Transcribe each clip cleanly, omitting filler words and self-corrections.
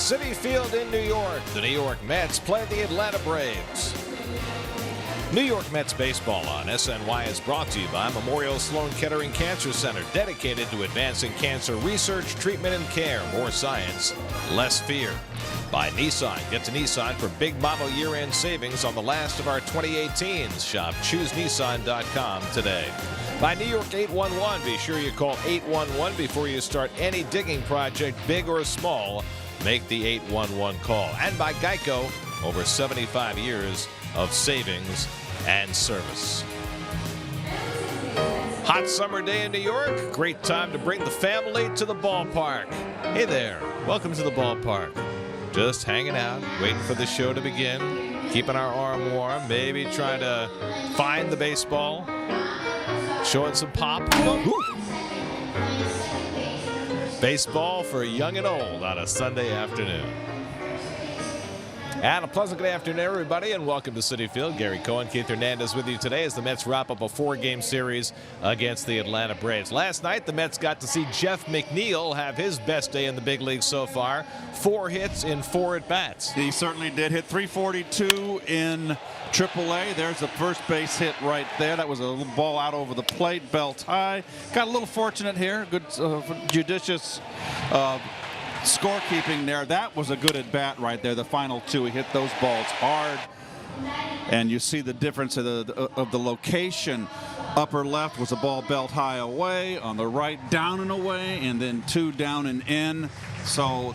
Citi Field in New York, the New York Mets play the Atlanta Braves. New York Mets baseball on SNY is brought to you by Memorial Sloan Kettering Cancer Center, dedicated to advancing cancer research, treatment, and care. More science, less fear. By Nissan. Get to Nissan for big model year-end savings on the last of our 2018s. Shop ChooseNissan.com today. By New York 811. Be sure you call 811 before you start any digging project, big or small. Make the 811 call. And by Geico, over 75 years of savings and service. Hot summer day in New York. Great time to bring the family to the ballpark. Hey there. Welcome to the ballpark. Just hanging out, waiting for the show to begin, keeping our arm warm, maybe trying to find the baseball, showing some pop. Woo. Baseball for young and old on a Sunday afternoon. And a pleasant good afternoon, everybody, and welcome to Citi Field. Gary Cohen, Keith Hernandez with you today as the Mets wrap up a 4-game series against the Atlanta Braves. Last night, the Mets got to see Jeff McNeil have his best day in the big leagues so far. 4 hits in 4 at-bats. He certainly did. Hit .342 in AAA. There's the first base hit right there. That was a little ball out over the plate, belt high. Got a little fortunate here. Good, judicious scorekeeping there. That was a good at bat right there. The final 2, he hit those balls hard, and you see the difference of the location. Upper left was a ball belt high away, on the right down and away, and then 2 down and in. So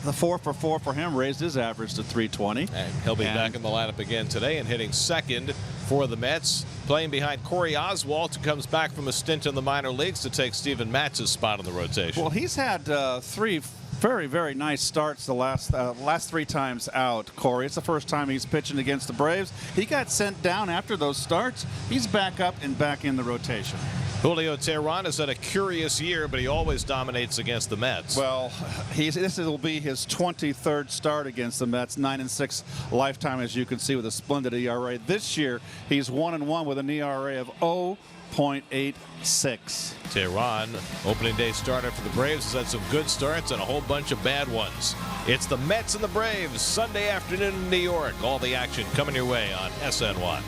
the 4 for 4 for him raised his average to .320. And he'll be back in the lineup again today and hitting second for the Mets, playing behind Corey Oswalt, who comes back from a stint in the minor leagues to take Steven Matz's spot in the rotation. Well, he's had 3 very, very nice starts the last 3 times out, Corey. It's the first time he's pitching against the Braves. He got sent down after those starts. He's back up and back in the rotation. Julio Teheran has had a curious year, but he always dominates against the Mets. Well, this will be his 23rd start against the Mets, 9-6 lifetime, as you can see, with a splendid ERA. This year, he's 1-1 with an ERA of 0.86. Teheran, opening day starter for the Braves, has had some good starts and a whole bunch of bad ones. It's the Mets and the Braves, Sunday afternoon in New York. All the action coming your way on SNY.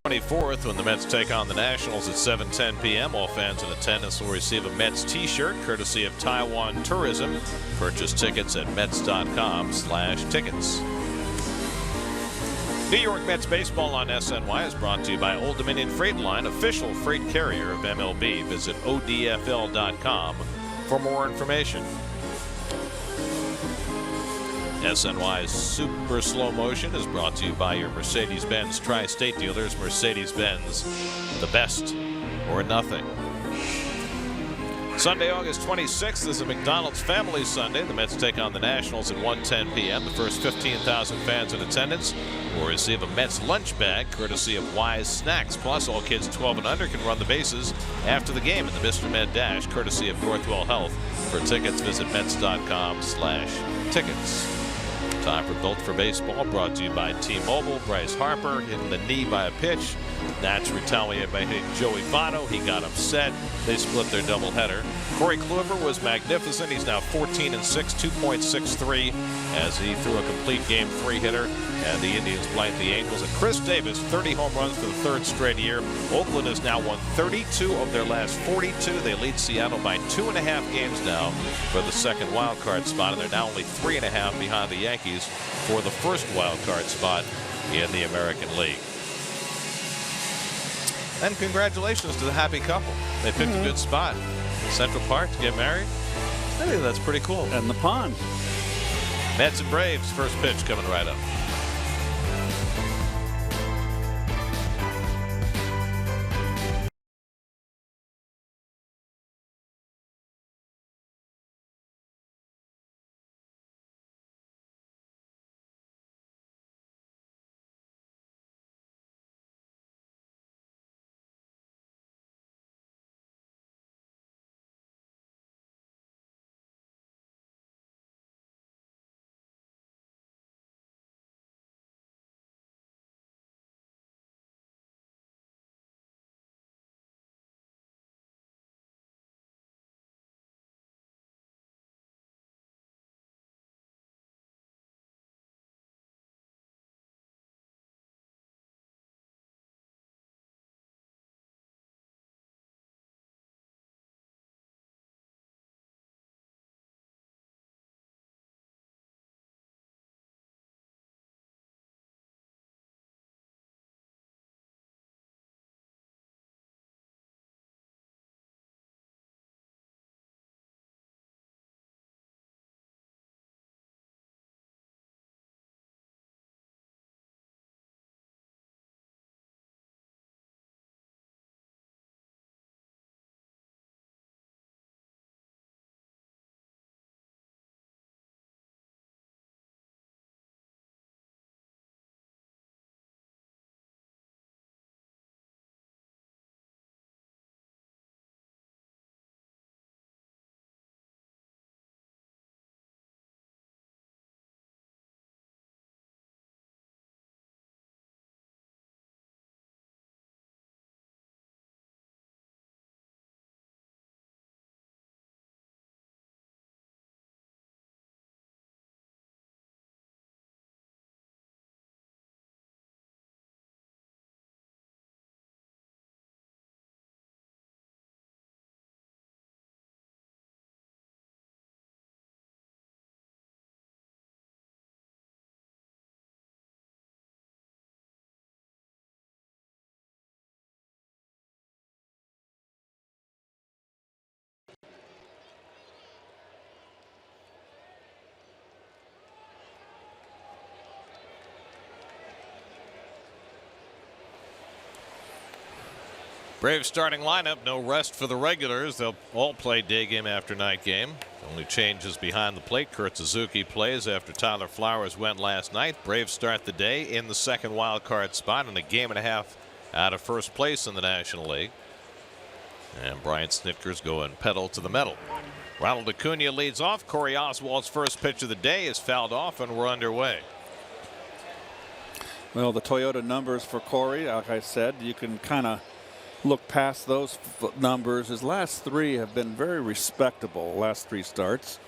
24th, when the Mets take on the Nationals at 7:10 p.m. All fans in attendance will receive a Mets t-shirt courtesy of Taiwan Tourism. Purchase tickets at Mets.com/tickets. New York Mets baseball on SNY is brought to you by Old Dominion Freight Line, official freight carrier of MLB. Visit odfl.com for more information. SNY's Super Slow Motion is brought to you by your Mercedes-Benz Tri-State dealers. Mercedes-Benz, the best or nothing. Sunday, August 26th is a McDonald's Family Sunday. The Mets take on the Nationals at 1:10 p.m. The first 15,000 fans in attendance will receive a Mets lunch bag courtesy of Wise Snacks. Plus, all kids 12 and under can run the bases after the game in the Mr. Med Dash courtesy of Northwell Health. For tickets, visit Mets.com/tickets. Time for Built for Baseball, brought to you by T-Mobile. Bryce Harper hitting the knee by a pitch. Nats retaliated by hitting Joey Votto. He got upset. They split their doubleheader. Corey Kluber was magnificent. He's now 14-6, 2.63 as he threw a complete game 3 hitter. And the Indians blank the Angels. And Chris Davis, 30 home runs for the 3rd straight year. Oakland has now won 32 of their last 42. They lead Seattle by 2.5 games now for the 2nd wild card spot. And they're now only 3.5 behind the Yankees for the 1st wild card spot in the American League. And congratulations to the happy couple. They picked a good spot. Central Park to get married. I think that's pretty cool. And the pond. Mets and Braves, first pitch coming right up. Braves starting lineup, no rest for the regulars. They'll all play day game after night game. Only changes behind the plate. Kurt Suzuki plays after Tyler Flowers went last night. Braves start the day in the 2nd wild card spot and a game and a half out of 1st place in the National League. And Brian Snitker's going pedal to the metal. Ronald Acuna leads off. Corey Oswalt's first pitch of the day is fouled off, and we're underway. Well, the Toyota numbers for Corey, like I said, you can kind of look past those numbers. His last 3 have been very respectable. Last 3 starts.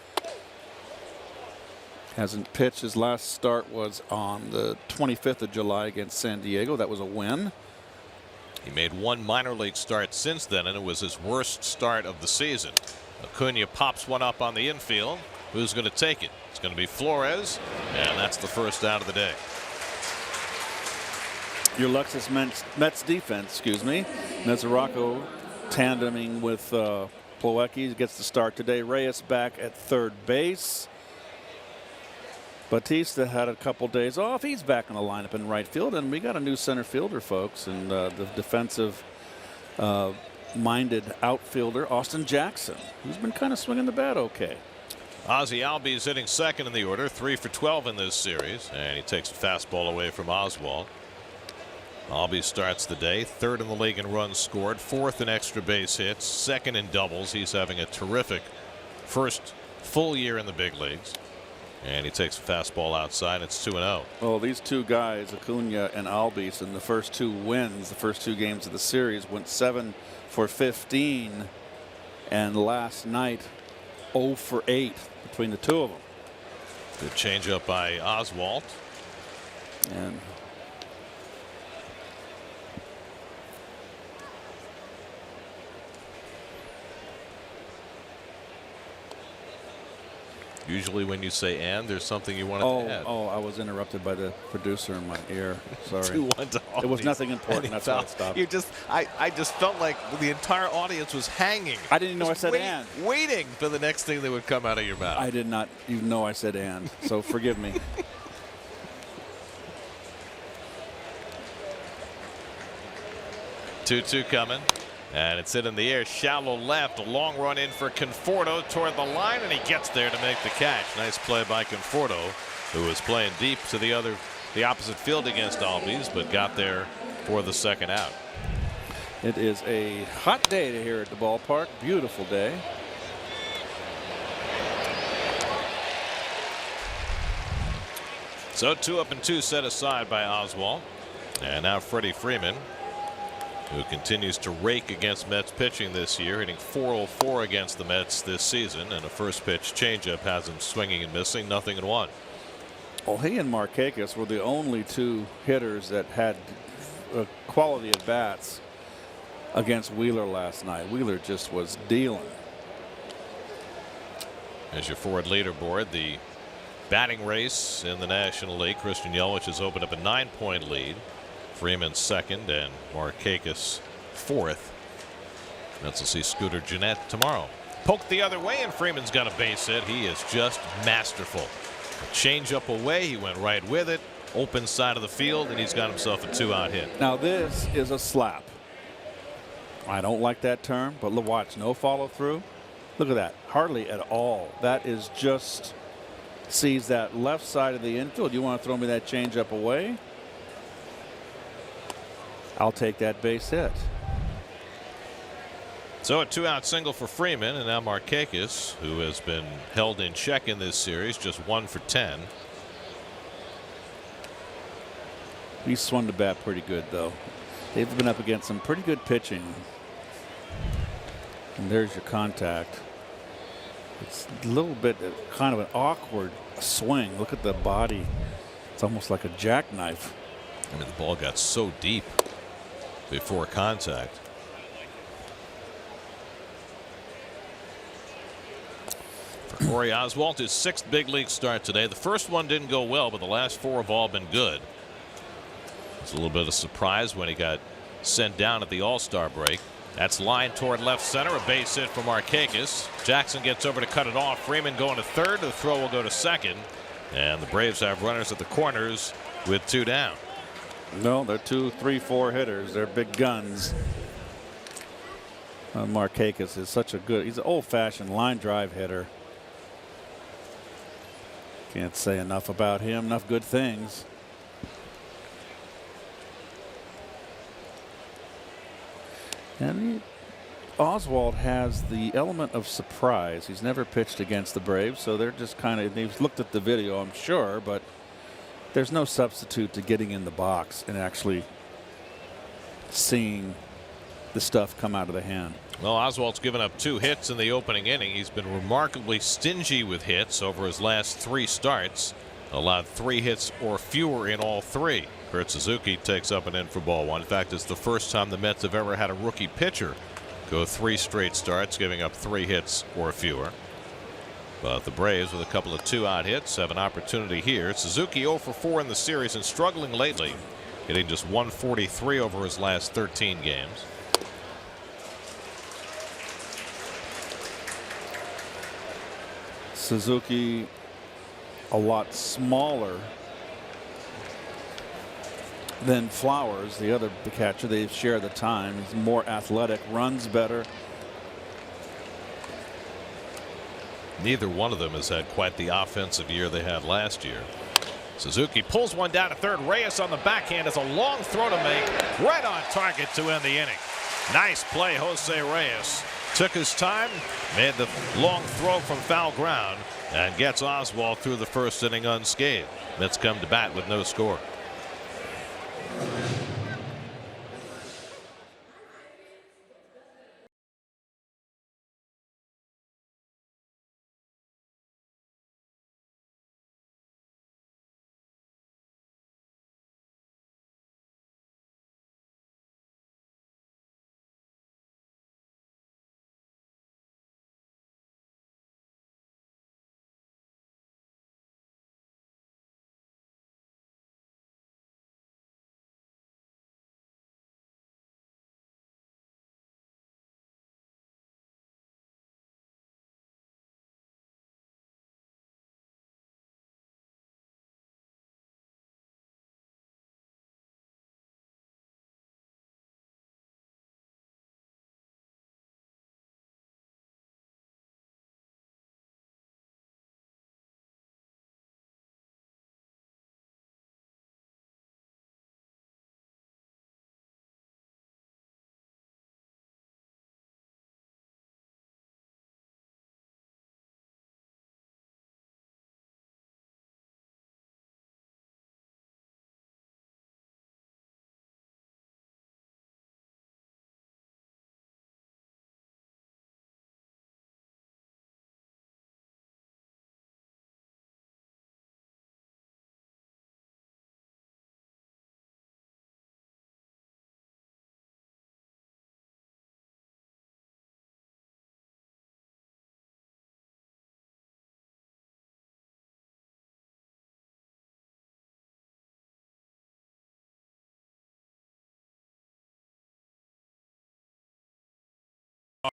Hasn't pitched. His last start was on the 25th of July against San Diego. That was a win. He made one minor league start since then, and it was his worst start of the season. Acuna pops one up on the infield. Who's going to take it? It's going to be Flores, and that's the first out of the day. Your Lexus Mets defense, excuse me. Mesoraco tandeming with Plawecki gets the start today. Reyes back at third base. Batista had a couple days off. He's back in the lineup in right field, and we got a new center fielder, folks, and the defensive minded outfielder Austin Jackson, who's been kind of swinging the bat okay. Ozzie Albies hitting second in the order, 3 for 12 in this series, and he takes a fastball away from Oswalt. Albies starts the day, third in the league in runs scored, fourth in extra base hits, second in doubles. He's having a terrific first full year in the big leagues. And he takes a fastball outside. It's 2-0. Well, these two guys, Acuna and Albies, in the first two wins, the first two games of the series, went 7 for 15. And last night, 0 for 8 between the two of them. Good changeup by Oswalt. And usually when you say "and," there's something you wanted to add. Oh, I was interrupted by the producer in my ear. Sorry. 2-1 to It was nothing important. That's why it stopped. You just, I just felt like the entire audience was hanging. I didn't know I said "and." Waiting for the next thing that would come out of your mouth. I did not even know I said "and," so forgive me. Two coming. And it's hit in the air, shallow left, a long run in for Conforto toward the line, and he gets there to make the catch. Nice play by Conforto, who was playing deep to the opposite field against Albies, but got there for the second out. It is a hot day here at the ballpark. Beautiful day. So 2 up and 2 set aside by Oswalt, and now Freddie Freeman, who continues to rake against Mets pitching this year, hitting .404 against the Mets this season, and a first pitch changeup has him swinging and missing, 0-1. Well, he and Markakis were the only two hitters that had quality at bats against Wheeler last night. Wheeler just was dealing. As your forward leaderboard, the batting race in the National League, Christian Yelich has opened up a 9-point lead. Freeman second and Markakis fourth. Mets will see Scooter Gennett tomorrow. Poked the other way, and Freeman's got a base hit. He is just masterful. A change up away, he went right with it. Open side of the field, and he's got himself a 2-out hit. Now this is a slap. I don't like that term, but watch, no follow through. Look at that, hardly at all. That is just sees that left side of the infield. You want to throw me that change up away? I'll take that base hit. So a 2-out single for Freeman, and now Markakis, who has been held in check in this series, just 1 for 10. He swung the bat pretty good, though. They've been up against some pretty good pitching. And there's your contact. It's a little bit kind of an awkward swing. Look at the body. It's almost like a jackknife. I mean, the ball got so deep before contact. For Corey Oswalt, his 6th big league start today. The first one didn't go well, but the last 4 have all been good. It's a little bit of a surprise when he got sent down at the All-Star break. That's line toward left center, a base hit for Markakis. Jackson gets over to cut it off. Freeman going to third. The throw will go to second. And the Braves have runners at the corners with 2 down. No, they're 2, 3, 4 hitters. They're big guns. Markakis is such a good, he's an old-fashioned line drive hitter. Can't say enough about him, enough good things. And Oswalt has the element of surprise. He's never pitched against the Braves, so they're just kind of, they've looked at the video, I'm sure, but there's no substitute to getting in the box and actually seeing the stuff come out of the hand. Well, Oswalt's given up 2 hits in the opening inning. He's been remarkably stingy with hits over his last 3 starts. Allowed 3 hits or fewer in all 3. Kurt Suzuki takes up and in for ball one. In fact, it's the first time the Mets have ever had a rookie pitcher go 3 straight starts, giving up 3 hits or fewer. But the Braves, with a couple of 2-out hits, have an opportunity here. Suzuki 0 for 4 in the series and struggling lately, hitting just 143 over his last 13 games. Suzuki a lot smaller than Flowers, the other catcher. They share the time. He's more athletic, runs better. Neither one of them has had quite the offensive year they had last year. Suzuki pulls one down to third. Reyes on the backhand has a long throw to make, right on target to end the inning. Nice play, Jose Reyes. Took his time, made the long throw from foul ground, and gets Oswalt through the first inning unscathed. Mets come to bat with no score.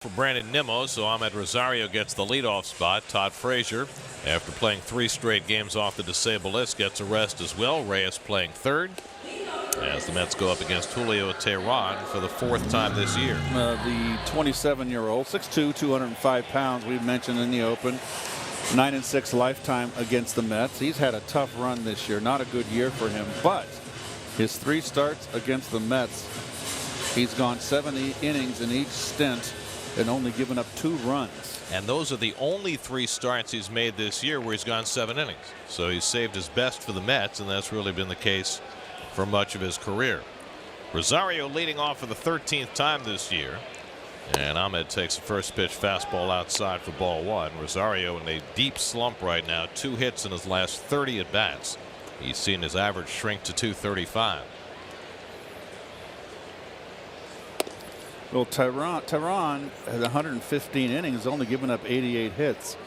For Brandon Nimmo, so Ahmed Rosario gets the leadoff spot. Todd Frazier, after playing 3 straight games off the disabled list, gets a rest as well. Reyes playing third as the Mets go up against Julio Teheran for the 4th time this year. The 27-year-old, 6'2", 205 pounds, we've mentioned in the open. 9-6 lifetime against the Mets. He's had a tough run this year. Not a good year for him, but his 3 starts against the Mets, he's gone 70 innings in each stint and only given up 2 runs. And those are the only 3 starts he's made this year where he's gone 7 innings. So he's saved his best for the Mets, and that's really been the case for much of his career. Rosario leading off for the 13th time this year. And Ahmed takes the first pitch fastball outside for ball 1. Rosario in a deep slump right now. 2 hits in his last 30 at bats. He's seen his average shrink to 235. Well, Teheran has 115 innings, only given up 88 hits.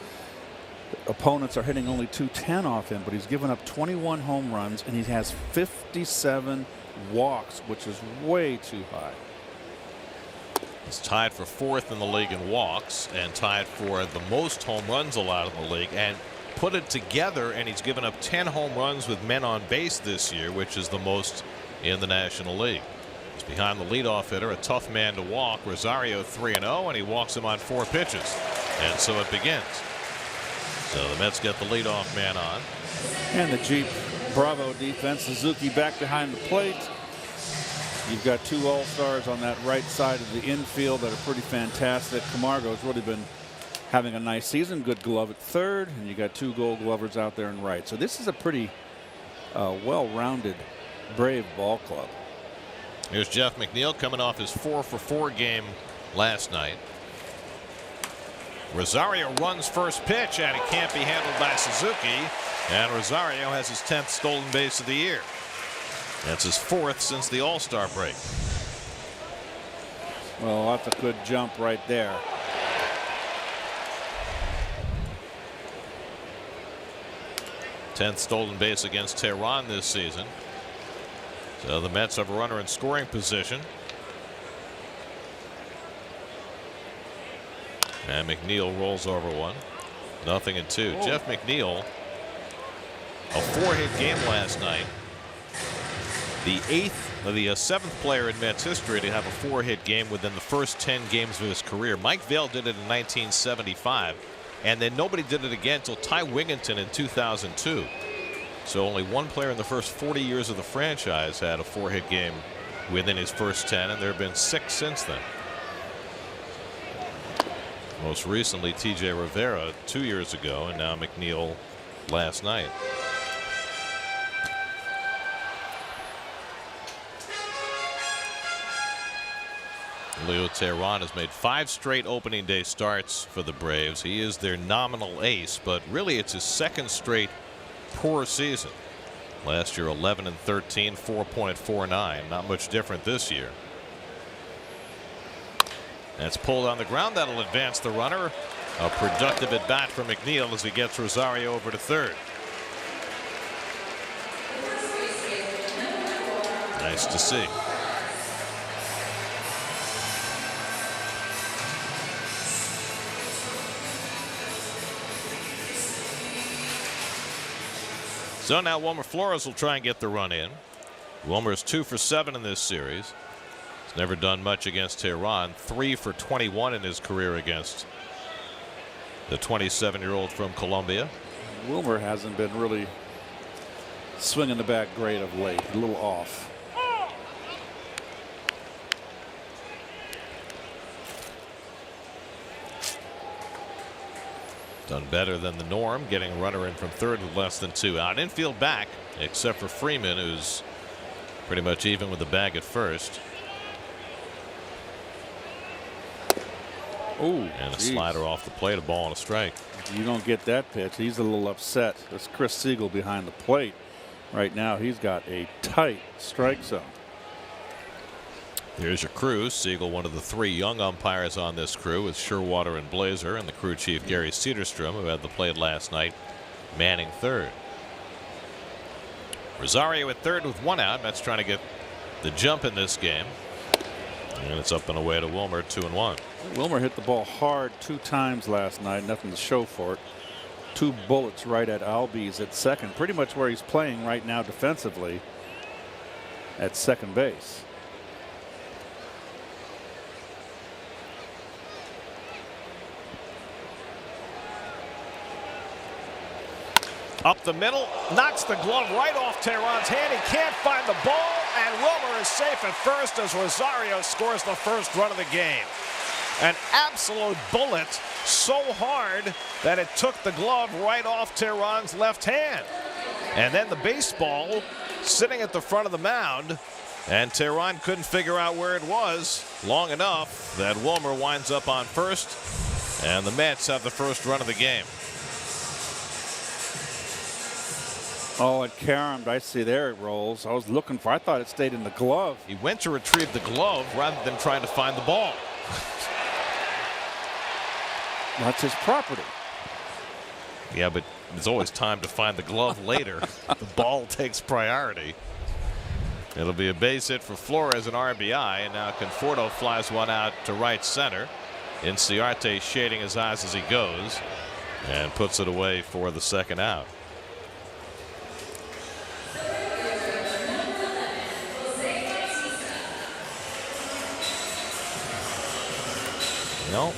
Opponents are hitting only 210 off him, but he's given up 21 home runs and he has 57 walks, which is way too high. He's tied for 4th in the league in walks and tied for the most home runs allowed in the league, and put it together and he's given up 10 home runs with men on base this year, which is the most in the National League. He's behind the leadoff hitter, a tough man to walk. Rosario 3-0, and he walks him on 4 pitches. And so it begins. So the Mets get the leadoff man on. And the Jeep Bravo defense. Suzuki back behind the plate. You've got 2 all-stars on that right side of the infield that are pretty fantastic. Camargo's really been having a nice season. Good glove at third, and you got 2 Gold Glovers out there in right. So this is a pretty well-rounded Brave ball club. Here's Jeff McNeil coming off his 4-for-4 game last night. Rosario runs first pitch, and it can't be handled by Suzuki. And Rosario has his 10th stolen base of the year. That's his 4th since the All-Star break. Well, that's a good jump right there. Tenth stolen base against Teheran this season. So the Mets have a runner in scoring position. And McNeil rolls over one. 0-2. Jeff McNeil, a 4-hit game last night. The 7th player in Mets history to have a 4-hit game within the first 10 games of his career. Mike Vail did it in 1975, and then nobody did it again until Ty Wigginton in 2002. So only one player in the first 40 years of the franchise had a 4-hit game within his first 10, and there have been 6 since then. Most recently T.J. Rivera 2 years ago, and now McNeil last night. Leo Teheran has made 5 straight opening day starts for the Braves. He is their nominal ace, but really it's his 2nd straight poor season. Last year 11-13, 4.49. Not much different this year. That's pulled on the ground. That'll advance the runner. A productive at bat for McNeil as he gets Rosario over to third. Nice to see. So now Wilmer Flores will try and get the run in. Wilmer is 2 for 7 in this series. He's never done much against Teheran. 3 for 21 in his career against the 27-year-old from Colombia. Wilmer hasn't been really swinging the bat great of late. A little off. Done better than the norm, getting a runner in from third with less than 2 out. Infield back, except for Freeman, who's pretty much even with the bag at first. Oh, and a slider off the plate, a ball and a strike. You don't get that pitch. He's a little upset. That's Chris Siegel behind the plate. Right now, he's got a tight strike zone. Here's your crew. Siegel, one of the 3 young umpires on this crew, with Sherwater and Blazer, and the crew chief Gary Cedarstrom, who had the plate last night, manning third. Rosario at third with 1 out. Mets trying to get the jump in this game. And it's up and away to Wilmer, 2-1. Wilmer hit the ball hard 2 times last night. Nothing to show for it. 2 bullets right at Albies at second. Pretty much where he's playing right now defensively at second base. Up the middle, knocks the glove right off Teheran's hand. He can't find the ball, and Wilmer is safe at first as Rosario scores the first run of the game. An absolute bullet, so hard that it took the glove right off Teheran's left hand. And then the baseball sitting at the front of the mound, and Teheran couldn't figure out where it was long enough that Wilmer winds up on first, and the Mets have the first run of the game. Oh, it caromed. I see there it rolls. I was looking for, I thought it stayed in the glove. He went to retrieve the glove rather than trying to find the ball. That's his property. Yeah, but there's always time to find the glove later. The ball takes priority. It'll be a base hit for Flores, an RBI, and now Conforto flies one out to right center. Inciarte shading his eyes as he goes and puts it away for the second out. No.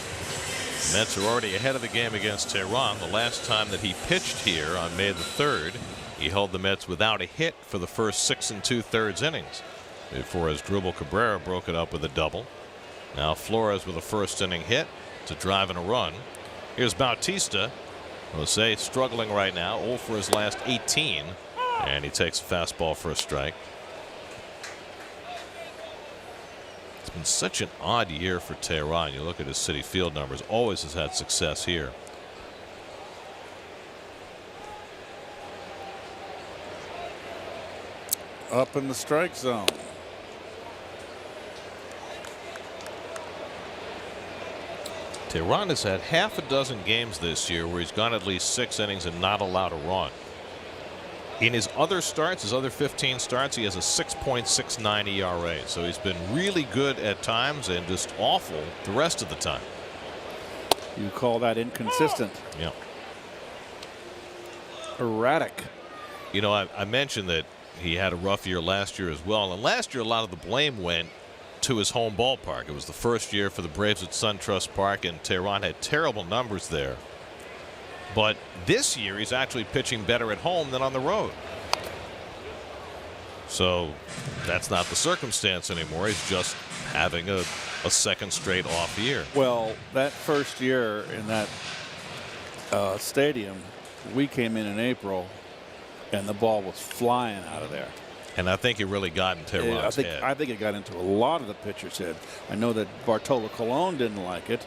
Mets are already ahead of the game against Teheran. The last time that he pitched here on May the 3rd, he held the Mets without a hit for the first 6 2/3 innings before Asdrubal Cabrera broke it up with a double. Now Flores with a first inning hit to drive in a run. Here's Bautista. Jose struggling right now, 0 for his last 18, and he takes a fastball for a strike. It's been such an odd year for Teheran. You look at his Citi Field numbers, always has had success here. up in the strike zone. Teheran has had half a dozen games this year where he's gone at least 6 innings and not allowed a run. In his other starts, his other 15 starts, he has a 6.69 ERA. So he's been really good at times and just awful the rest of the time. You call that inconsistent? Yeah. Erratic. You know, I mentioned that he had a rough year last year as well. And last year, a lot of the blame went to his home ballpark. It was the first year for the Braves at SunTrust Park, and Teheran had terrible numbers there. But this year, he's actually pitching better at home than on the road. So that's not the circumstance anymore. He's just having a second straight off year. Well, that first year in that stadium, we came in April, and the ball was flying out of there. And I think it really got in Teheran's head. I think it got into a lot of the pitchers' head. I know that Bartolo Colon didn't like it.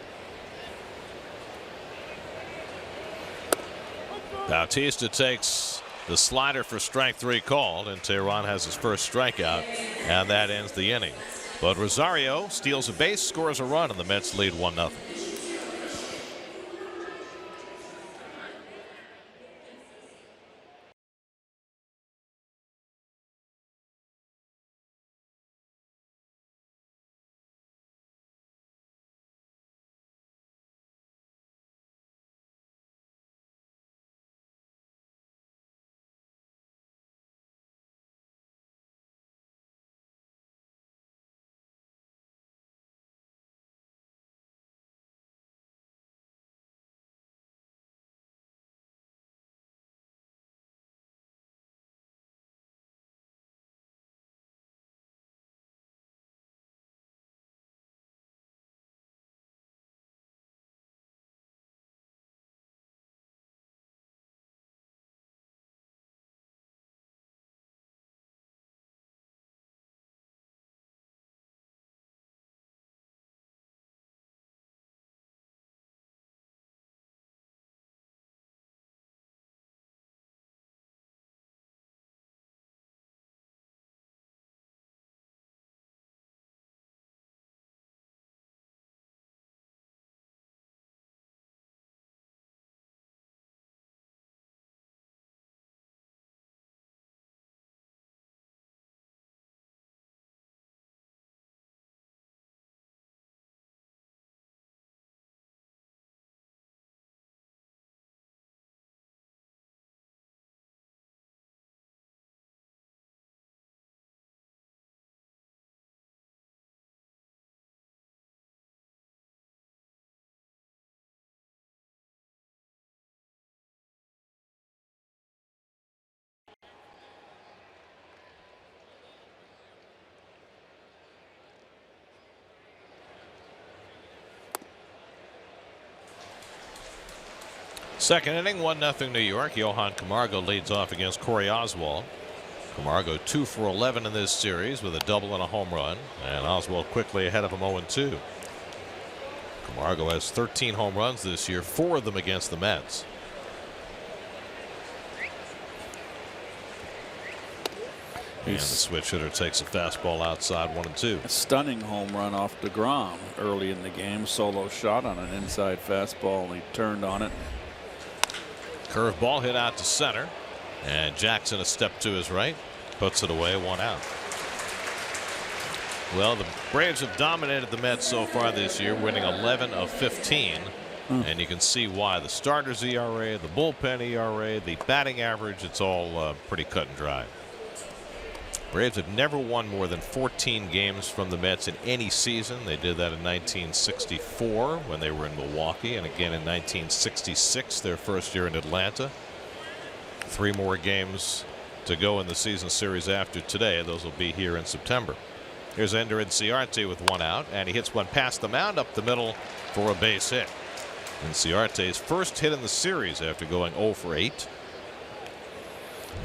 Bautista takes the slider for strike 3 called, and Teheran has his first strikeout, and that ends the inning. But Rosario steals a base, scores a run, and the Mets lead 1-0. Second inning, 1-0 New York. Johan Camargo leads off against Corey Oswalt. Camargo 2 for 11 in this series with a double and a home run, and Oswalt quickly ahead of him 0-2. Camargo has 13 home runs this year, 4 of them against the Mets. And the switch hitter takes a fastball outside 1-2. A stunning home run off DeGrom early in the game. Solo shot on an inside fastball, and he turned on it. Curveball hit out to center, and Jackson a step to his right, puts it away, 1 out. Well, the Braves have dominated the Mets so far this year, winning 11 of 15. And you can see why. The starters ERA, the bullpen ERA, the batting average, it's all pretty cut and dry. Braves have never won more than 14 games from the Mets in any season. They did that in 1964 when they were in Milwaukee, and again in 1966, their first year in Atlanta. 3 more games to go in the season series after today. Those will be here in September. Here's Ender Inciarte with 1 out, and he hits one past the mound up the middle for a base hit. Inciarte's first hit in the series after going 0 for 8.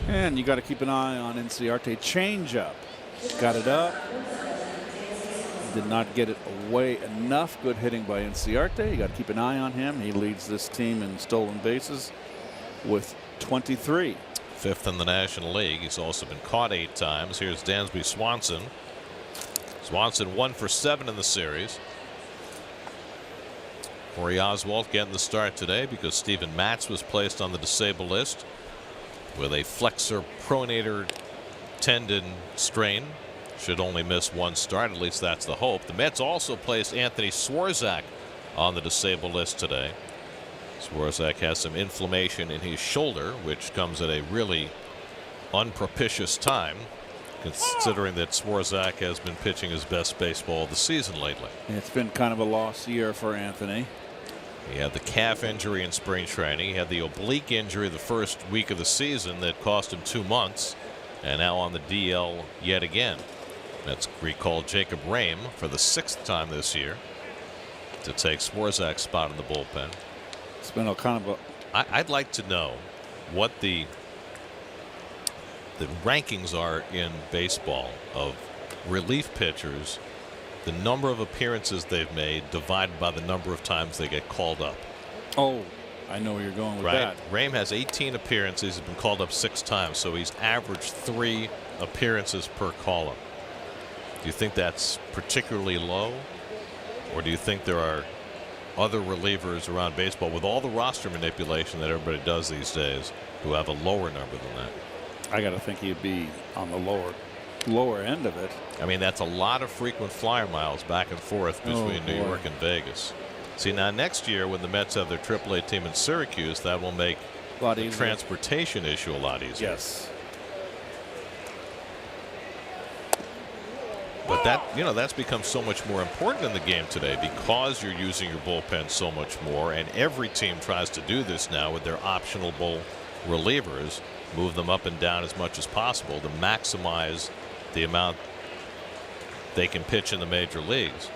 And you got to keep an eye on Inciarte. Changeup. Got it up. Did not get it away enough. Good hitting by Inciarte. You got to keep an eye on him. He leads this team in stolen bases with 23. 5th in the National League. He's also been caught 8 times. Here's Dansby Swanson. Swanson 1 for 7 in the series. Corey Oswalt getting the start today because Steven Matz was placed on the disabled list with a flexor pronator tendon strain. Should only miss 1 start. At least that's the hope. The Mets also placed Anthony Swarzak on the disabled list today. Swarzak has some inflammation in his shoulder, which comes at a really unpropitious time, considering that Swarzak has been pitching his best baseball of the season lately. It's been kind of a lost year for Anthony. He had the calf injury in spring training. He had the oblique injury the first week of the season that cost him 2 months, and now on the DL yet again. That's recalled Jacob Rame for the 6th time this year to take Swarzak's spot in the bullpen. It's been a kind of a. I'd like to know what the rankings are in baseball of relief pitchers, the number of appearances they've made divided by the number of times they get called up. Oh, I know where you're going with that. Rame has 18 appearances. He's been called up 6 times, so he's averaged 3 appearances per call up. Do you think that's particularly low, or do you think there are other relievers around baseball with all the roster manipulation that everybody does these days who have a lower number than that? I got to think he'd be on the lower end of it. I mean, that's a lot of frequent flyer miles back and forth between New York and Vegas. See, now next year when the Mets have their AAA team in Syracuse, that will make the transportation issue a lot easier. Yes. But that's become so much more important in the game today because you're using your bullpen so much more, and every team tries to do this now with their optional relievers, move them up and down as much as possible to maximize the amount they can pitch in the major leagues.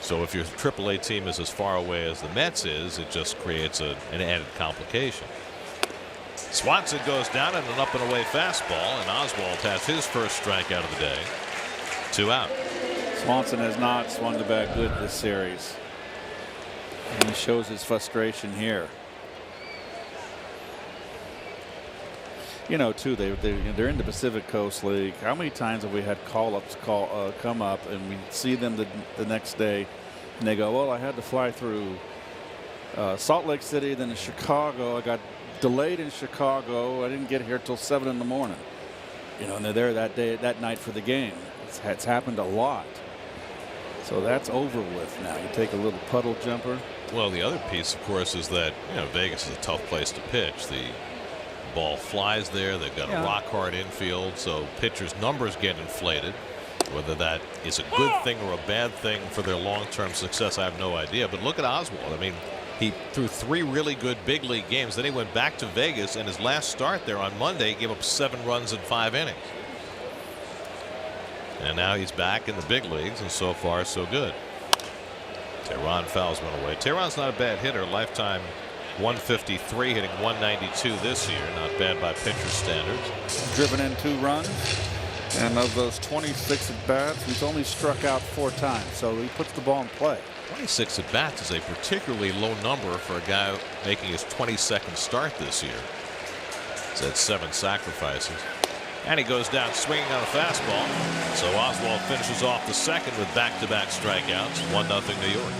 So if your AAA team is as far away as the Mets is, it just creates an added complication. Swanson goes down in an up and away fastball, and Oswalt has his first strikeout of the day. 2 out. Swanson has not swung the bat good this series. And he shows his frustration here. You know, too, they're in the Pacific Coast League. How many times have we had call-ups come up, and we see them the next day, and they go, well, I had to fly through Salt Lake City, then to Chicago. I got delayed in Chicago. I didn't get here till 7 in the morning. You know, and they're there that night for the game. It's happened a lot. So that's over with now. You take a little puddle jumper. Well, the other piece, of course, is that Vegas is a tough place to pitch. The ball flies there. They've got a rock hard infield, so pitchers' numbers get inflated. Whether that is a good thing or a bad thing for their long-term success, I have no idea. But look at Oswalt. I mean, he threw 3 really good big league games. Then he went back to Vegas, and his last start there on Monday gave up 7 runs in 5 innings. And now he's back in the big leagues, and so far so good. Teheran fouls one away. Teheran's not a bad hitter. Lifetime 153, hitting 192 this year. Not bad by pitcher standards. Driven in 2 runs. And of those 26 at bats, he's only struck out 4 times. So he puts the ball in play. 26 at bats is a particularly low number for a guy making his 22nd start this year. He's had 7 sacrifices. And he goes down swinging on a fastball. So Oswalt finishes off the second with back-to-back strikeouts. 1-0 New York.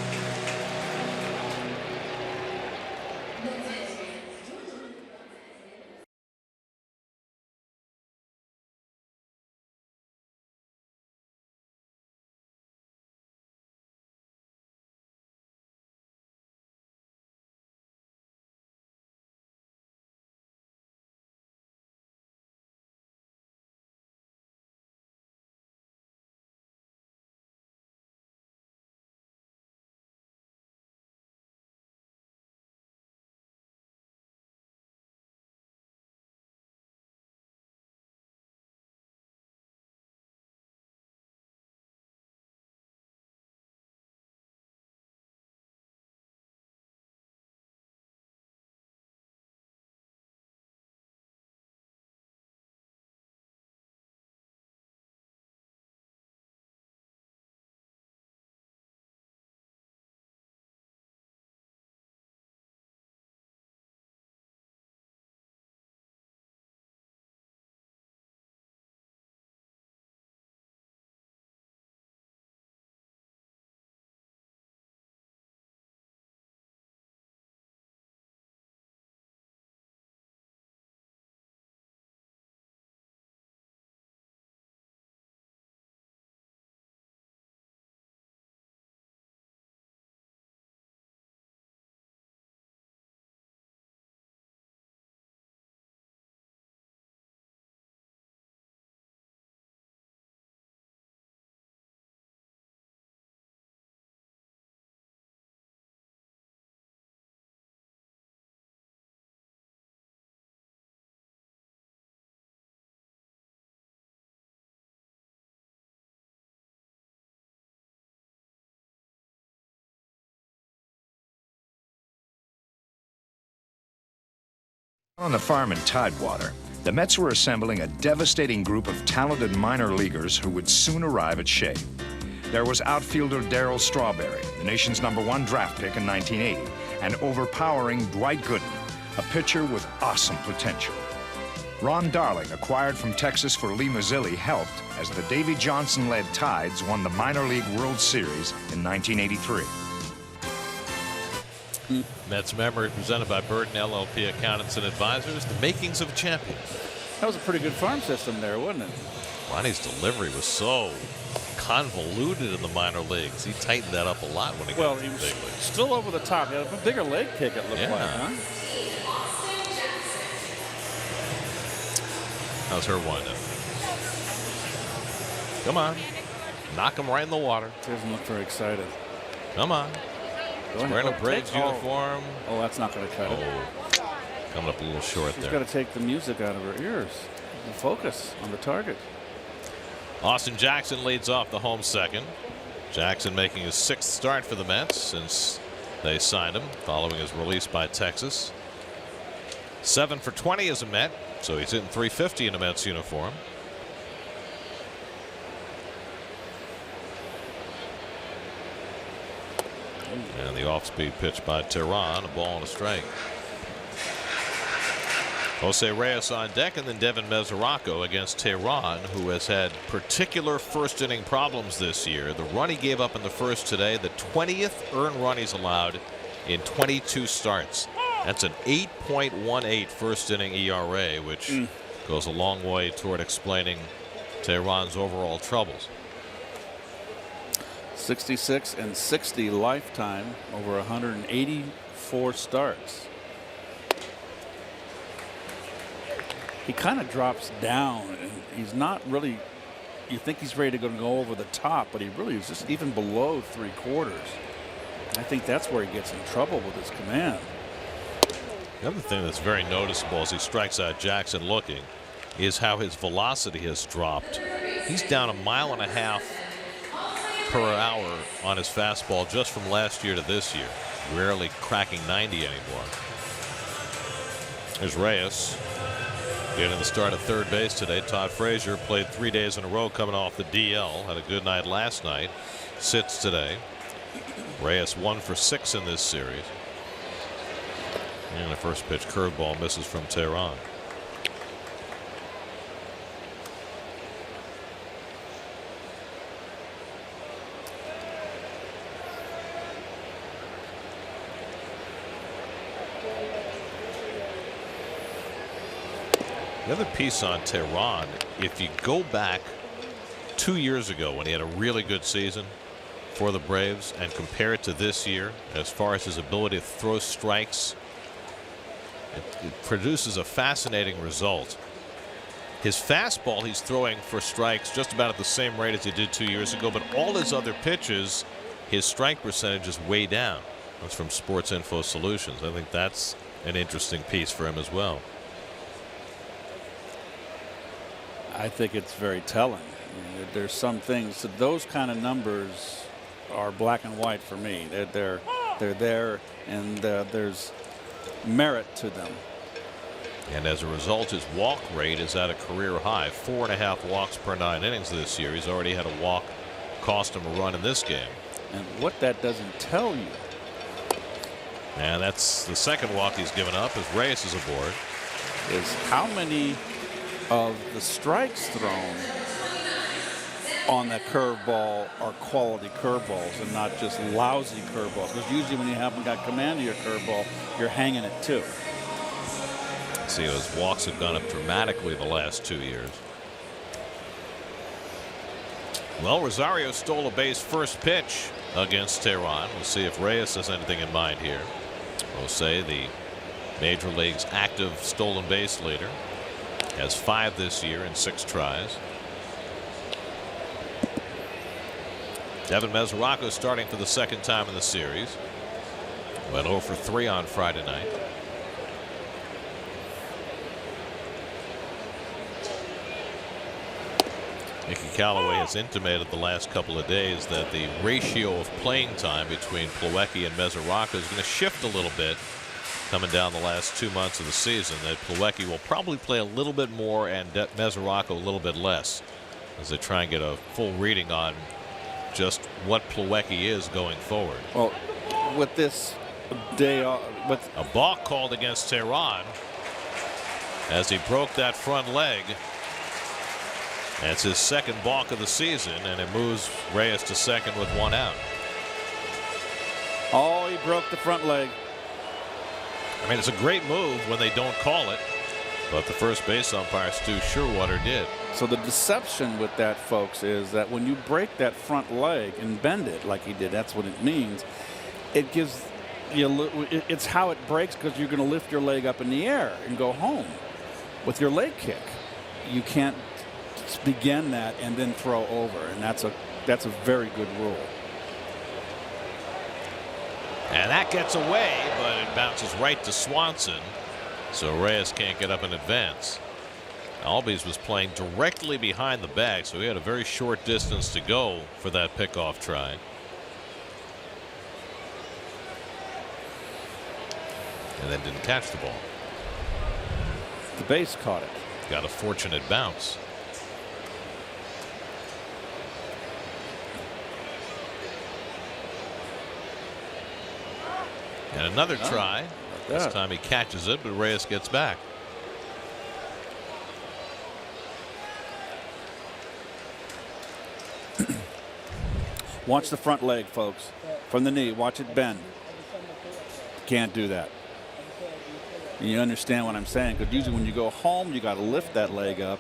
On the farm in Tidewater, the Mets were assembling a devastating group of talented minor leaguers who would soon arrive at Shea. There was outfielder Darryl Strawberry, the nation's #1 draft pick in 1980, and overpowering Dwight Gooden, a pitcher with awesome potential. Ron Darling, acquired from Texas for Lee Mazzilli, helped as the Davey Johnson-led Tides won the Minor League World Series in 1983. Mets memory presented by Burton LLP Accountants and Advisors, the makings of a champion. That was a pretty good farm system there, wasn't it? Ronnie's delivery was so convoluted in the minor leagues. He tightened that up a lot when he got to the big leagues. Still over the top. He had a bigger leg kick, it looked like, huh? How's her windup? Come on. Knock him right in the water. Doesn't look very excited. Come on. He's wearing a Braves uniform. Oh, that's not going to cut it. Coming up a little short She's there. got to take the music out of her ears and focus on the target. Austin Jackson leads off the home second. Jackson making his 6th start for the Mets since they signed him following his release by Texas. 7 for 20 as a Met, so he's hitting .350 in a Mets uniform. And the off-speed pitch by Teheran, a ball and a strike. Jose Reyes on deck, and then Devin Mesoraco against Teheran, who has had particular first-inning problems this year. The run he gave up in the first today, the 20th earned run he's allowed in 22 starts. That's an 8.18 first-inning ERA, which goes a long way toward explaining Teheran's overall troubles. 66 and 60 lifetime, over 184 starts. He kind of drops down, and he's not really, you think he's ready to go over the top, but he really is just even below 3/4. I think that's where he gets in trouble with his command. The other thing that's very noticeable as he strikes out Jackson looking is how his velocity has dropped. He's down 1.5 miles per hour on his fastball just from last year to this year, rarely cracking 90 anymore. There's Reyes getting the start at third base today. Todd Frazier played 3 days in a row coming off the DL, had a good night last night, sits today. Reyes 1 for 6 in this series, and the first pitch curveball misses from Teheran. The other piece on Teheran, if you go back 2 years ago when he had a really good season for the Braves and compare it to this year, as far as his ability to throw strikes, it produces a fascinating result. His fastball he's throwing for strikes just about at the same rate as he did 2 years ago, but all his other pitches, his strike percentage is way down. That's from Sports Info Solutions. I think that's an interesting piece for him as well. I think it's very telling. I mean, there's some things, so those kind of numbers are black and white for me. They're there, and there's merit to them. And as a result, his walk rate is at a career high, 4.5 walks per 9 innings this year. He's already had a walk cost him a run in this game. And what that doesn't tell you. And that's the second walk he's given up as Reyes is aboard. Is how many of the strikes thrown on that curveball are quality curveballs and not just lousy curveballs, because usually when you haven't got command of your curveball, you're hanging it too. See, his walks have gone up dramatically the last 2 years. Well, Rosario stole a base first pitch against Teheran. We'll see if Reyes has anything in mind here. Jose, the Major League's active stolen base leader, has 5 this year in 6 tries. Devin Mesoraco starting for the second time in the series. Went 0 for 3 on Friday night. Mickey Callaway has intimated the last couple of days that the ratio of playing time between Plawecki and Mesoraco is going to shift a little bit coming down the last 2 months of the season that Plawecki will probably play a little bit more and Mesoraco a little bit less as they try and get a full reading on just what Plawecki is going forward. Well, with this day off, with a balk called against Teheran as he broke that front leg. That's his second balk of the season, and it moves Reyes to second with 1 out. Oh, he broke the front leg. I mean, it's a great move when they don't call it, but the first base umpire, Stu Sherwater, did. So the deception with that, folks, is that when you break that front leg and bend it like he did, that's what it means. It gives you, it's how it breaks, because you're going to lift your leg up in the air and go home with your leg kick. You can't begin that and then throw over, and that's a very good rule. And that gets away, but it bounces right to Swanson, so Reyes can't get up and advance. Albies was playing directly behind the bag, so he had a very short distance to go for that pickoff try. And then didn't catch the ball. The base caught it. Got a fortunate bounce. And another try. This time he catches it, but Reyes gets back. Watch the front leg, folks. From the knee, watch it bend. Can't do that. And you understand what I'm saying, because usually when you go home, you got to lift that leg up.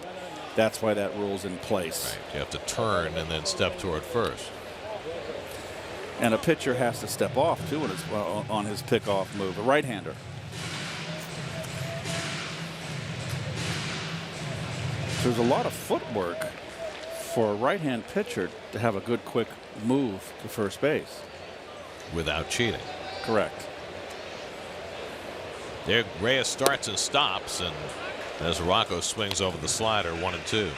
That's why that rule's in place. Right. You have to turn and then step toward first. And a pitcher has to step off too on his pickoff move, a right-hander. There's a lot of footwork for a right-hand pitcher to have a good quick move to first base without cheating. Correct. There, Reyes starts and stops, and as Rocco swings over the slider, 1-2.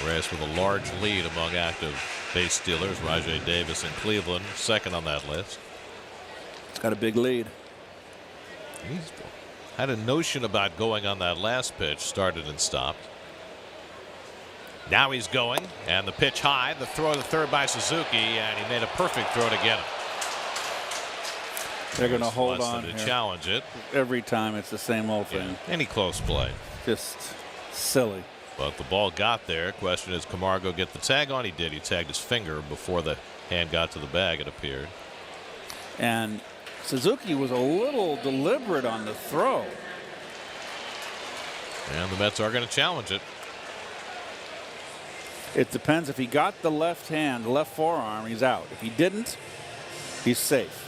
Reyes with a large lead among active base stealers. Rajay Davis in Cleveland, second on that list. It's got a big lead. He's had a notion about going on that last pitch, started and stopped. Now he's going, and the pitch high, the throw to third by Suzuki, and he made a perfect throw to get him. They're going to hold on to challenge it. Every time it's the same old thing. Any close play. Just silly. But the ball got there. Question is, Camargo get the tag on? He did. He tagged his finger before the hand got to the bag, it appeared. And Suzuki was a little deliberate on the throw. And the Mets are going to challenge it. It depends. If he got the left hand, the left forearm, he's out. If he didn't, he's safe.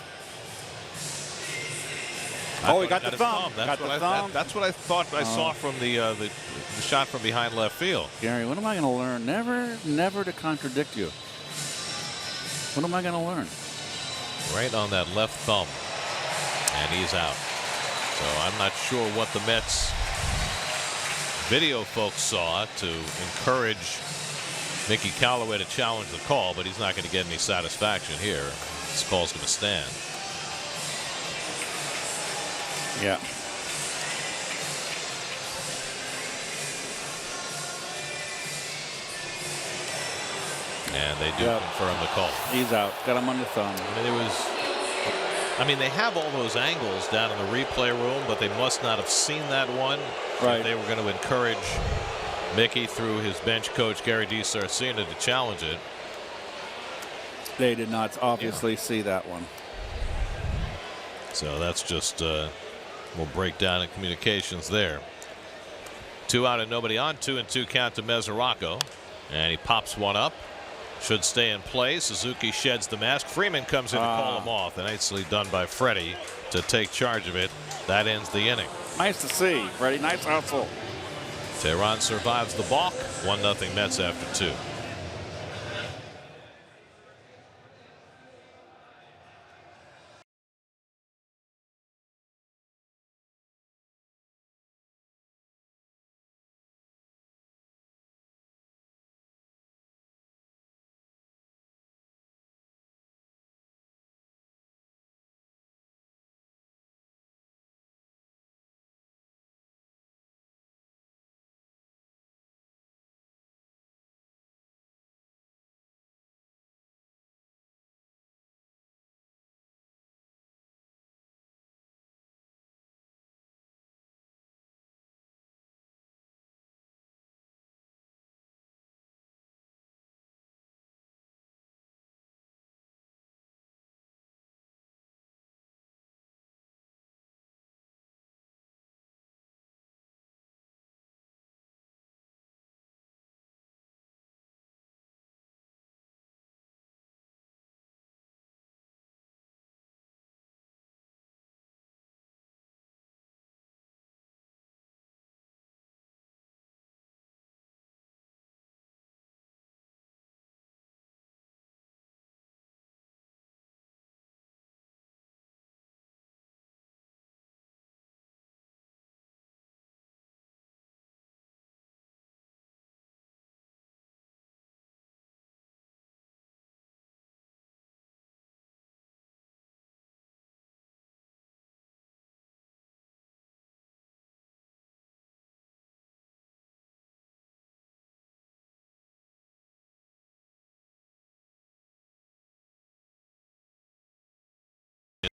Oh, he got the thumb. That's what I thought I saw from the shot from behind left field. Gary, what am I going to learn? Never to contradict you. What am I going to learn? Right on that left thumb, and he's out. So I'm not sure what the Mets video folks saw to encourage Mickey Callaway to challenge the call, but he's not going to get any satisfaction here. This call's going to stand. Yeah. And they do confirm the call. He's out. Got him on the thumb. I mean, they have all those angles down in the replay room, but they must not have seen that one. Right. They were going to encourage Mickey through his bench coach Gary DiSarcina to challenge it. They did not obviously see that one. So that's just we'll break down in communications there. 2 out and nobody on. 2-2 count to Mesoraco, and he pops one up. Should stay in play. Suzuki sheds the mask. Freeman comes in to call him off. And nicely done by Freddie to take charge of it. That ends the inning. Nice to see, Freddie. Nice hustle. Teheran survives the balk. 1-0 Mets after 2.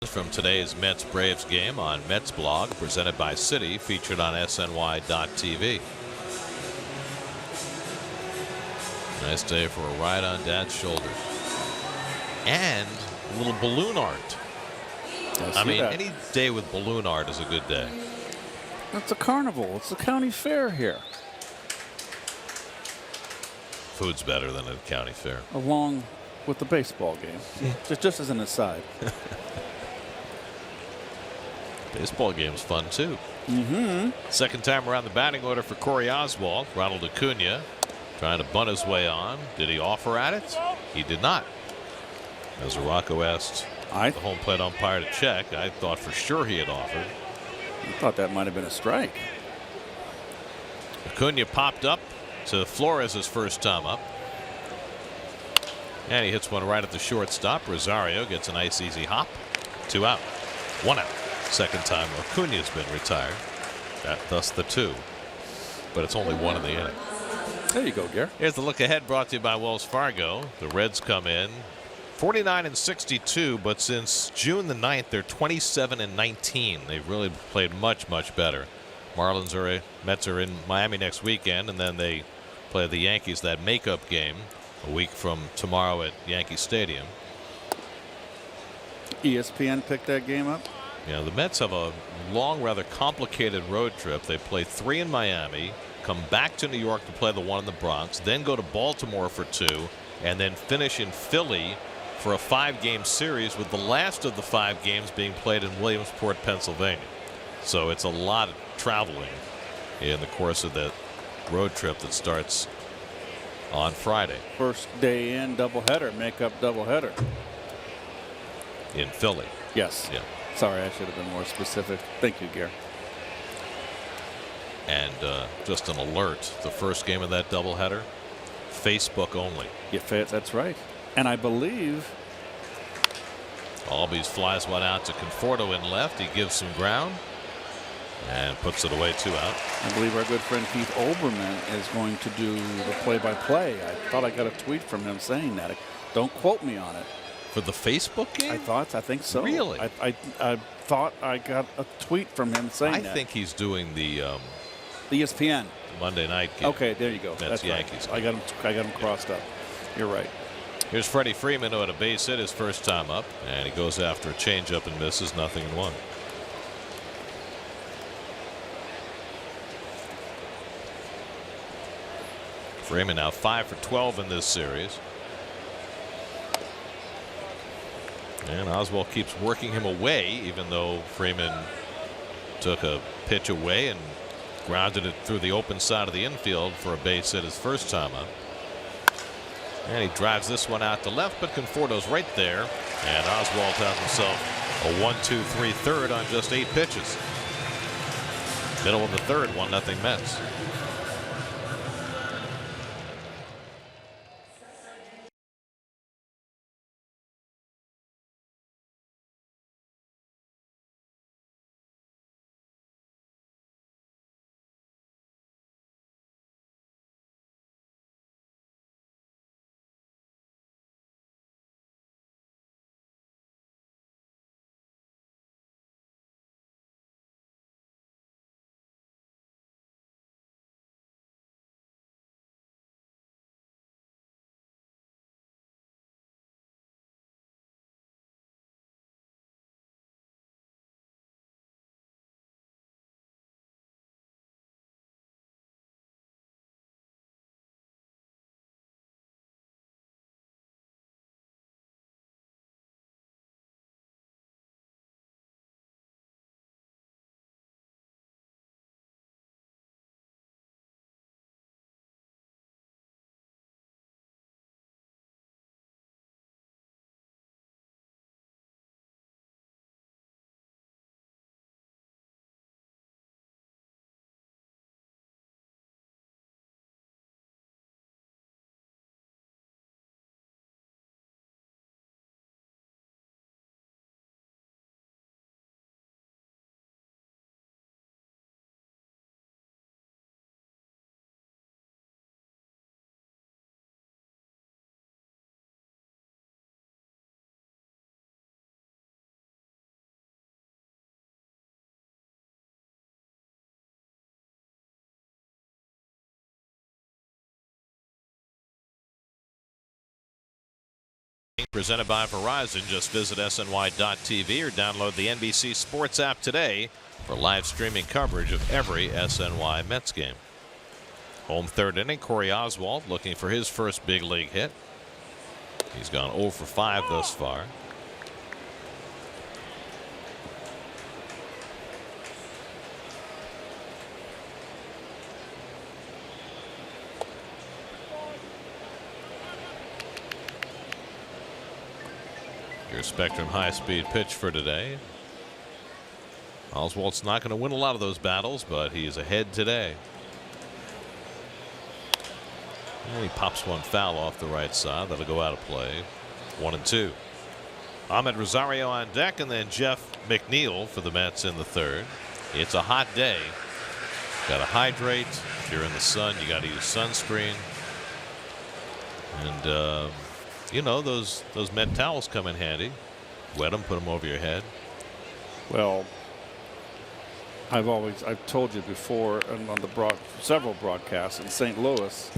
from today's Mets-Braves game on Mets blog, presented by Citi, featured on SNY.TV. Nice day for a ride on Dad's shoulders. And a little balloon art. I mean, any day with balloon art is a good day. It's a carnival. It's a county fair here. Food's better than a county fair. Along with the baseball game. just as an aside. Baseball game's fun, too. Mm-hmm. Second time around the batting order for Corey Oswalt. Ronald Acuna trying to bunt his way on. Did he offer at it? He did not. As Rocco asked the home plate umpire to check, I thought for sure he had offered. I thought that might have been a strike. Acuna popped up to Flores' first time up. And he hits one right at the shortstop. Rosario gets a nice easy hop. 2 out. 1 out. Second time Acuna's been retired. Thus the 2. But it's only 1 in the inning. There you go, Gare. Here's the look ahead brought to you by Wells Fargo. The Reds come in 49-62, but since June the 9th, they're 27-19. They've really played much, much better. Mets are in Miami next weekend, and then they play the Yankees that makeup game a week from tomorrow at Yankee Stadium. ESPN picked that game up. Yeah, the Mets have a long, rather complicated road trip. They play 3 in Miami, come back to New York to play the 1 in the Bronx, then go to Baltimore for 2, and then finish in Philly for a 5-game series, with the last of the 5 games being played in Williamsport, Pennsylvania. So it's a lot of traveling in the course of that road trip that starts on Friday. First day in, doubleheader, makeup doubleheader. In Philly. Yes. Yeah. Sorry, I should have been more specific. Thank you, Gare. And just an alert, the first game of that doubleheader, Facebook only. Yeah, that's right. And I believe Albies flies one out to Conforto in left. He gives some ground and puts it away. 2 out. I believe our good friend Keith Olbermann is going to do the play-by-play. I thought I got a tweet from him saying that. Don't quote me on it. For the Facebook game? I think so. Really? I thought I got a tweet from him saying that. I think he's doing the ESPN Monday night game. Okay, there you go. That's Yankees. Right. I got him crossed up. You're right. Here's Freddie Freeman, who had a base hit his first time up, and he goes after a changeup and misses. 0-1. Freeman now 5 for 12 in this series. And Oswalt keeps working him away, even though Freeman took a pitch away and grounded it through the open side of the infield for a base hit his first time up. And he drives this one out to left, but Conforto's right there. And Oswalt has himself a 1-2-3 third on just 8 pitches. Middle of the third, 1-0 Mets. presented by Verizon. Just visit SNY.TV or download the NBC Sports app today for live streaming coverage of every SNY Mets game. Home third inning, Corey Oswalt looking for his first big league hit. He's gone 0 for 5 thus far. Your Spectrum high-speed pitch for today. Oswalt's not going to win a lot of those battles, but he is ahead today. And he pops one foul off the right side. That'll go out of play. 1-2. Ahmed Rosario on deck, and then Jeff McNeil for the Mets in the third. It's a hot day. Got to hydrate. If you're in the sun, you got to use sunscreen. And you know, those Met towels come in handy. Wet them, put them over your head. Well, I've told you before and on the several broadcasts in St. Louis,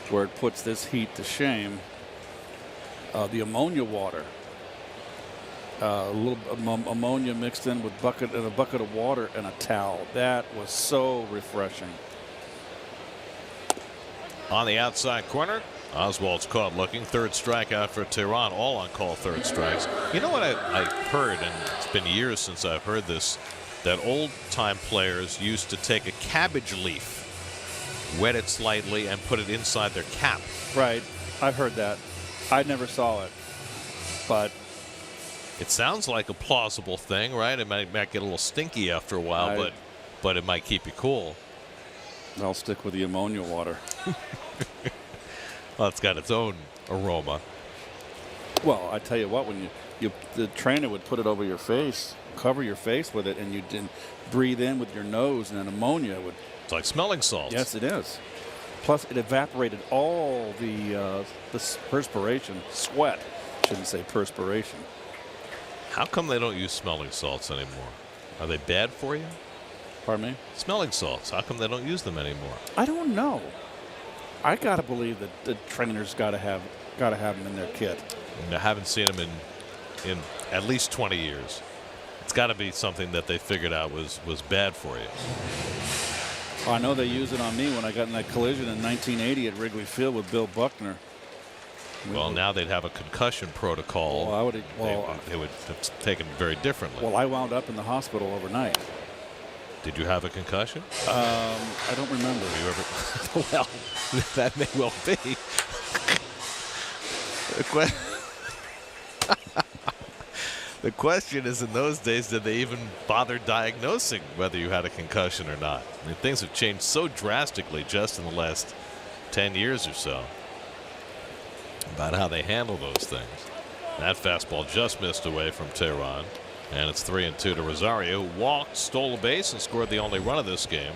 where it puts this heat to shame, the ammonia water, a little ammonia mixed in with a bucket of water and a towel. That was so refreshing. On the outside corner, Oswalt's caught looking. Third strikeout for Teheran. All on call third strikes. You know what I heard, and it's been years since I've heard this, that old time players used to take a cabbage leaf, wet it slightly, and put it inside their cap. Right. I've heard that. I never saw it, but it sounds like a plausible thing, right? It might get a little stinky after a while, but it might keep you cool. I'll stick with the ammonia water. Well, it's got its own aroma. Well, I tell you what, when the trainer would put it over your face, cover your face with it, and you didn't breathe in with your nose, and then ammonia would. It's like smelling salts. Yes, it is. Plus, it evaporated all the perspiration, sweat. Shouldn't say perspiration. How come they don't use smelling salts anymore? Are they bad for you? Pardon me? Smelling salts. How come they don't use them anymore? I don't know. I gotta believe that the trainers gotta have them in their kit. I haven't seen them in at least 20 years. It's got to be something that they figured out was bad for you. Well, I know they used it on me when I got in that collision in 1980 at Wrigley Field with Bill Buckner. Well, now they'd have a concussion protocol. They would have taken very differently. Well, I wound up in the hospital overnight. Did you have a concussion? I don't remember. You ever? Well, that may well be. The question is, in those days, did they even bother diagnosing whether you had a concussion or not? I mean, things have changed so drastically just in the last 10 years or so about how they handle those things. That fastball just missed away from Teheran. And it's 3-2 to Rosario, who walked, stole a base, and scored the only run of this game.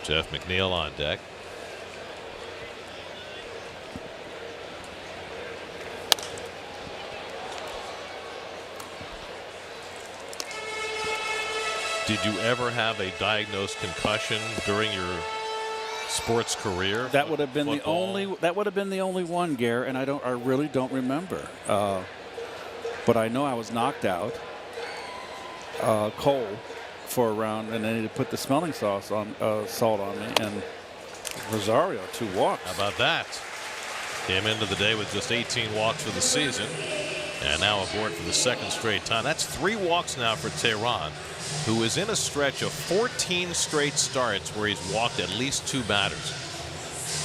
Jeff McNeil on deck. Did you ever have a diagnosed concussion during your sports career? That would have been the only. That would have been the only one, Gare, and I really don't remember. But I know I was knocked out cold for a round, and then he put the smelling salt on me, and Rosario 2 walks. How about that? Came into the day with just 18 walks for the season, and now aboard for the second straight time. That's 3 walks now for Teheran, who is in a stretch of 14 straight starts where he's walked at least 2 batters.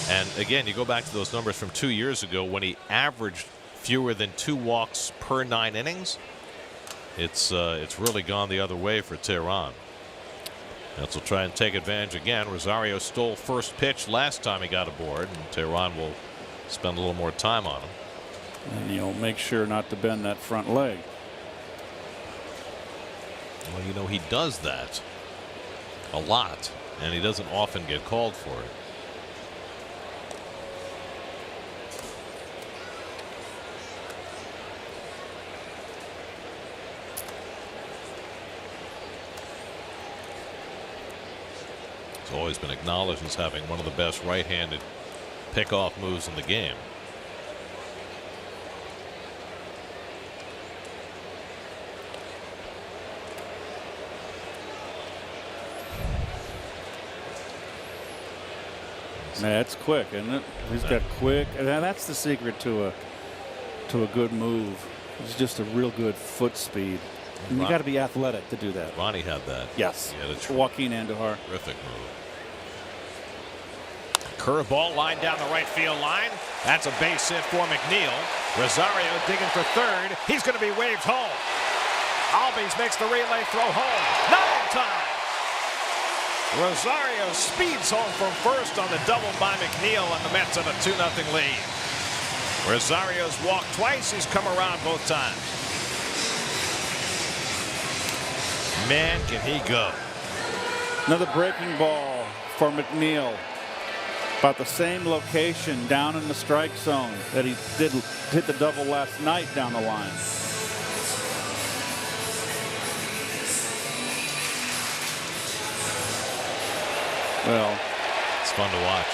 And again, you go back to those numbers from 2 years ago when he averaged fewer than 2 walks per 9 innings. It's really gone the other way for Teheran. Mets will try and take advantage again. Rosario stole first pitch last time he got aboard, and Teheran will spend a little more time on him. And make sure not to bend that front leg. Well, he does that a lot, and he doesn't often get called for it. He's always been acknowledged as having one of the best right-handed pickoff moves in the game. pitches. That's quick, isn't it? He's got quick, and that's the secret to a good move. It's just a real good foot speed. And you got to be athletic to do that. Ronnie had that. Yes. He had a Joaquin Andujar. terrific move. Curveball line down the right field line. That's a base hit for McNeil. Rosario digging for third. He's going to be waved home. Albies makes the relay throw home. Not in time. Rosario speeds home from first on the double by McNeil, and the Mets have a 2-0 lead. Rosario's walked twice. He's come around both times. Man, can he go. Another breaking ball for McNeil. About the same location down in the strike zone that he did hit the double last night down the line. Well, It's fun to watch.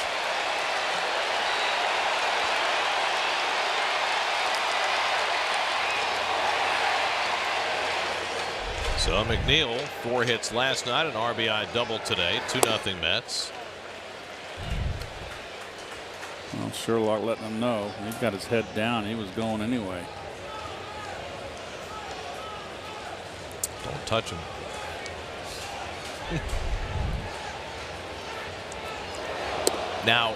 So McNeil, 4 hits last night, an RBI double today, 2-0 Mets. well, Sherlock letting him know he's got his head down. He was going anyway. Don't touch him. Now,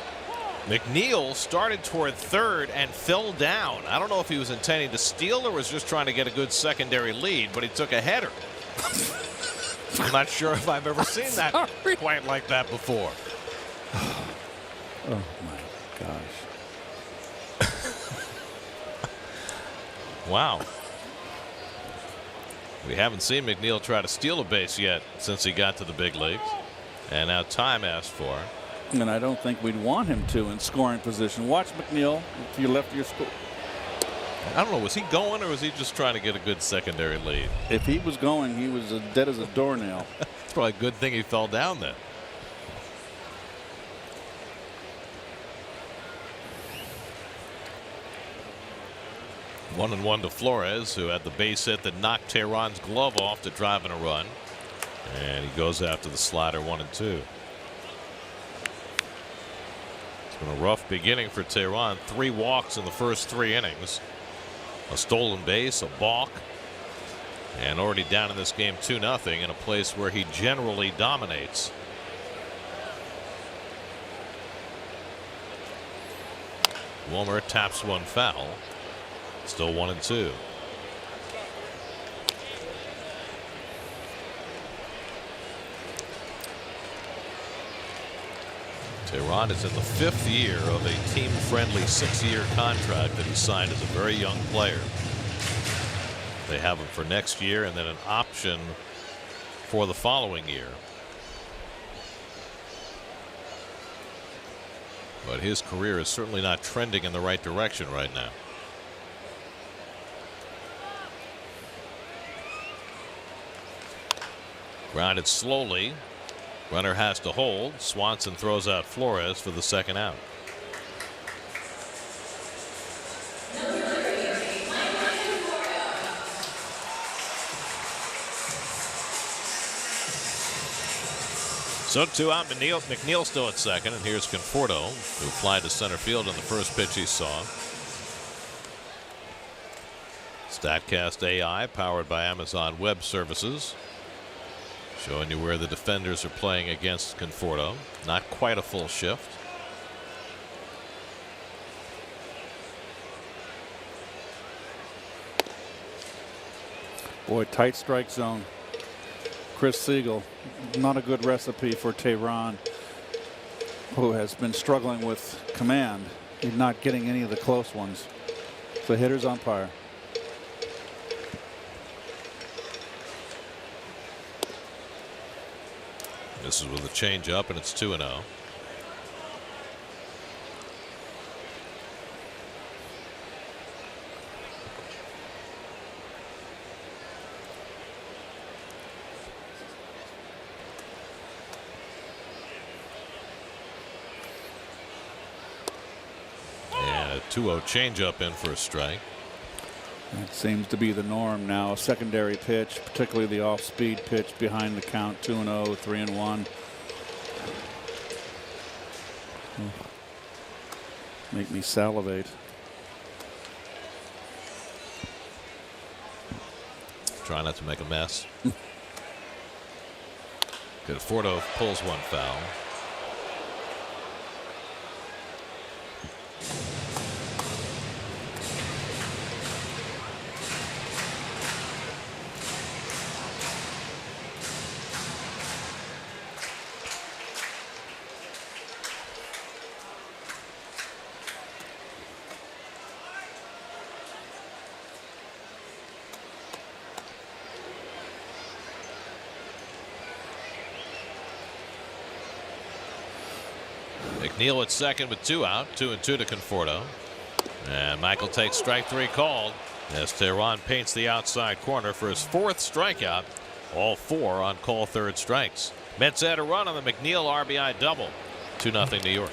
McNeil started toward third and fell down. I don't know if he was intending to steal or was just trying to get a good secondary lead, but he took a header. I'm not sure if I've ever seen that quite like that before. Oh my gosh. Wow. We haven't seen McNeil try to steal a base yet since he got to the big leagues. And now time asked for. And I don't think we'd want him to in scoring position. Watch McNeil to your left of your score. I don't know, was he going or was he just trying to get a good secondary lead? If he was going, he was as dead as a doornail. It's probably a good thing he fell down then. One and one to Flores, who had the base hit that knocked Teheran's glove off to drive in a run. And he goes after the slider, 1-2. It's been a rough beginning for Teheran. 3 walks in the first 3 innings. A stolen base, a balk. And already down in this game 2-0 in a place where he generally dominates. Wilmer taps one foul. Still 1-2. Teheran is in the 5th year of a team-friendly 6-year contract that he signed as a very young player. They have him for next year and then an option for the following year. But his career is certainly not trending in the right direction right now. Grounded slowly. Runner has to hold. Swanson throws out Flores for the second out. So 2 out. McNeil still at second, and here's Conforto, who flied to center field on the first pitch he saw. StatCast AI, powered by Amazon Web Services, showing you where the defenders are playing against Conforto. Not quite a full shift. Boy, tight strike zone. Chris Siegel, not a good recipe for Teheran, who has been struggling with command. He's not getting any of the close ones. The hitter's umpire. This is with a changeup, and it's 2-0. And a 2-0 changeup in for a strike. That seems to be the norm now. A secondary pitch, particularly the off-speed pitch behind the count. 2-0, 3-1. Make me salivate. Try not to make a mess. Conforto pulls one foul. McNeil at second with 2 out, 2-2 to Conforto. And Michael takes strike 3 called as Teheran paints the outside corner for his 4th strikeout. All 4 on call third strikes. Mets add a run on the McNeil RBI double. 2-0 New York.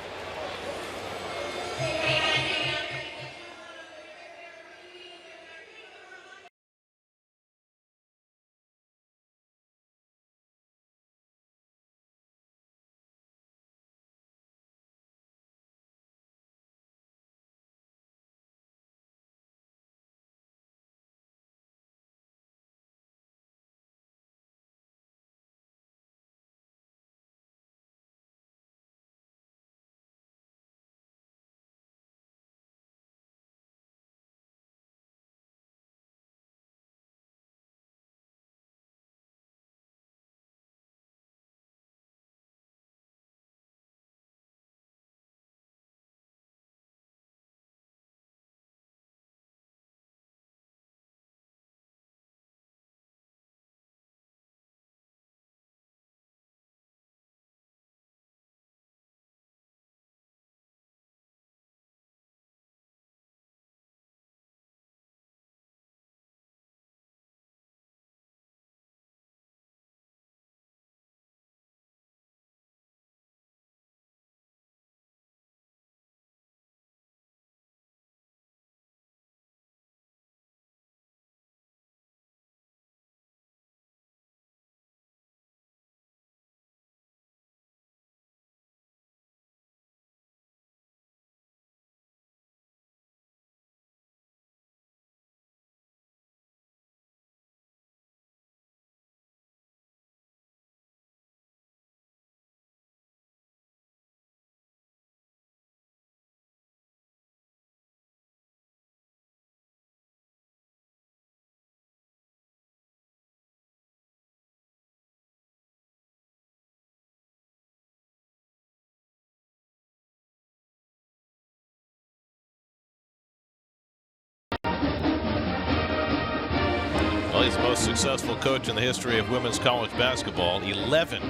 Well, he's the most successful coach in the history of women's college basketball. 11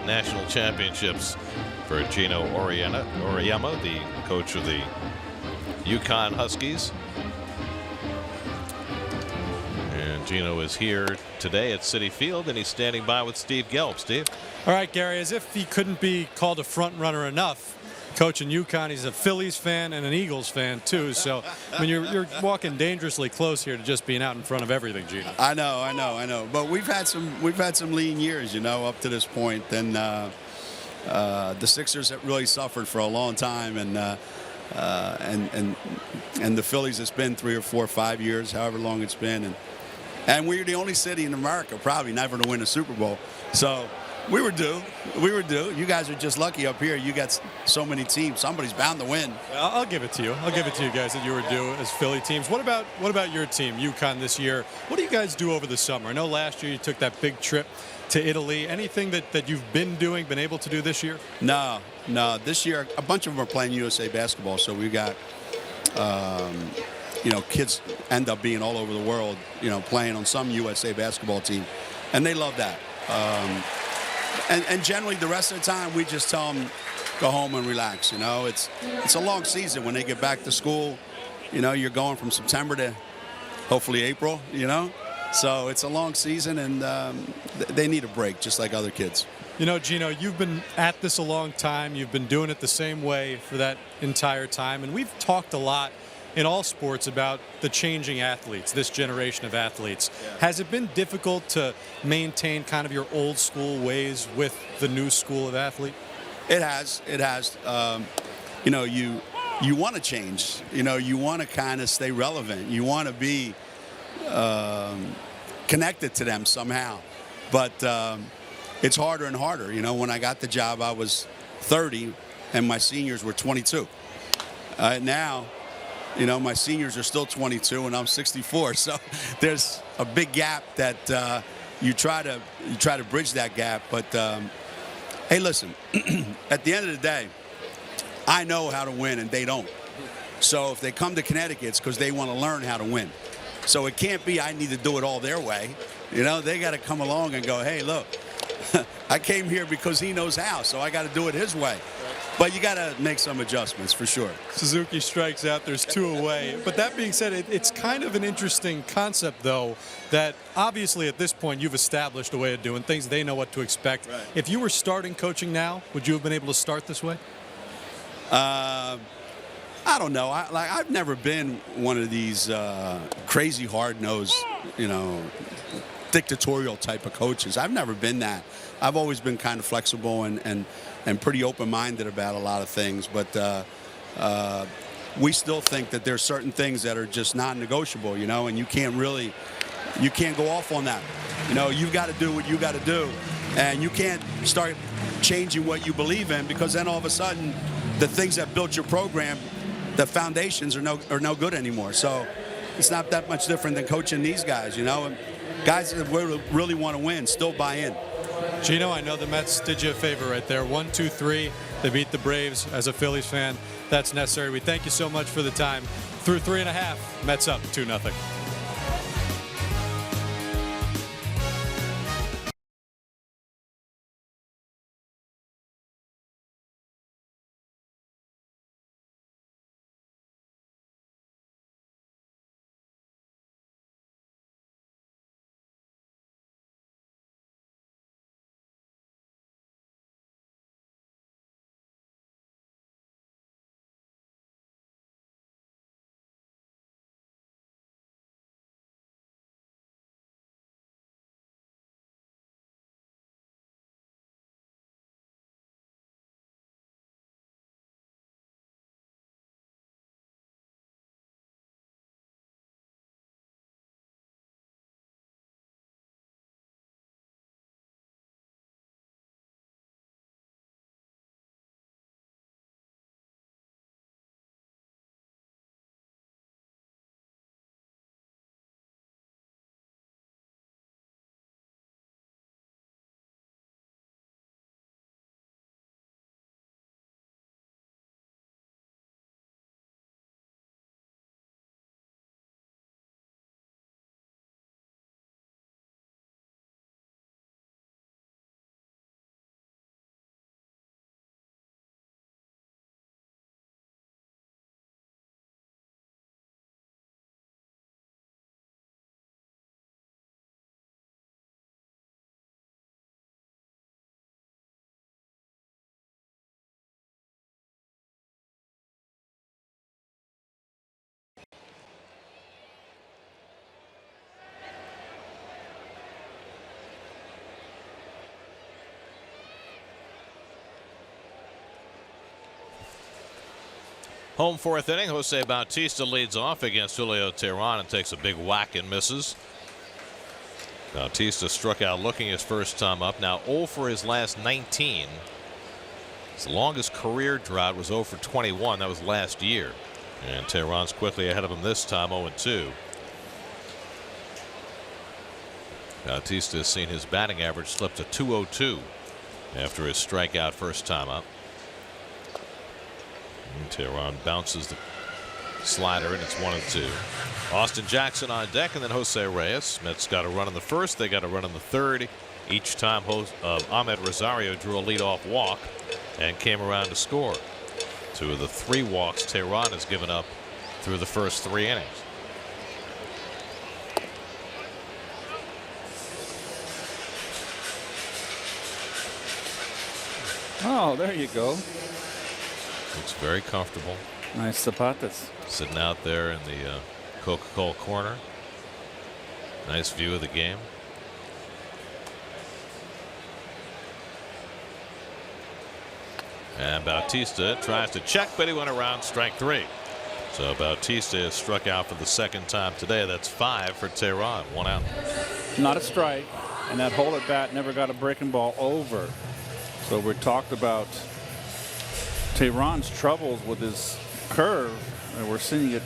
national championships for Geno Auriemma, the coach of the UConn Huskies. And Geno is here today at Citi Field, and he's standing by with Steve Gelb. Steve? All right, Gary, as if he couldn't be called a front runner enough, coaching UConn, he's a Phillies fan and an Eagles fan too. So, I mean, you're walking dangerously close here to just being out in front of everything, Geno. I know. But we've had some lean years, you know, up to this point. And the Sixers have really suffered for a long time, and the Phillies, it's been 3 or 4 or 5 years, however long it's been, and we're the only city in America probably never to win a Super Bowl. So. We were due. You guys are just lucky up here. You got so many teams. Somebody's bound to win. I'll give it to you. I'll give it to you guys that you were due as Philly teams. What about your team, UConn, this year? What do you guys do over the summer? I know last year you took that big trip to Italy. Anything that you've been able to do this year? No. This year, a bunch of them are playing USA basketball. So we got, kids end up being all over the world, playing on some USA basketball team, and they love that. And generally, the rest of the time, we just tell them, go home and relax. It's a long season when they get back to school. You're going from September to hopefully April, So it's a long season, and they need a break, just like other kids. Geno, you've been at this a long time. You've been doing it the same way for that entire time. And we've talked a lot in all sports about the changing athletes, this generation of athletes. Yeah. Has it been difficult to maintain kind of your old school ways with the new school of athlete? It has. It has. You know, you want to change. You know, you want to kind of stay relevant. You want to be connected to them somehow. But it's harder and harder. You know, when I got the job, I was 30, and my seniors were 22. Now, you know, my seniors are still 22, and I'm 64. So there's a big gap that you try to bridge that gap. But hey, listen, at the end of the day, I know how to win, and they don't. So if they come to Connecticut, it's because they want to learn how to win. So it can't be I need to do it all their way. You know, they got to come along and go, hey, look, I came here because he knows how, so I got to do it his way. But you got to make some adjustments for sure. Suzuki strikes out. There's 2 away. But that being said, it's kind of an interesting concept, though, that obviously at this point you've established a way of doing things. They know what to expect. Right. If you were starting coaching now, would you have been able to start this way? I don't know. I've never been one of these crazy hard-nosed, you know, dictatorial type of coaches. I've never been that. I've always been kind of flexible and pretty open-minded about a lot of things. But we still think that there's certain things that are just non-negotiable, you know, and you can't go off on that. You know, you've got to do what you got to do, and you can't start changing what you believe in, because then all of a sudden the things that built your program, the foundations are no good anymore. So it's not that much different than coaching these guys, you know. And guys that really want to win still buy in. Geno, I know the Mets did you a favor right there. 1-2-3. They beat the Braves. As a Phillies fan, that's necessary. We thank you so much for the time. Through 3.5, Mets up 2-0. Home 4th inning. Jose Bautista leads off against Julio Teheran and takes a big whack and misses. Bautista struck out looking his first time up. Now 0 for his last 19. His longest career drought was 0 for 21. That was last year. And Teheran's quickly ahead of him this time, 0-2. Bautista has seen his batting average slip to .202 after his strikeout first time up. And Teheran bounces the slider, and it's 1-2. Austin Jackson on deck, and then Jose Reyes. Mets got a run in the first. They got a run in the third. Each time Ahmed Rosario drew a leadoff walk and came around to score. 2 of the 3 walks Teheran has given up through the first 3 innings. Oh, there you go. Looks very comfortable. Nice zapatas. Sitting out there in the Coca-Cola corner. Nice view of the game. And Bautista tries to check, but he went around strike 3. So Bautista is struck out for the second time today. That's 5 for Teheran. 1 out. Not a strike, and that hole at bat never got a breaking ball over. So we talked about Teheran's troubles with his curve, and we're seeing it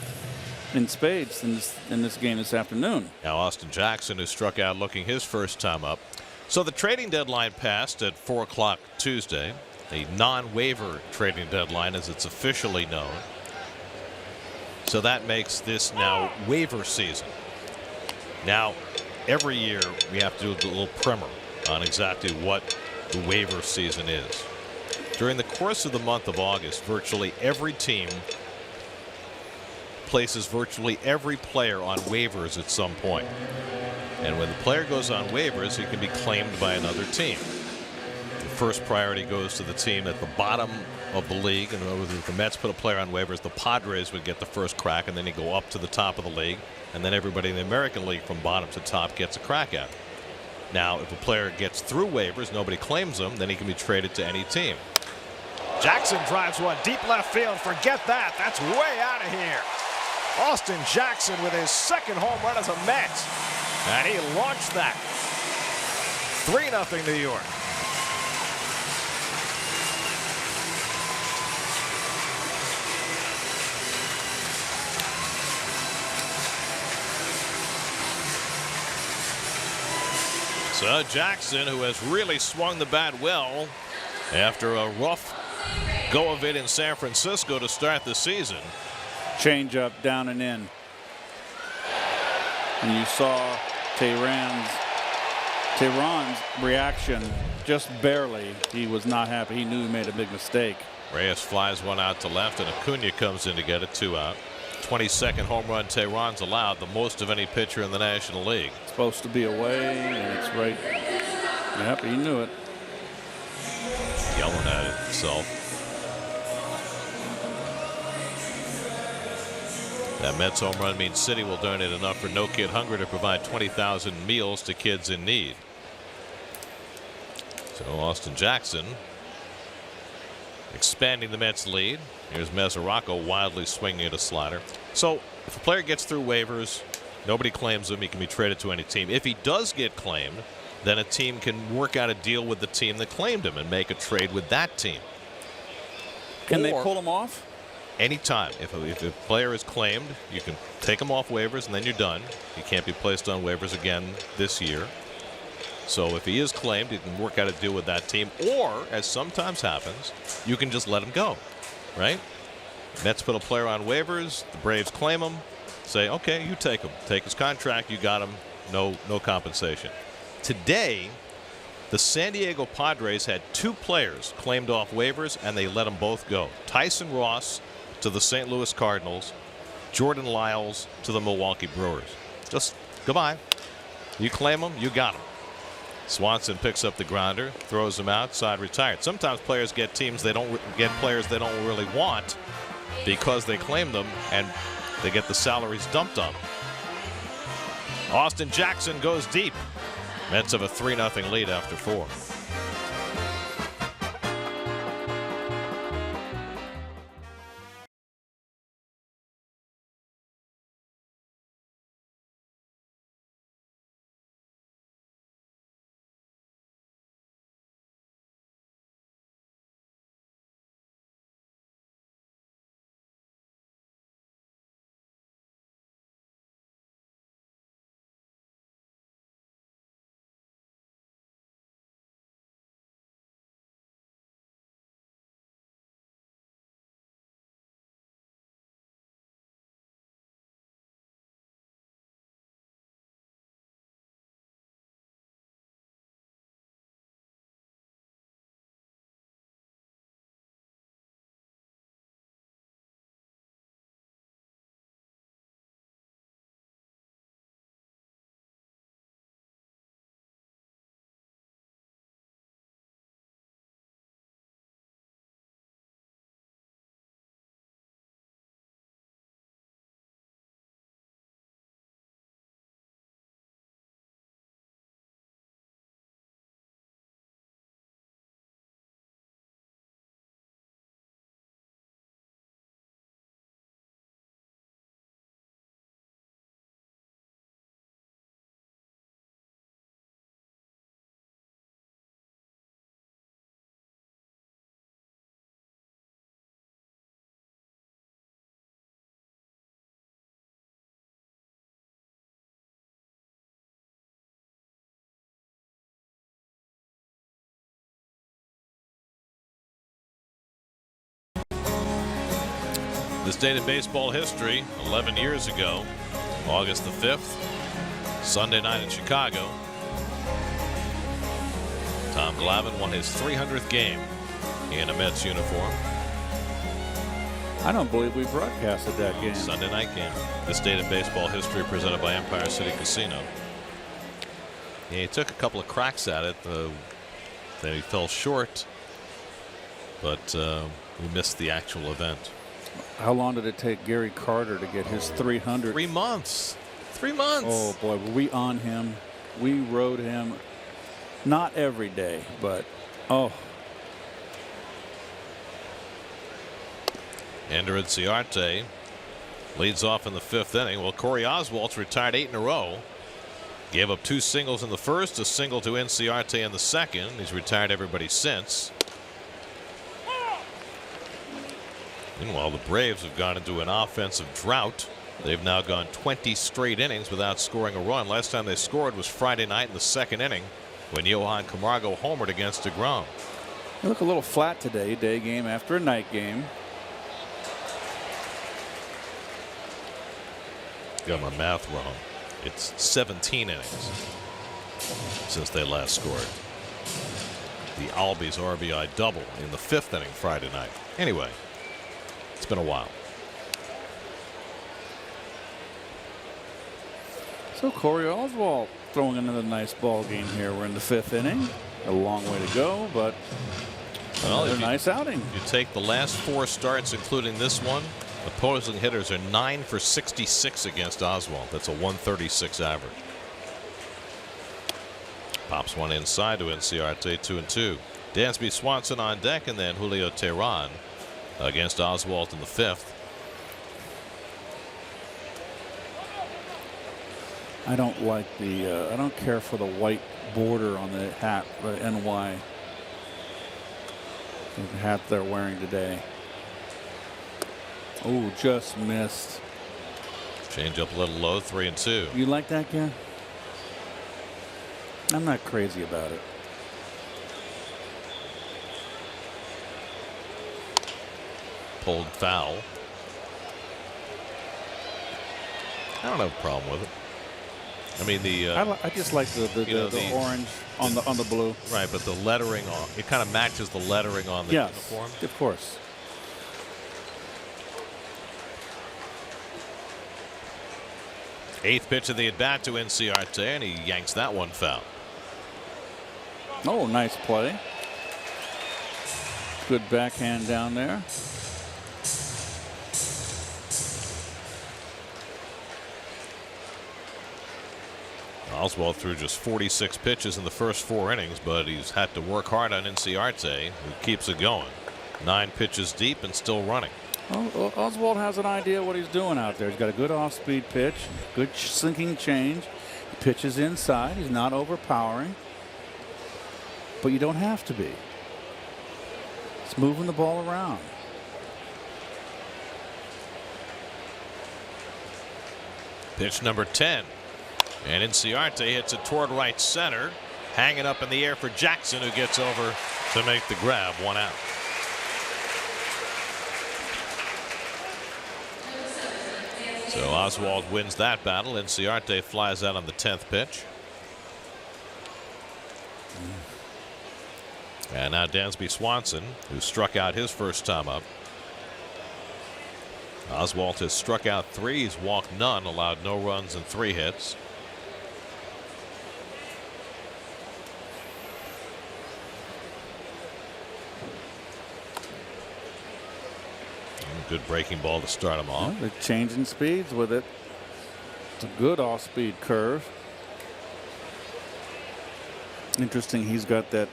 in spades in this game this afternoon. Now Austin Jackson, who struck out looking his first time up. So the trading deadline passed at 4 o'clock Tuesday. A non-waiver trading deadline, as it's officially known. So that makes this now waiver season. Now, every year we have to do a little primer on exactly what the waiver season is. During the course of the month of August, virtually every team places virtually every player on waivers at some point. And when the player goes on waivers, he can be claimed by another team. The first priority goes to the team at the bottom of the league. And if the Mets put a player on waivers, the Padres would get the first crack, and then you go up to the top of the league, and then everybody in the American League from bottom to top gets a crack at it. Now, if a player gets through waivers, nobody claims him, then he can be traded to any team. Jackson drives one deep left field. Forget that. That's way out of here. Austin Jackson with his second home run as a Met. And he launched that. 3-0 New York. So Jackson, who has really swung the bat well after a rough go of it in San Francisco to start the season. Change up, down and in. And you saw Teheran's reaction just barely. He was not happy. He knew he made a big mistake. Reyes flies one out to left, and Acuna comes in to get it 2 out. 22nd home run Teheran's allowed, the most of any pitcher in the National League. Supposed to be away, and it's right. Yep, he knew it. Yelling at it himself. That Mets home run means City will donate enough for No Kid Hunger to provide 20,000 meals to kids in need. So Austin Jackson expanding the Mets lead. Here's Mesoraco wildly swinging at a slider. So if a player gets through waivers, nobody claims him, he can be traded to any team. If he does get claimed, then a team can work out a deal with the team that claimed him and make a trade with that team. Can they pull him off? Anytime. If a player is claimed, you can take him off waivers and then you're done. He can't be placed on waivers again this year. So if he is claimed, you can work out a deal with that team. Or, as sometimes happens, you can just let him go. Right? Mets put a player on waivers. The Braves claim him. Say, okay, you take him. Take his contract. You got him. No compensation. Today, the San Diego Padres had 2 players claimed off waivers, and they let them both go. Tyson Ross to the St. Louis Cardinals, Jordan Lyles to the Milwaukee Brewers. Just goodbye. You claim them, you got them. Swanson picks up the grounder, throws them out, side retired. Sometimes players get players they don't really want because they claim them and they get the salaries dumped on them. Austin Jackson goes deep. Mets have a 3-0 lead after 4. This date in baseball history, 11 years ago, August the 5th, Sunday night in Chicago. Tom Glavine won his 300th game in a Mets uniform. I don't believe we broadcasted that game. Sunday night game. This date in baseball history presented by Empire City Casino. Yeah, he took a couple of cracks at it. Then he fell short, but we missed the actual event. How long did it take Gary Carter to get his 300? 3 months. 3 months. Oh boy, were we on him? We rode him. Not every day, but oh. Ender Inciarte leads off in the 5th inning. Well, Corey Oswalt's retired 8 in a row. Gave up 2 singles in the first, a single to Inciarte in the second. He's retired everybody since. Meanwhile, the Braves have gone into an offensive drought. They've now gone 20 straight innings without scoring a run. Last time they scored was Friday night in the 2nd inning when Johan Camargo homered against DeGrom. They look a little flat today, day game after a night game. Got my math wrong. It's 17 innings since they last scored. The Albies RBI double in the 5th inning Friday night. Anyway, it's been a while. So Corey Oswalt throwing another nice ball game here. We're in the 5th inning. A long way to go, but another nice outing. You take the last 4 starts, including this one. Opposing hitters are 9 for 66 against Oswalt. That's a 136 average. Pops one inside to Inciarte, 2-2. Dansby Swanson on deck, and then Julio Teheran against Oswalt in the 5th. I don't like the. I don't care for the white border on the hat, the NY. The hat they're wearing today. Oh, just missed. Change up a little low, 3-2. You like that, guy? I'm not crazy about it. Pulled foul. I don't have a problem with it. I mean I just like the orange on the blue. Right, but the lettering on it kind of matches the lettering on the uniform. Of course. Eighth pitch of the at bat to Inciarte, and he yanks that one foul. Oh, nice play. Good backhand down there. Oswalt threw just 46 pitches in the first 4 innings, but he's had to work hard on Inciarte, who keeps it going. 9 pitches deep and still running. Well, Oswalt has an idea what he's doing out there. He's got a good off-speed pitch, good sinking change. He pitches inside. He's not overpowering, but you don't have to be. It's moving the ball around. Pitch number 10. And Inciarte hits it toward right center. Hanging up in the air for Jackson, who gets over to make the grab. 1 out. So Oswalt wins that battle. Inciarte flies out on the 10th pitch. And now Dansby Swanson, who struck out his first time up. Oswalt has struck out 3. He's walked none, allowed no runs and 3 hits. Good breaking ball to start him off. They're changing speeds with it. It's a good off-speed curve. Interesting, he's got that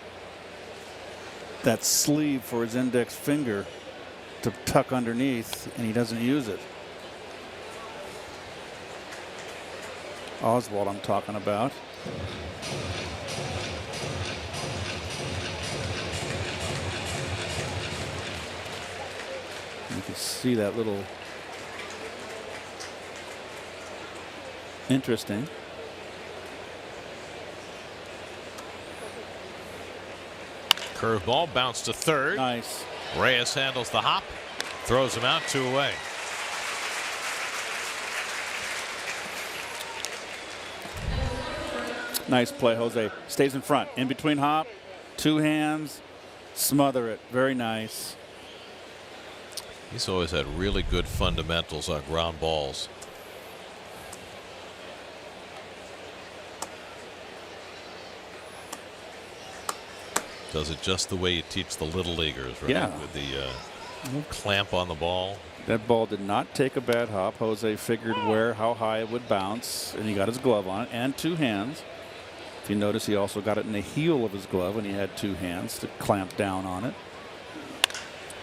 sleeve for his index finger to tuck underneath, and he doesn't use it. Oswalt, I'm talking about. You can see that little interesting. Curveball bounced to third. Nice. Reyes handles the hop, throws him out, 2 away. Nice play, Jose. Stays in front. In between hop. 2 hands. Smother it. Very nice. He's always had really good fundamentals on ground balls. Does it just the way you teach the little leaguers, right? Yeah. With the clamp on the ball. That ball did not take a bad hop. Jose figured how high it would bounce, and he got his glove on it and 2 hands. If you notice, he also got it in the heel of his glove, and he had 2 hands to clamp down on it.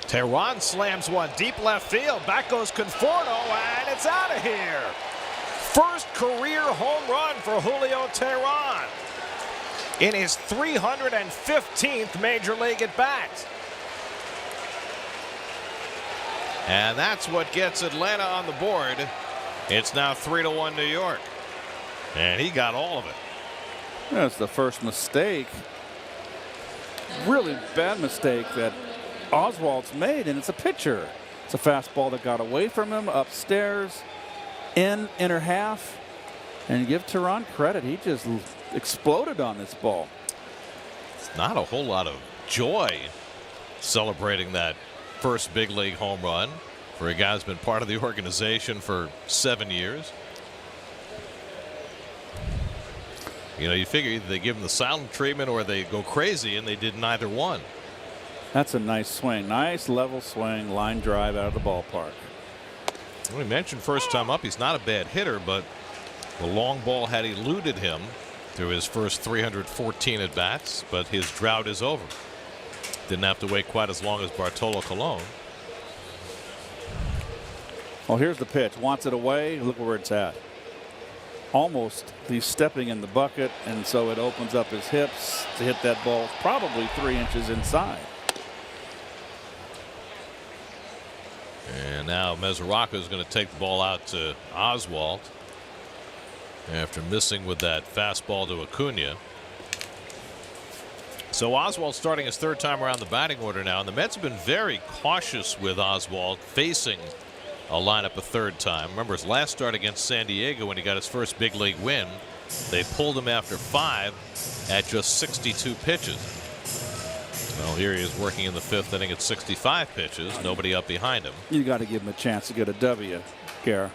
Teheran slams one deep left field. Back goes Conforto, and it's out of here. First career home run for Julio Teheran in his 315th major league at bat. And that's what gets Atlanta on the board. It's now 3-1 New York. And he got all of it. That's the first mistake, really bad mistake that Oswalt's made, and it's a pitcher. It's a fastball that got away from him, upstairs, inner half. And give Teheran credit, he just exploded on this ball. It's not a whole lot of joy celebrating that first big league home run for a guy who's been part of the organization for 7 years. You know, you figure either they give him the silent treatment or they go crazy, and they did neither one. That's a nice swing. Nice level swing, line drive out of the ballpark. We mentioned first time up, he's not a bad hitter, but the long ball had eluded him through his first 314 at bats, but his drought is over. Didn't have to wait quite as long as Bartolo Colon. Well, here's the pitch. Wants it away. Look where it's at. Almost he's stepping in the bucket, and so it opens up his hips to hit that ball probably 3 inches inside. And now Mesoraco is going to take the ball out to Oswalt after missing with that fastball to Acuna. So Oswalt starting his 3rd time around the batting order now, and the Mets have been very cautious with Oswalt facing a lineup a 3rd time. Remember his last start against San Diego when he got his first big league win. They pulled him after 5 at just 62 pitches. Well, here he is working in the 5th inning at 65 pitches. Nobody up behind him. You got to give him a chance to get a W, Gare.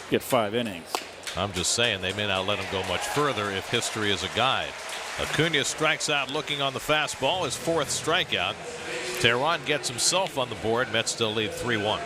Get 5 innings. I'm just saying they may not let him go much further if history is a guide. Acuna strikes out looking on the fastball, his 4th strikeout. Teheran gets himself on the board. Mets still lead 3-1.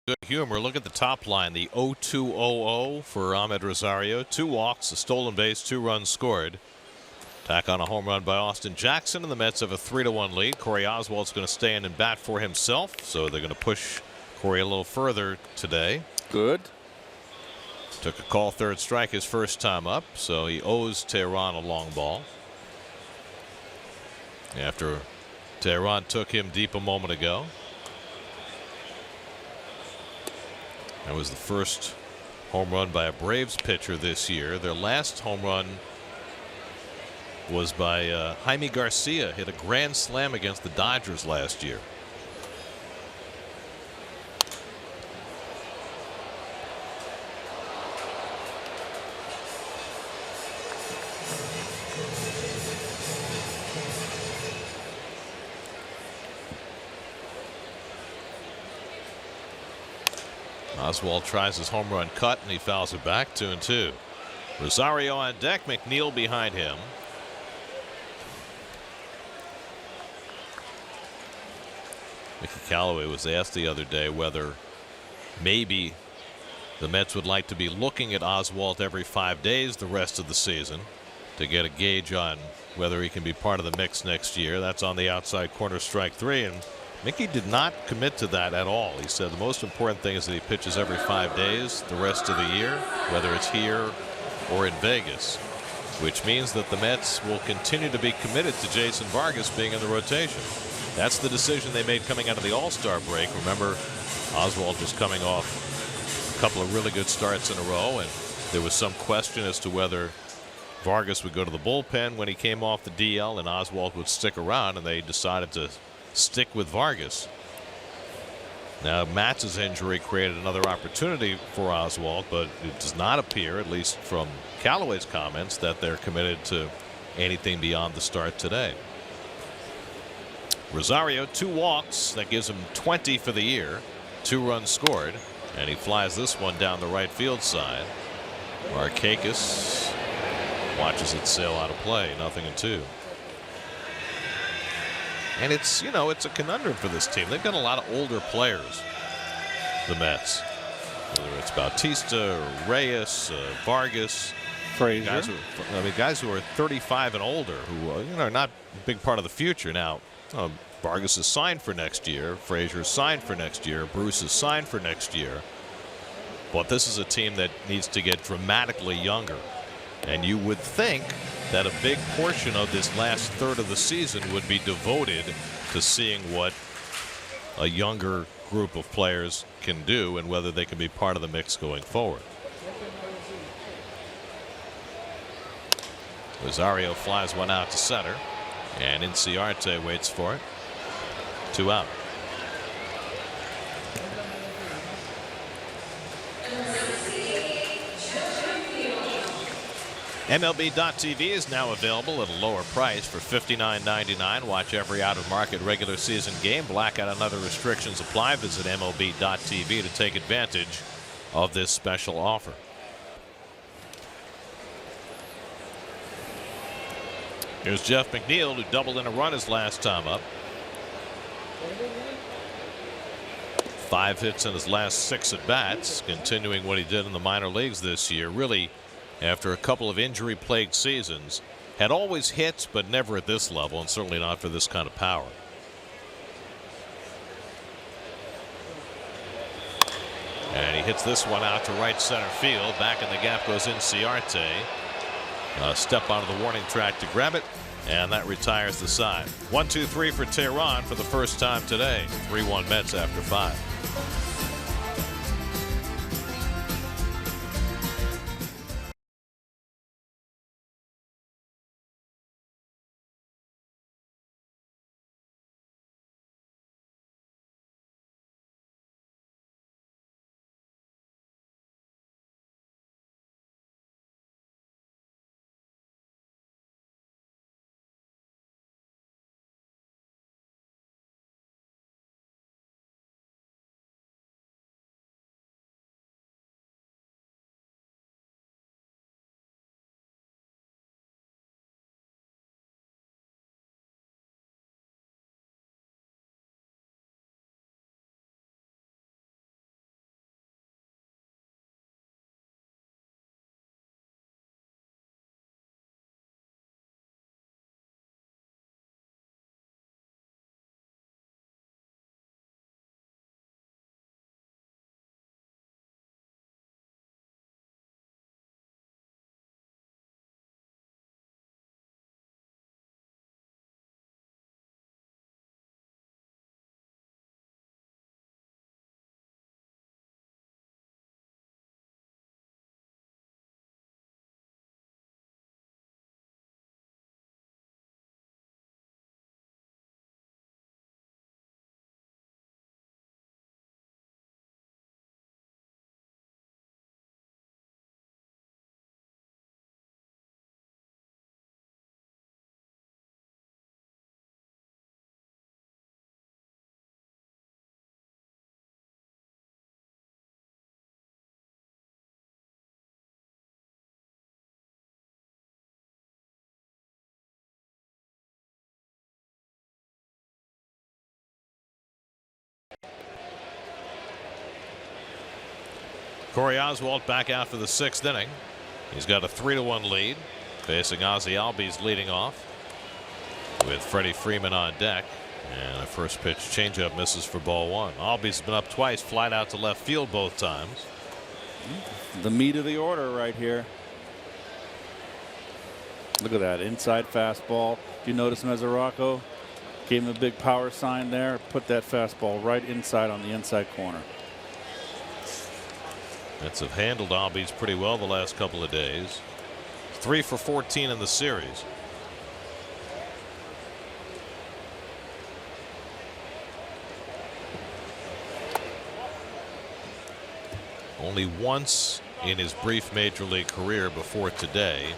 Good humor. Look at the top line. The 0-2-0-0 for Ahmed Rosario. 2 walks, a stolen base, 2 runs scored. Tack on a home run by Austin Jackson, and the Mets have a 3-1 lead. Corey Oswalt's going to stay in and bat for himself, so they're going to push Corey a little further today. Good. Took a call, 3rd strike his first time up, so he owes Teheran a long ball. After Teheran took him deep a moment ago. That was the first home run by a Braves pitcher this year. Their last home run was by Jaime Garcia. Hit a grand slam against the Dodgers last year. Oswalt tries his home run cut, and he fouls it back. 2-2. Rosario on deck. McNeil behind him. Mickey Callaway was asked the other day whether maybe the Mets would like to be looking at Oswalt every 5 days the rest of the season to get a gauge on whether he can be part of the mix next year. That's on the outside corner, strike 3, and Mickey did not commit to that at all. He said the most important thing is that he pitches every 5 days the rest of the year, whether it's here or in Vegas, which means that the Mets will continue to be committed to Jason Vargas being in the rotation. That's the decision they made coming out of the All-Star break. Remember, Oswalt was coming off a couple of really good starts in a row, and there was some question as to whether Vargas would go to the bullpen when he came off the DL and Oswalt would stick around, and they decided to stick with Vargas. Now, Matz's injury created another opportunity for Oswalt, but it does not appear, at least from Callaway's comments, that they're committed to anything beyond the start today. Rosario, 2 walks. That gives him 20 for the year. 2 runs scored, and he flies this one down the right field side. Markakis watches it sail out of play. 0-2. And it's, you know, it's a conundrum for this team. They've got a lot of older players, the Mets. Whether it's Bautista or Reyes, Vargas, Frazier. Guys who are 35 and older, who are not a big part of the future. Now, Vargas is signed for next year. Frazier is signed for next year. Bruce is signed for next year. But this is a team that needs to get dramatically younger. And you would think that a big portion of this last third of the season would be devoted to seeing what a younger group of players can do and whether they can be part of the mix going forward. Rosario flies one out to center, and Inciarte waits for it. 2 out. MLB.tv is now available at a lower price for $59.99. Watch every out-of-market regular season game. Blackout and other restrictions apply. Visit MLB.tv to take advantage of this special offer. Here's Jeff McNeil, who doubled in a run his last time up. 5 hits in his last 6 at-bats, continuing what he did in the minor leagues this year. Really, after a couple of injury-plagued seasons, had always hits, but never at this level, and certainly not for this kind of power. And he hits this one out to right center field. Back in the gap goes Inciarte. Step onto the warning track to grab it, and that retires the side. 1-2-3 for Teheran for the first time today. 3-1 Mets after 5. Corey Oswalt back after the 6th inning. He's got a 3-1 lead, facing Ozzie Albies leading off with Freddie Freeman on deck. And a first pitch changeup misses for ball 1. Albies has been up twice, flied out to left field both times. The meat of the order right here. Look at that inside fastball. Do you notice Mesoraco gave him a big power sign there? Put that fastball right inside on the inside corner. Mets have handled Albies pretty well the last couple of days. 3 for 14 in the series. Only once in his brief major league career before today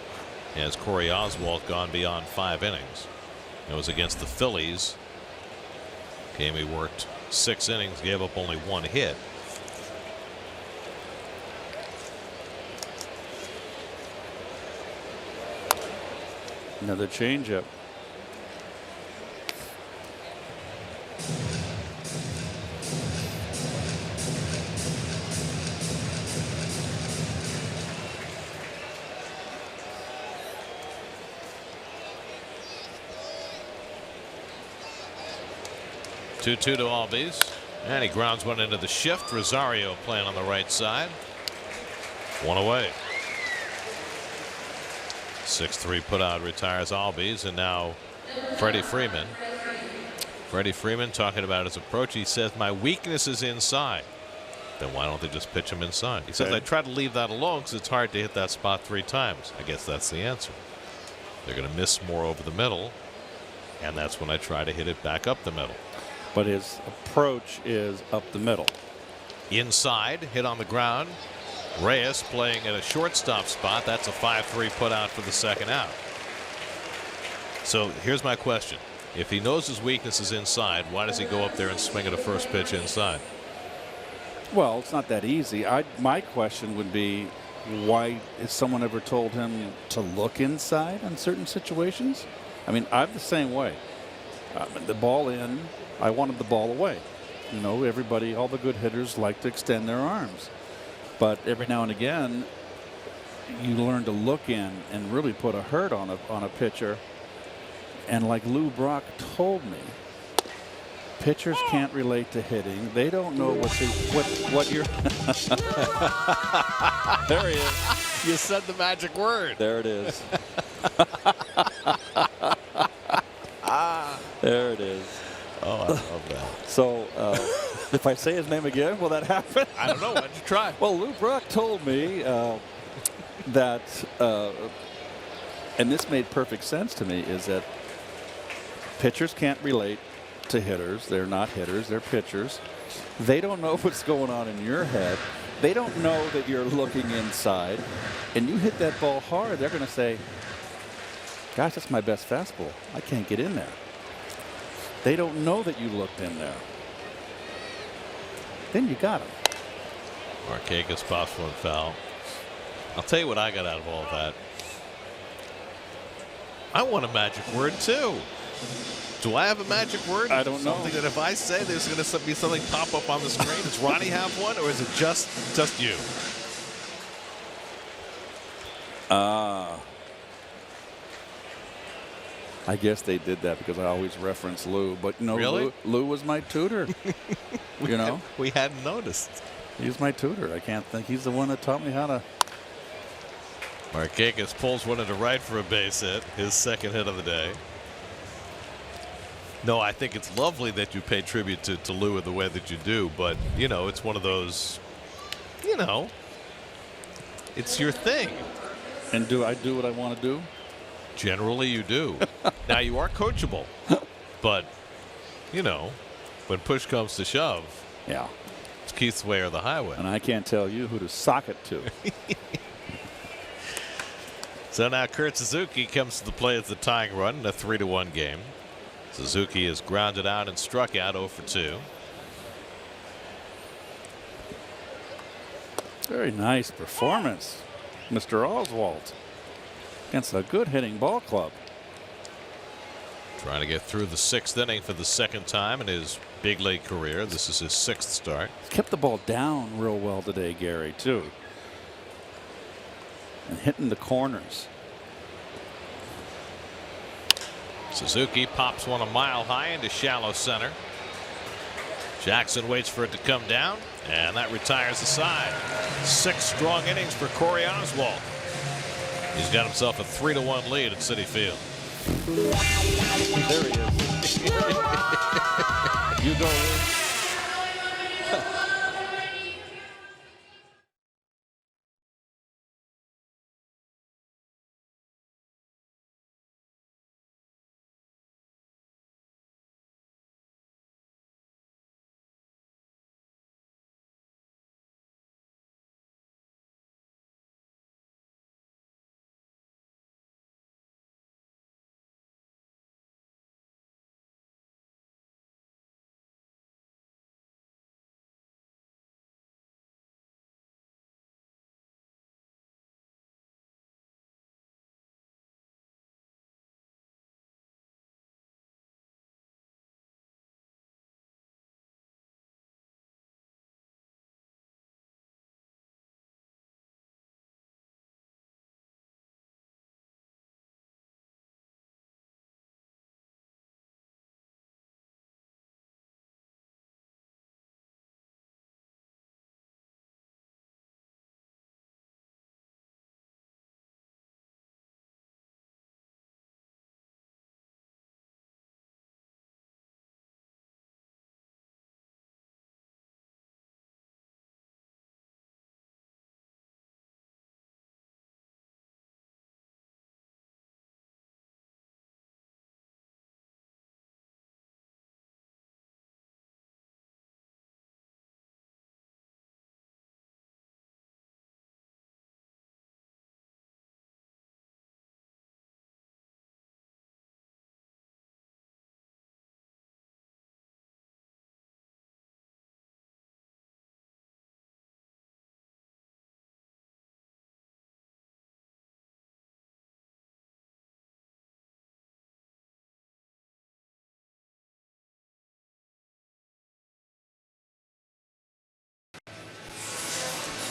has Corey Oswalt gone beyond 5 innings. It was against the Phillies. Game he worked 6 innings, gave up only 1 hit. Another changeup. Two to Albies, and he grounds one into the shift. Rosario playing on the right side. 1 away. 6-3 putout retires Albies, and now Freddie Freeman. Freddie Freeman talking about his approach. He says, my weakness is inside. Then why don't they just pitch him inside? He says, I try to leave that alone because it's hard to hit that spot 3 times. I guess that's the answer. They're going to miss more over the middle, and that's when I try to hit it back up the middle. But his approach is up the middle. Inside, hit on the ground. Reyes playing at a shortstop spot. That's a 5-3 putout for the 2nd out. So here's my question. If he knows his weakness is inside, why does he go up there and swing at a first pitch inside? Well, it's not that easy. My question would be, why has someone ever told him to look inside on certain situations? I mean, I'm the same way. The ball in, I wanted the ball away. You know, everybody, all the good hitters like to extend their arms. But every now and again, you learn to look in and really put a hurt on a pitcher. And like Lou Brock told me, pitchers can't relate to hitting. They don't know what you're. There he is. You said the magic word. There it is. There it is. Oh, I love that. So, if I say his name again, will that happen? I don't know. Why don't you try? Well, Lou Brock told me that, and this made perfect sense to me, is that pitchers can't relate to hitters. They're not hitters. They're pitchers. They don't know what's going on in your head. They don't know that you're looking inside. And you hit that ball hard, they're going to say, gosh, that's my best fastball. I can't get in there. They don't know that you looked in there. Then you got him. Markakis pops one foul. I'll tell you what I got out of all of that. I want a magic word too. Do I have a magic word? I don't know. Something that if I say there's going to be something pop up on the screen. Does Ronnie have one, or is it just you? I guess they did that because I always reference Lou, but no, Really? Lou was my tutor. You know, We hadn't noticed. he's my tutor. I can't think he's the one that taught me how to. Markakis pulls one into right for a base hit, his 2nd hit of the day. No, I think it's lovely that you pay tribute to Lou in the way that you do, but, you know, it's one of those, you know, it's your thing. And do I do what I want to do? Generally, you do. Now, you are coachable, but, you know, when push comes to shove, Yeah. it's Keith's way or the highway. And I can't tell you who to sock it to. So now Kurt Suzuki comes to the plate as the tying run in a 3-1 game. Suzuki is grounded out and struck out 0 for 2. Very nice performance, Mr. Oswalt, against a good hitting ball club. Trying to get through the 6th inning for the 2nd time in his big league career. This is his 6th start. He's kept the ball down real well today, Gary, too. And hitting the corners. Suzuki pops one a mile high into shallow center. Jackson waits for it to come down, and that retires the side. 6 strong innings for Corey Oswalt. He's got himself a 3-1 lead at Citi Field. There he is. You go, Lee.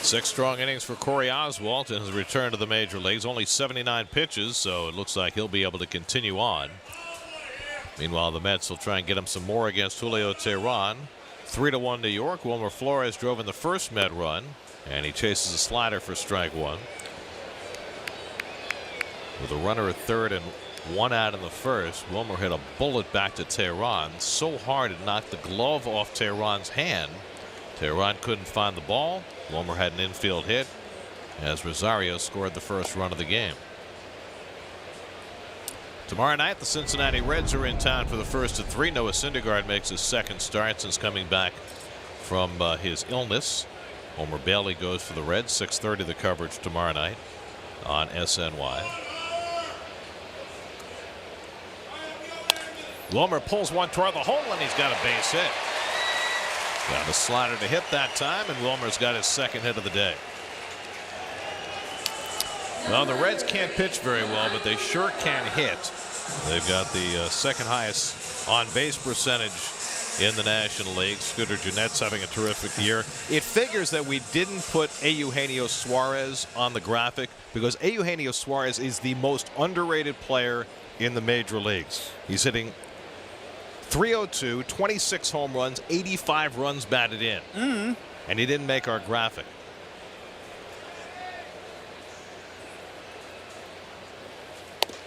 Six strong innings for Corey Oswalt in his return to the major leagues. Only 79 pitches, so it looks like he'll be able to continue on. Meanwhile, the Mets will try and get him some more against Julio Teheran. 3-1 New York. Wilmer Flores drove in the first Met run, and he chases a slider for strike one. With a runner at third and one out in the first, Wilmer hit a bullet back to Teheran so hard it knocked the glove off Teheran's hand. Teheran couldn't find the ball. Wilmer had an infield hit as Rosario scored the first run of the game. Tomorrow night, the Cincinnati Reds are in town for the first of three. Noah Syndergaard makes his second start since coming back from his illness. Homer Bailey goes for the Reds. 6:30 the coverage tomorrow night on SNY. Wilmer pulls one toward the hole, and he's got a base hit. Got a slider to hit that time, and Wilmer's got his second hit of the day. Well, the Reds can't pitch very well, but they sure can hit. They've got the second highest on base percentage in the National League. Scooter Jeanette's having a terrific year. It figures that we didn't put Eugenio Suarez on the graphic because Eugenio Suarez is the most underrated player in the major leagues. He's hitting .302, 26 home runs, 85 runs batted in. And he didn't make our graphic.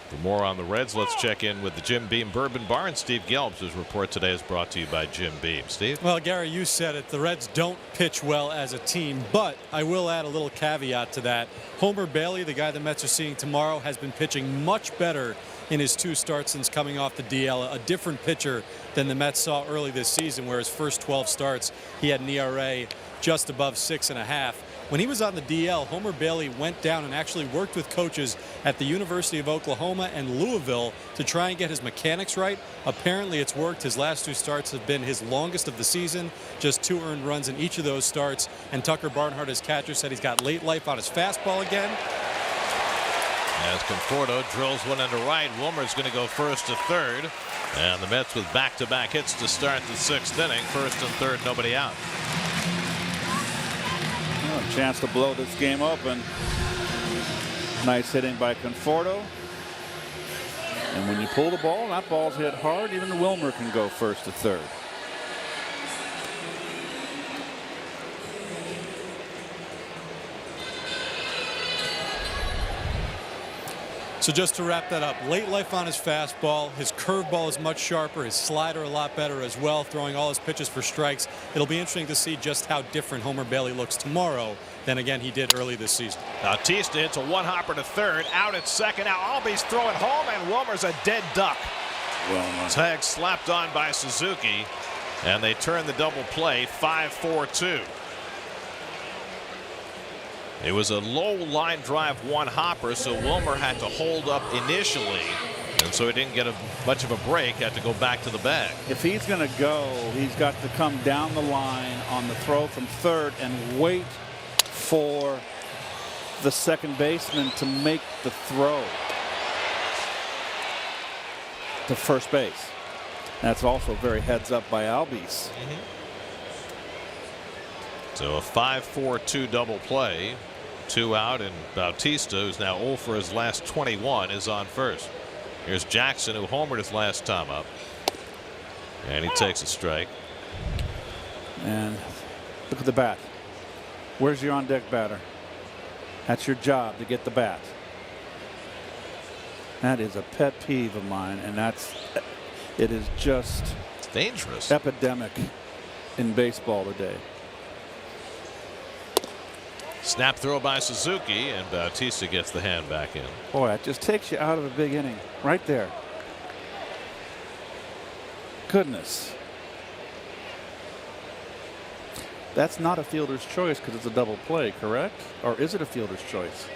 For more on the Reds, let's check in with the Jim Beam Bourbon Bar, and Steve Gelbs. His report today is brought to you by Jim Beam. Steve? Well, Gary, you said it. The Reds don't pitch well as a team, but I will add a little caveat to that. Homer Bailey, the guy the Mets are seeing tomorrow, has been pitching much better in his two starts since coming off the DL. A different pitcher than the Mets saw early this season, where his first 12 starts, he had an ERA just above 6.5. When he was on the DL, Homer Bailey went down and actually worked with coaches at the University of Oklahoma and Louisville to try and get his mechanics right. Apparently it's worked. His last two starts have been his longest of the season, just 2 earned runs in each of those starts. And Tucker Barnhart, his catcher, said he's got late life on his fastball again. As Conforto drills one into right, Wilmer's going to go first to third. And the Mets with back-to-back hits to start the 6th inning. First and third, nobody out. Well, a chance to blow this game open. Nice hitting by Conforto. And when you pull the ball, that ball's hit hard. Even Wilmer can go first to third. So just to wrap that up, late life on his fastball. His curveball is much sharper. His slider a lot better as well, throwing all his pitches for strikes. It'll be interesting to see just how different Homer Bailey looks tomorrow than, again, he did early this season. Bautista hits a one-hopper to third, out at second. Now Albies throwing home, and Wilmer's a dead duck. Tag slapped on by Suzuki, and they turn the double play 5-4-2. It was a low line drive one hopper, so Wilmer had to hold up initially, and so he didn't get much of a break, had to go back to the bag. If he's going to go, he's got to come down the line on the throw from third and wait for the second baseman to make the throw to first base. That's also very heads up by Albies. So a 5-4-2 double play. 2 out, and Bautista, who's now 0 for his last 21, is on first. Here's Jackson, who homered his last time up. And he takes a strike. And look at the bat. Where's your on-deck batter? That's your job, to get the bat. That is a pet peeve of mine, and it is just it's dangerous. Epidemic in baseball today. Snap throw by Suzuki, and Bautista gets the hand back in. Boy, it just takes you out of a big inning right there. Goodness. That's not a fielder's choice because it's a double play, correct? Or is it a fielder's choice?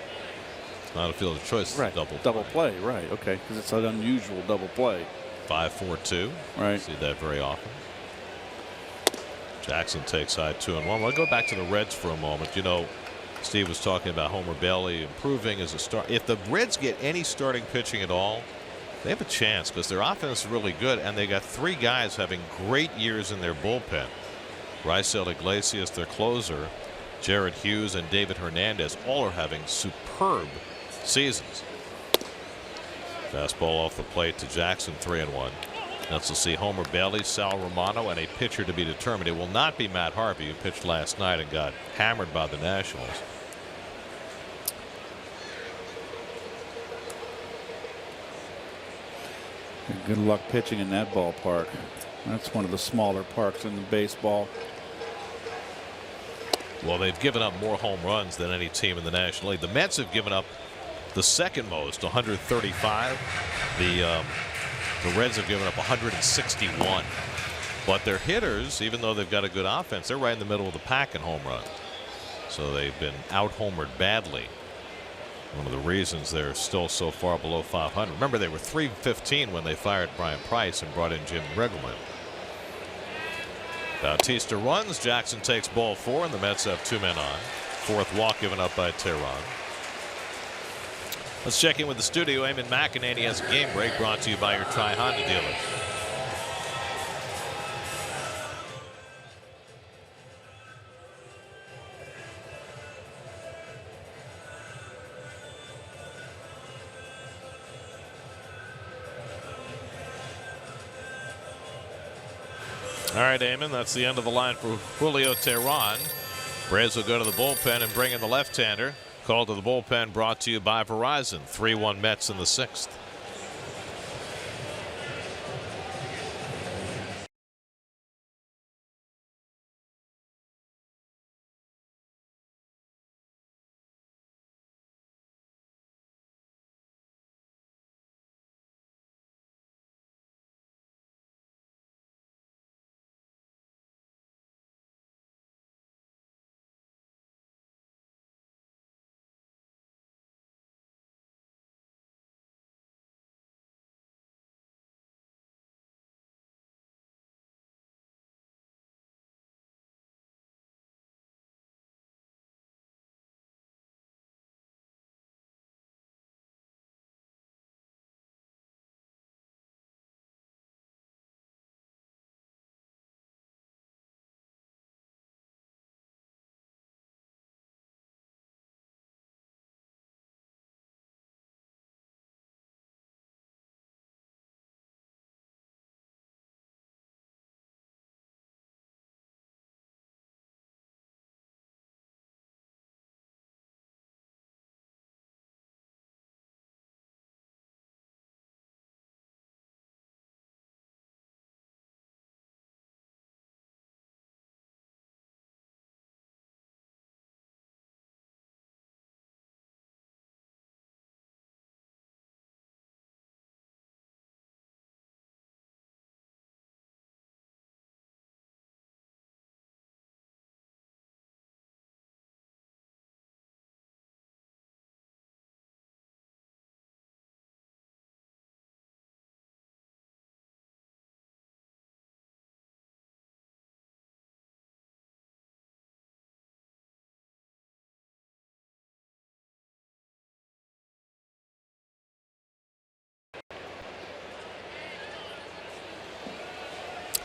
It's not a fielder's choice. Right. It's a double play, right. Okay, because it's an unusual double play. 5-4-2. Right. See that very often. Jackson takes high 2-1. We'll go back to the Reds for a moment. You know, Steve was talking about Homer Bailey improving as a start. If the Reds get any starting pitching at all, they have a chance because their offense is really good, and they got 3 guys having great years in their bullpen. Raisel Iglesias, their closer, Jared Hughes, and David Hernandez all are having superb seasons. Fastball off the plate to Jackson, 3-1. Let's see Homer Bailey, Sal Romano, and a pitcher to be determined. It will not be Matt Harvey, who pitched last night and got hammered by the Nationals. Good luck pitching in that ballpark. That's one of the smaller parks in the baseball. Well, they've given up more home runs than any team in the National League. The Mets have given up the second most, 135. The Reds have given up 161. But their hitters, even though they've got a good offense, they're right in the middle of the pack in home runs. So they've been out-homered badly. One of the reasons they're still so far below 500. Remember, they were .315 when they fired Brian Price and brought in Jim Riggleman. Bautista runs. Jackson takes ball 4, and the Mets have 2 men on. 4th walk given up by Teheran. Let's check in with the studio. Eamon McEnany has a game break brought to you by your Tri-Honda dealers. All right, Eamon, that's the end of the line for Julio Teheran. Braves will go to the bullpen and bring in the left-hander. Call to the bullpen brought to you by Verizon. 3-1 Mets in the 6th.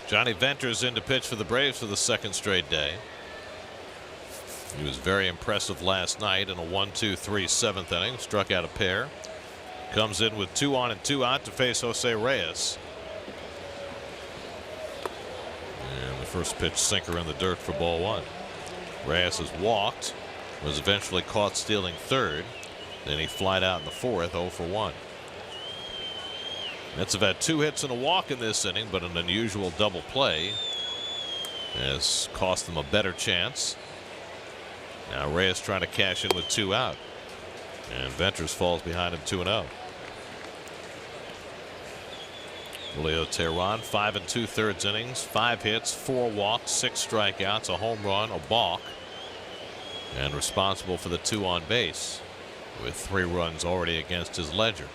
Johnny Venter's in to pitch for the Braves for the second straight day. He was very impressive last night in a 1-2-3 7th inning. Struck out a pair. Comes in with 2 on and 2 out to face Jose Reyes. And the first pitch sinker in the dirt for ball 1. Reyes has walked. Was eventually caught stealing third. Then he flied out in the 4th, 0 for 1. Mets have had 2 hits and a walk in this inning, but an unusual double play has cost them a better chance. Now Reyes trying to cash in with 2 out. And Venters falls behind him 2-0. Julio Teheran, 5 2/3 innings, 5 hits, 4 walks, 6 strikeouts, a home run, a balk, and responsible for the 2 on base, with 3 runs already against his ledger.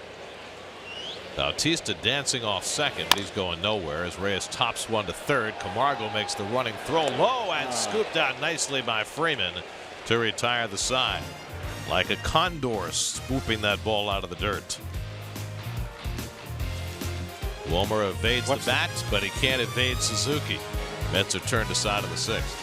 Bautista dancing off second, but he's going nowhere as Reyes tops one to third. Camargo makes the running throw low and scooped out nicely by Freeman to retire the side. Like a condor swooping that ball out of the dirt. Wilmer evades the bat, but he can't evade Suzuki. Mets are turned aside in the 6th.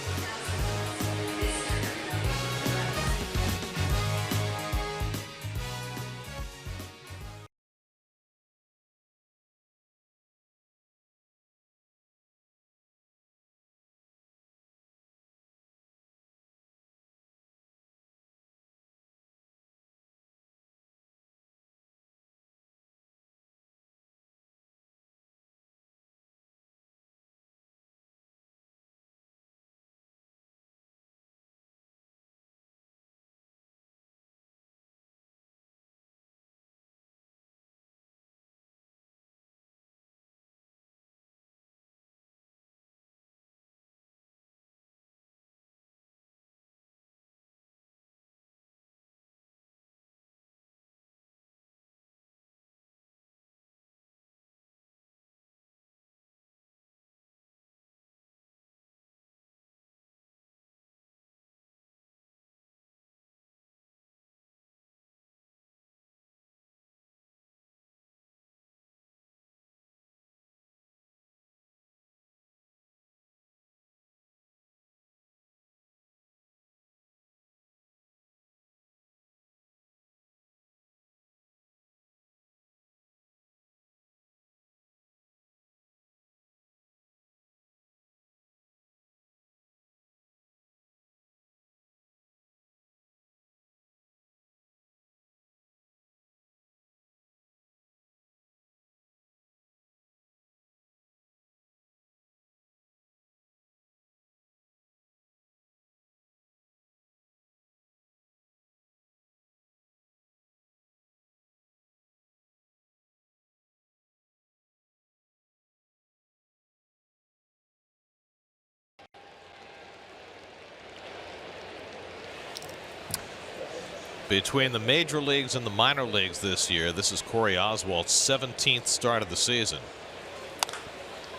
Between the major leagues and the minor leagues this year, this is Corey Oswalt's 17th start of the season.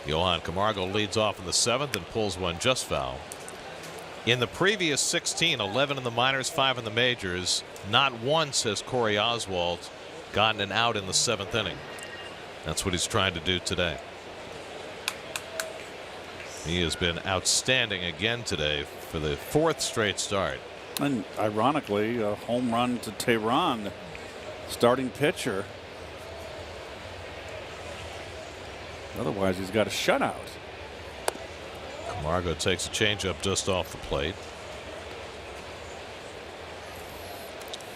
Johan Camargo leads off in the 7th and pulls one just foul. In the previous 16, 11 in the minors, 5 in the majors, not once has Corey Oswalt gotten an out in the 7th inning. That's what he's trying to do today. He has been outstanding again today for the 4th straight start. And ironically, a home run to Teheran, starting pitcher. Otherwise, he's got a shutout. Camargo takes a changeup just off the plate.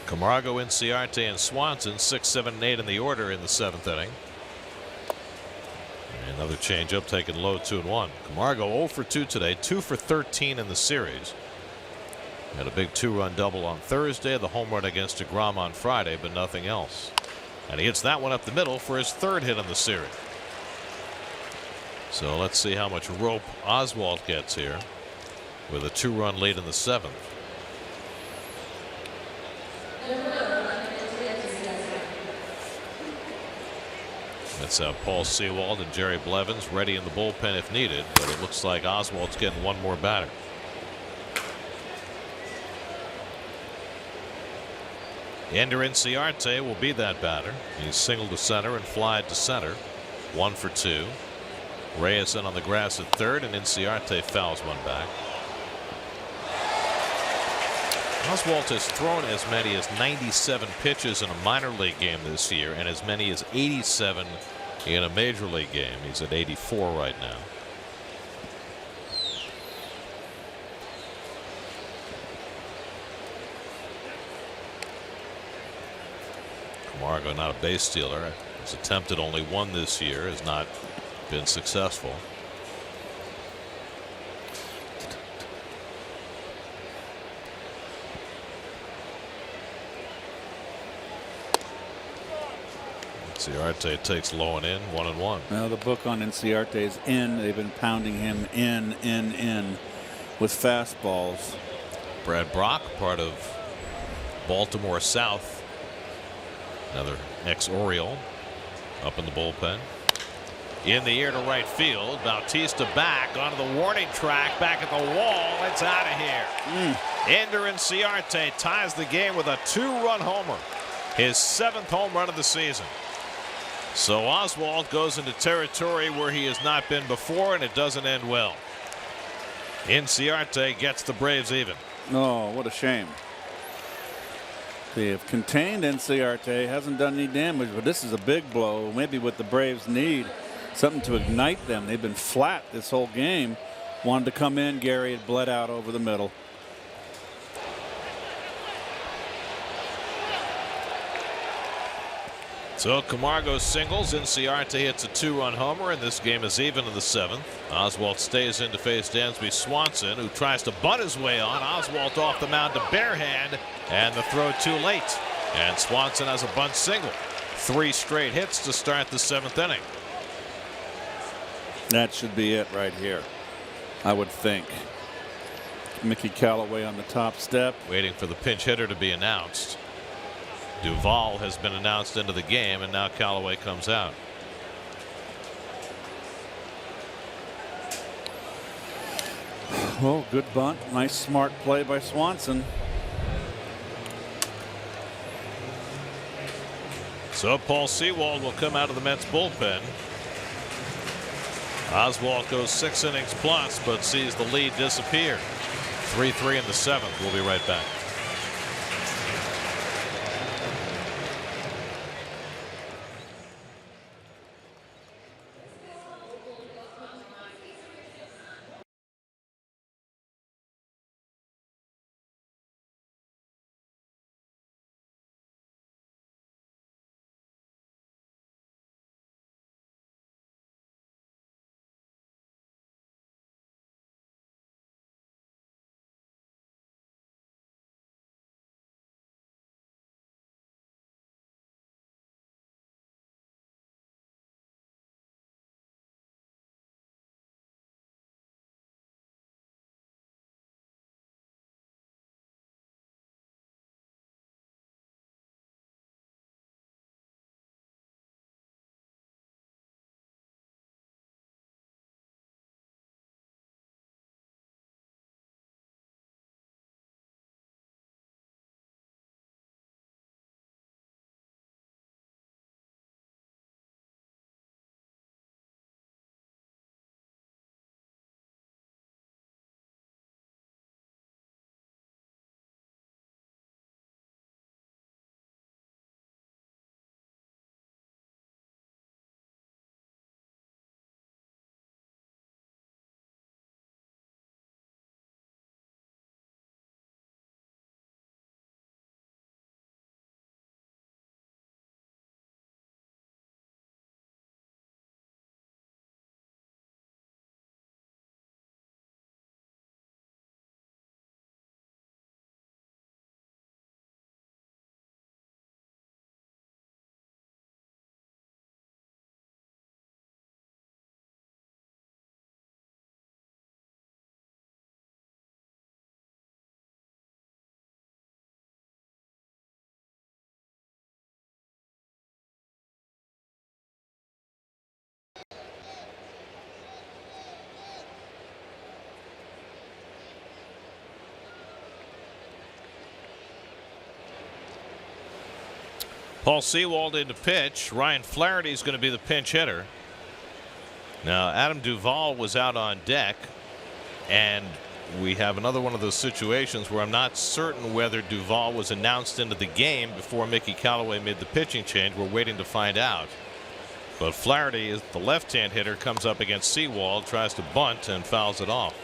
Camargo, Inciarte, and Swanson 6, 7, and 8 in the order in the 7th inning. And another changeup taken low, 2-1. Camargo 0 for 2 today, 2 for 13 in the series. Had a big 2-run double on Thursday, the home run against DeGrom on Friday, but nothing else. And he hits that one up the middle for his 3rd hit in the series. So let's see how much rope Oswalt gets here with a 2-run lead in the 7th. That's Paul Sewald and Jerry Blevins ready in the bullpen if needed, but it looks like Oswalt's getting one more batter. Ender Inciarte will be that batter. He's singled to center and flied to center. 1 for 2. Reyes in on the grass at third, and Inciarte fouls one back. Oswalt has thrown as many as 97 pitches in a minor league game this year and as many as 87 in a major league game. He's at 84 right now. Camargo not a base stealer. Has attempted only one this year, has not been successful. Inciarte takes low and in, 1-1. Now the book on Inciarte is in. They've been pounding him in with fastballs. Brad Brock, part of Baltimore South, another ex-Oriole, up in the bullpen. In the air to right field. Bautista back onto the warning track, back at the wall. It's out of here. Ender Inciarte ties the game with a 2-run homer, his 7th home run of the season. So Oswalt goes into territory where he has not been before, and it doesn't end well. Inciarte gets the Braves even. Oh, what a shame. They have contained Inciarte, hasn't done any damage, but this is a big blow. Maybe what the Braves need, something to ignite them. They've been flat this whole game. Wanted to come in. Gary had bled out over the middle. So Camargo singles. Inciarte hits a 2-run homer, and this game is even in the 7th. Oswalt stays in to face Dansby Swanson, who tries to butt his way on. Oswalt off the mound to barehand, and the throw too late. And Swanson has a bunt single. 3 straight hits to start the 7th inning. That should be it right here, I would think. Mickey Callaway on the top step. Waiting for the pinch hitter to be announced. Duvall has been announced into the game, and now Callaway comes out. Oh, good bunt. Nice smart play by Swanson. So Paul Sewald will come out of the Mets bullpen. Oswalt goes 6 innings plus, but sees the lead disappear. 3-3 in the 7th. We'll be right back. Paul Sewald in to pitch. Ryan Flaherty is going to be the pinch hitter. Now, Adam Duvall was out on deck, and we have another one of those situations where I'm not certain whether Duvall was announced into the game before Mickey Callaway made the pitching change. We're waiting to find out. But Flaherty, is the left-hand hitter, comes up against Oswalt, tries to bunt and fouls it off.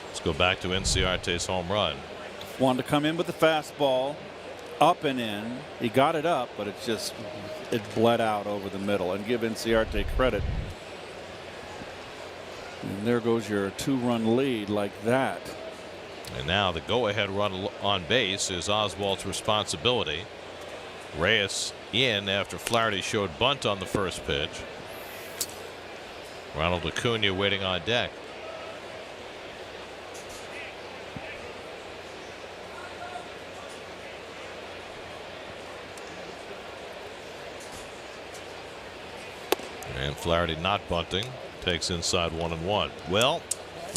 Let's go back to Inciarte's home run. Wanted to come in with the fastball, up and in. He got it up, but it bled out over the middle. And give Inciarte credit. And there goes your 2-run lead like that. And now the go-ahead run on base is Oswalt's responsibility. Reyes in after Flaherty showed bunt on the first pitch. Ronald Acuna waiting on deck. And Flaherty not bunting, takes inside 1-1. Well,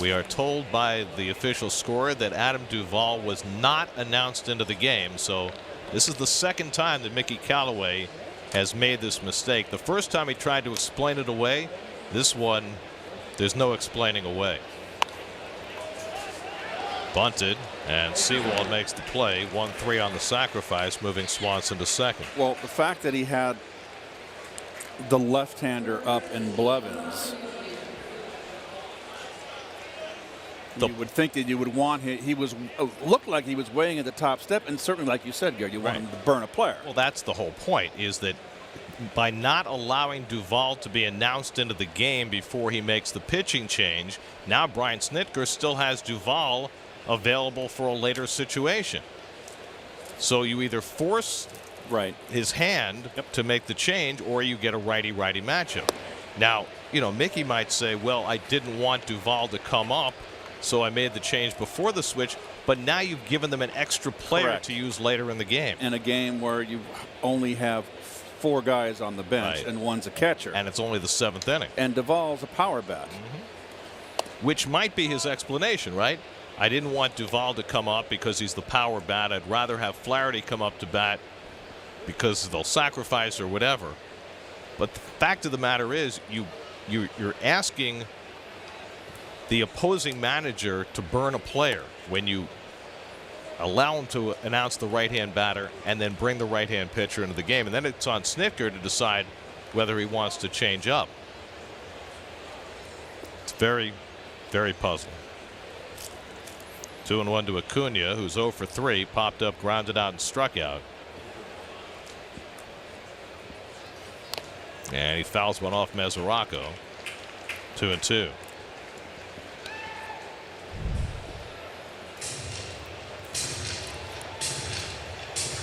we are told by the official scorer that Adam Duvall was not announced into the game, so this is the second time that Mickey Callaway has made this mistake. The first time he tried to explain it away, this one there's no explaining away. Bunted, and Oswalt makes the play. 1-3 on the sacrifice, moving Swanson to second. Well, the fact that he had the left-hander up in Blevins, you would think that you would want him. He was looked like he was weighing at the top step, and certainly, like you said, Gary, you want him to burn a player. Well, that's the whole point, is that by not allowing Duvall to be announced into the game before he makes the pitching change, now Brian Snitker still has Duvall available for a later situation. So you either force his hand to make the change, or you get a righty-righty matchup. Now, you know, Mickey might say, well, I didn't want Duvall to come up, so I made the change before the switch, but now you've given them an extra player to use later in the game. In a game where you only have 4 guys on the bench and one's a catcher. And it's only the 7th inning. And Duvall's a power bat. Which might be his explanation, right? I didn't want Duvall to come up because he's the power bat. I'd rather have Flaherty come up to bat because they'll sacrifice or whatever. But the fact of the matter is, you're asking the opposing manager to burn a player when you allow him to announce the right-hand batter and then bring the right-hand pitcher into the game. And then it's on Snitker to decide whether he wants to change up. It's very, very puzzling. 2-1 to Acuna, who's 0 for 3, popped up, grounded out, and struck out. And he fouls one off Mesoraco. 2-2.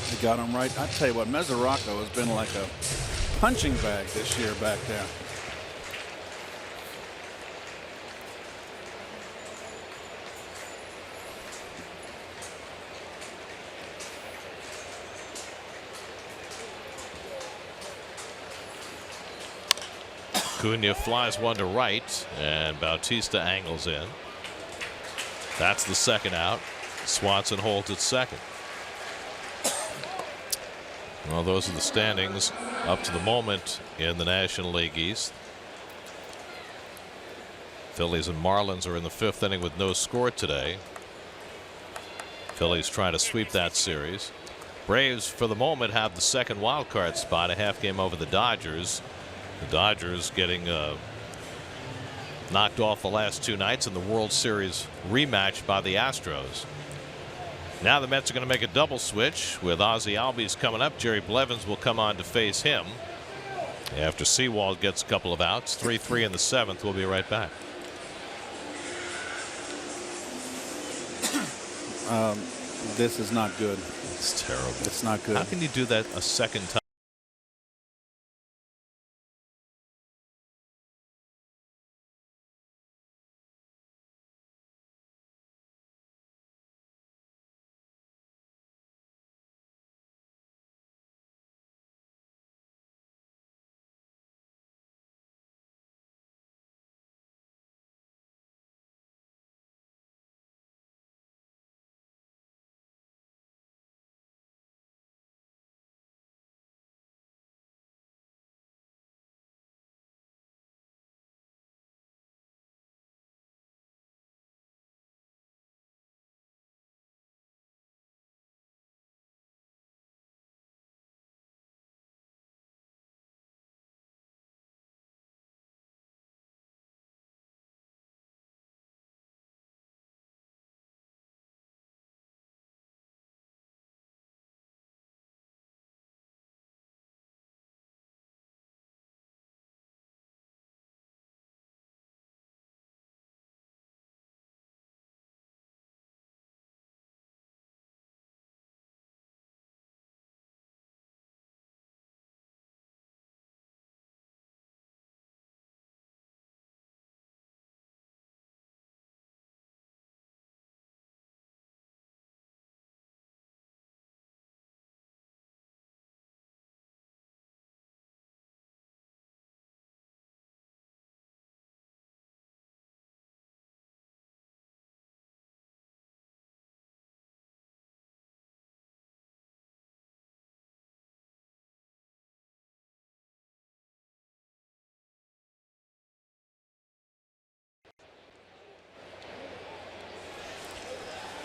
They got him right. I tell you what, Mesoraco has been like a punching bag this year back there. Acuna flies one to right, and Bautista angles in. That's the second out. Swanson holds at second. Well, those are the standings up to the moment in the National League East. Phillies and Marlins are in the 5th inning with no score today. Phillies trying to sweep that series. Braves, for the moment, have the second wild card spot, a half game over the Dodgers. The Dodgers getting knocked off the last 2 nights in the World Series rematch by the Astros. Now the Mets are going to make a double switch with Ozzie Albies coming up. Jerry Blevins will come on to face him after Oswalt gets a couple of outs. 3-3 in the 7th. We'll be right back. This is not good. It's terrible. It's not good. How can you do that a second time?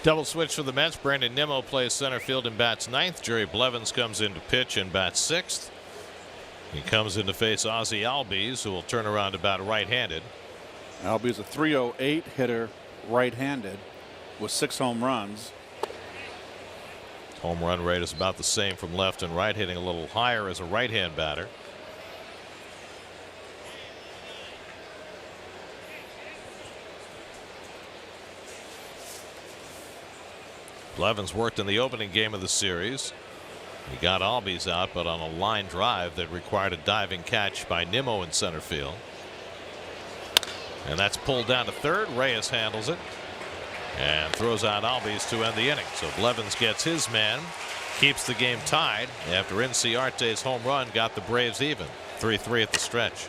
Double switch for the Mets. Brandon Nimmo plays center field and bats ninth. Jerry Blevins comes in to pitch and bats sixth. He comes in to face Ozzie Albies, who will turn around to bat right-handed. Albies a .308 hitter, right-handed, with 6 home runs. Home run rate is about the same from left and right, hitting a little higher as a right-hand batter. Blevins worked in the opening game of the series. He got Albies out, but on a line drive that required a diving catch by Nimmo in center field. And that's pulled down to third. Reyes handles it and throws out Albies to end the inning. So Blevins gets his man, keeps the game tied after Inciarte's home run got the Braves even. 3-3 at the stretch.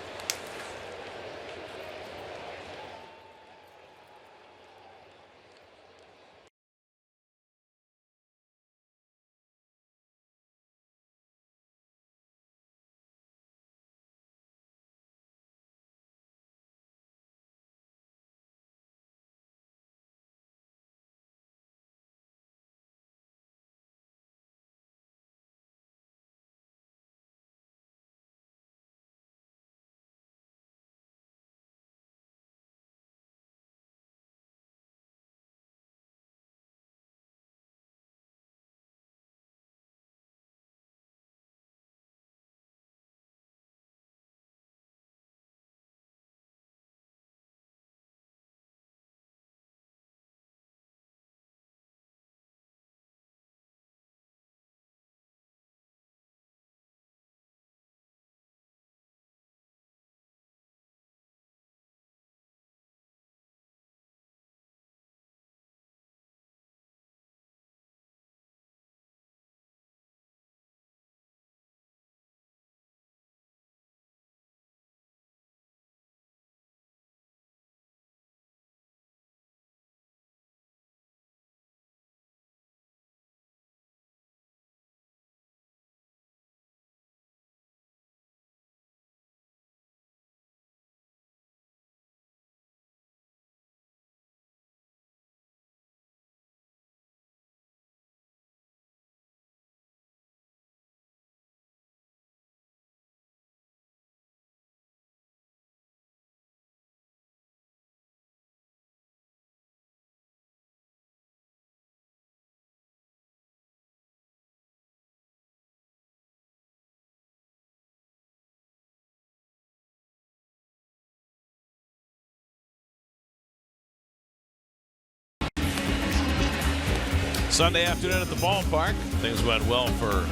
Sunday afternoon at the ballpark. Things went well for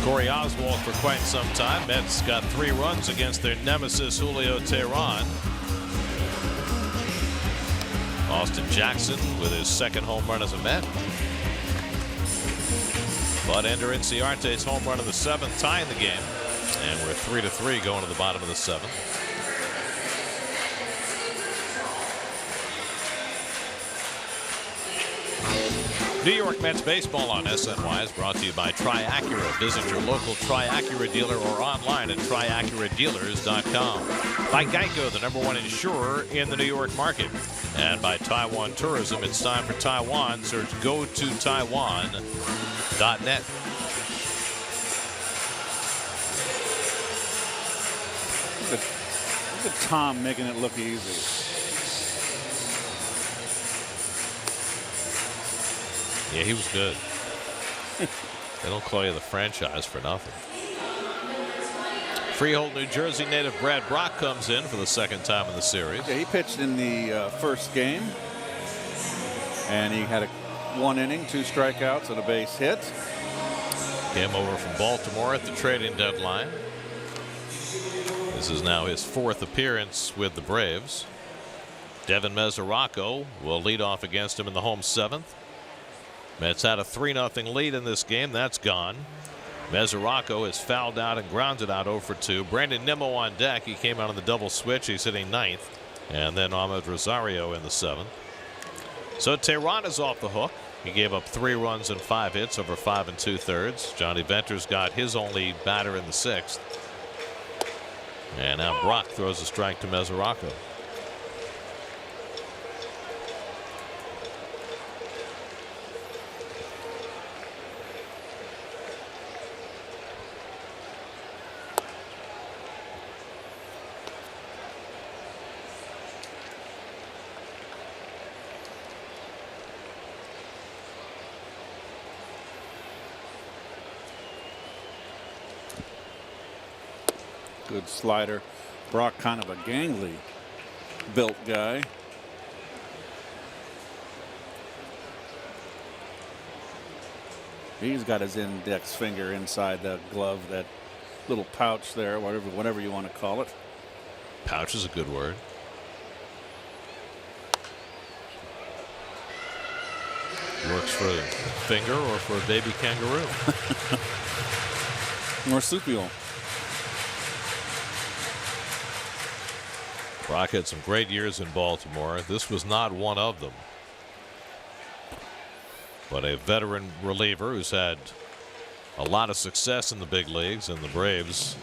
Corey Oswalt for quite some time. Mets got 3 runs against their nemesis Julio Teheran. Austin Jackson with his second home run as a Met. But Ender Inciarte's home run in the 7th tying the game. And we're 3-3 going to the bottom of the 7th. New York Mets baseball on SNY is brought to you by Tri-Acura. Visit your local Tri-Acura dealer or online at triacuradealers.com. By Geico, the #1 insurer in the New York market. And by Taiwan Tourism. It's time for Taiwan. Search GoToTaiwan.net. Look at Tom making it look easy. Yeah, he was good. They don't call you the franchise for nothing. Freehold, New Jersey native Brad Brock comes in for the 2nd time in the series. Yeah, he pitched in the first game, and he had 1 inning, 2 strikeouts, and a base hit. Came over from Baltimore at the trading deadline. This is now his 4th appearance with the Braves. Devin Mesoraco will lead off against him in the home 7th. Mets had a 3-0 lead in this game. That's gone. Mesoraco is fouled out and grounded out 0 for 2. Brandon Nimmo on deck. He came out on the double switch. He's hitting 9th. And then Ahmed Rosario in the 7th. So Teheran is off the hook. He gave up 3 runs and 5 hits over 5 2/3. Johnny Venters got his only batter in the 6th. And now Brock throws a strike to Mesoraco. Good slider. Brock kind of a gangly built guy. He's got his index finger inside the glove, that little pouch there, whatever you want to call it. Pouch is a good word. Works for a finger or for a baby kangaroo. Marsupial. Brock had some great years in Baltimore. This was not one of them. But a veteran reliever who's had a lot of success in the big leagues, and the Braves,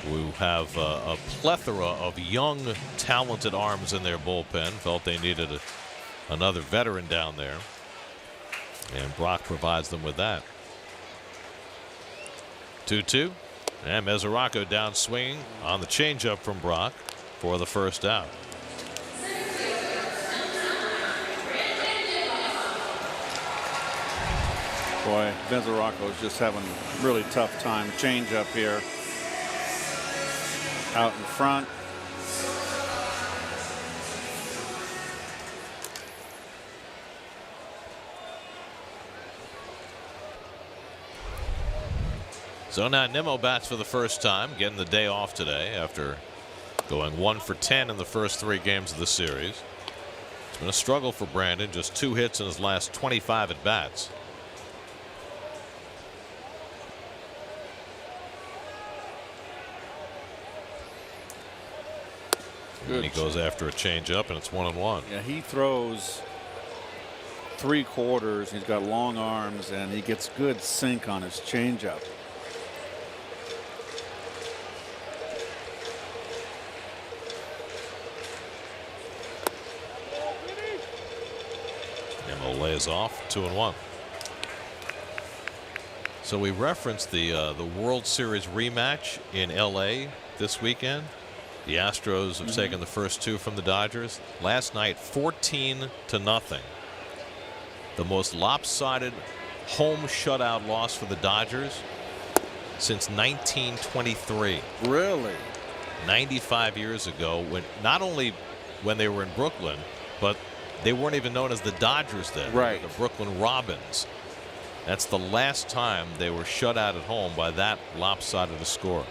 who have a plethora of young, talented arms in their bullpen, felt they needed another veteran down there. And Brock provides them with that. 2-2. And Mesoraco down swinging on the changeup from Brock for the first out. Boy, Mesoraco is just having a really tough time. Changeup here. Out in front. So now Nimmo bats for the first time, getting the day off today after going 1 for 10 in the first 3 games of the series. It's been a struggle for Brandon, just 2 hits in his last 25 at bats. And he goes after a changeup, and it's 1-1. Yeah, he throws 3/4. He's got long arms, and he gets good sink on his changeup. Nimmo lays off, 2-1. So we referenced the World Series rematch in LA this weekend. The Astros have taken the first 2 from the Dodgers. Last night, 14-0. The most lopsided home shutout loss for the Dodgers since 1923. Really? 95 years ago, when not only when they were in Brooklyn, but they weren't even known as the Dodgers then. Right. The Brooklyn Robins. That's the last time they were shut out at home by that lopsided a score.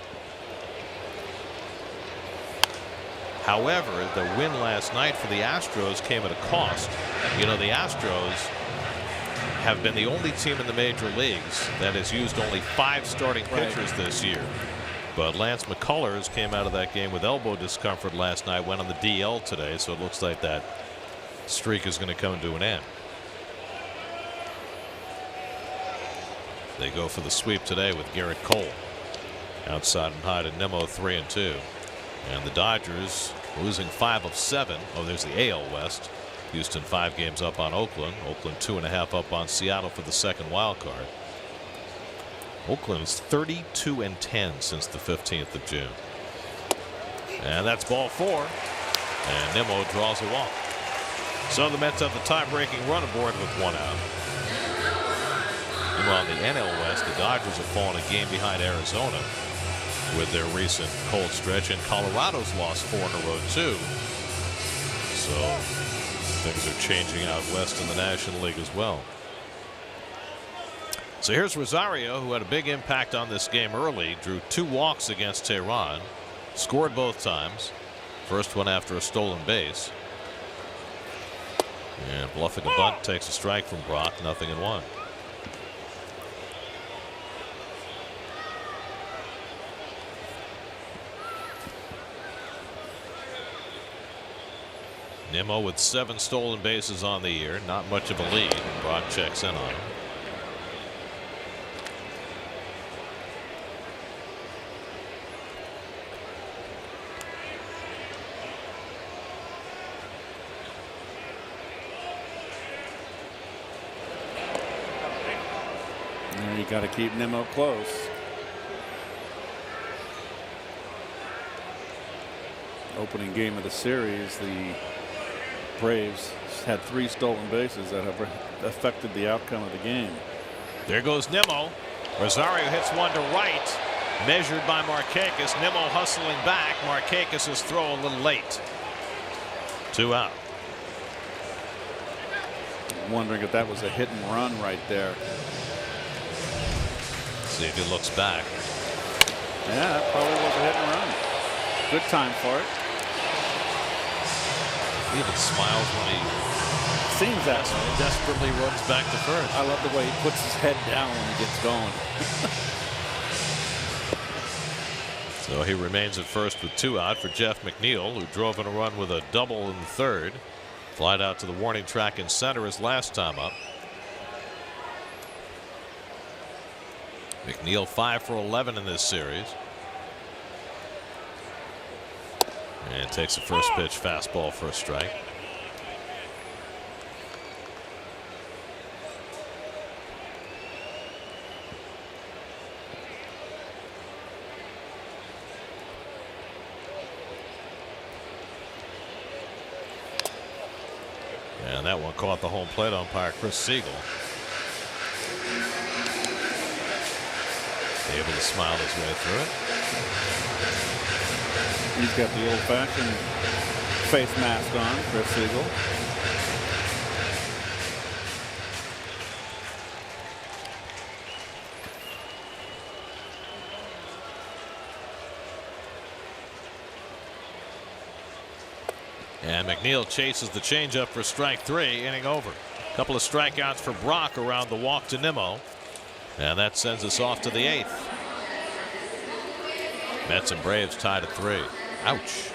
However, the win last night for the Astros came at a cost. You know, the Astros have been the only team in the major leagues that has used only 5 starting pitchers this year. But Lance McCullers came out of that game with elbow discomfort last night, went on the DL today, so it looks like that streak is going to come to an end. They go for the sweep today with Garrett Cole outside and high to Nimmo, 3-2. And the Dodgers losing 5 of 7. Oh, there's the AL West. Houston 5 games up on Oakland. Oakland 2.5 up on Seattle for the second wild card. Oakland is 32-10 since the 15th of June. And that's ball 4. And Nimmo draws a walk. So the Mets have the tie-breaking run aboard with 1 out. Meanwhile, in the NL West, the Dodgers have fallen a game behind Arizona with their recent cold stretch, and Colorado's lost 4 in a row too. So things are changing out west in the National League as well. So here's Rosario, who had a big impact on this game early, drew 2 walks against Teheran, scored both times. First one after a stolen base. And bluffing a bunt, takes a strike from Brock, 0-1. Nimmo with 7 stolen bases on the year, not much of a lead. Brock checks in on him. You got to keep Nimmo close. Opening game of the series, the Braves had 3 stolen bases that have affected the outcome of the game. There goes Nimmo. Rosario hits one to right, Measured by Markakis. Nimmo hustling back. Markakis' throw a little late. 2 out. I'm wondering if that was a hit and run right there. See if he looks back. Yeah, that probably was a hit and run. Good time for it. He even smiles when he seems that way. Desperately runs back to first. I love the way he puts his head down when he gets going. So he remains at first with 2 out for Jeff McNeil, who drove in a run with a double in the 3rd. Flied out to the warning track in center his last time up. McNeil 5 for 11 in this series. And takes the first pitch fastball for a strike. And that one caught the home plate umpire Chris Siegel. Able to smile his way through it. He's got the old-fashioned face mask on, Chris Siegel. And McNeil chases the changeup for strike 3, inning over. A couple of strikeouts for Brock around the walk to Nimmo. And that sends us off to the 8th. Mets and Braves tied at 3. Ouch.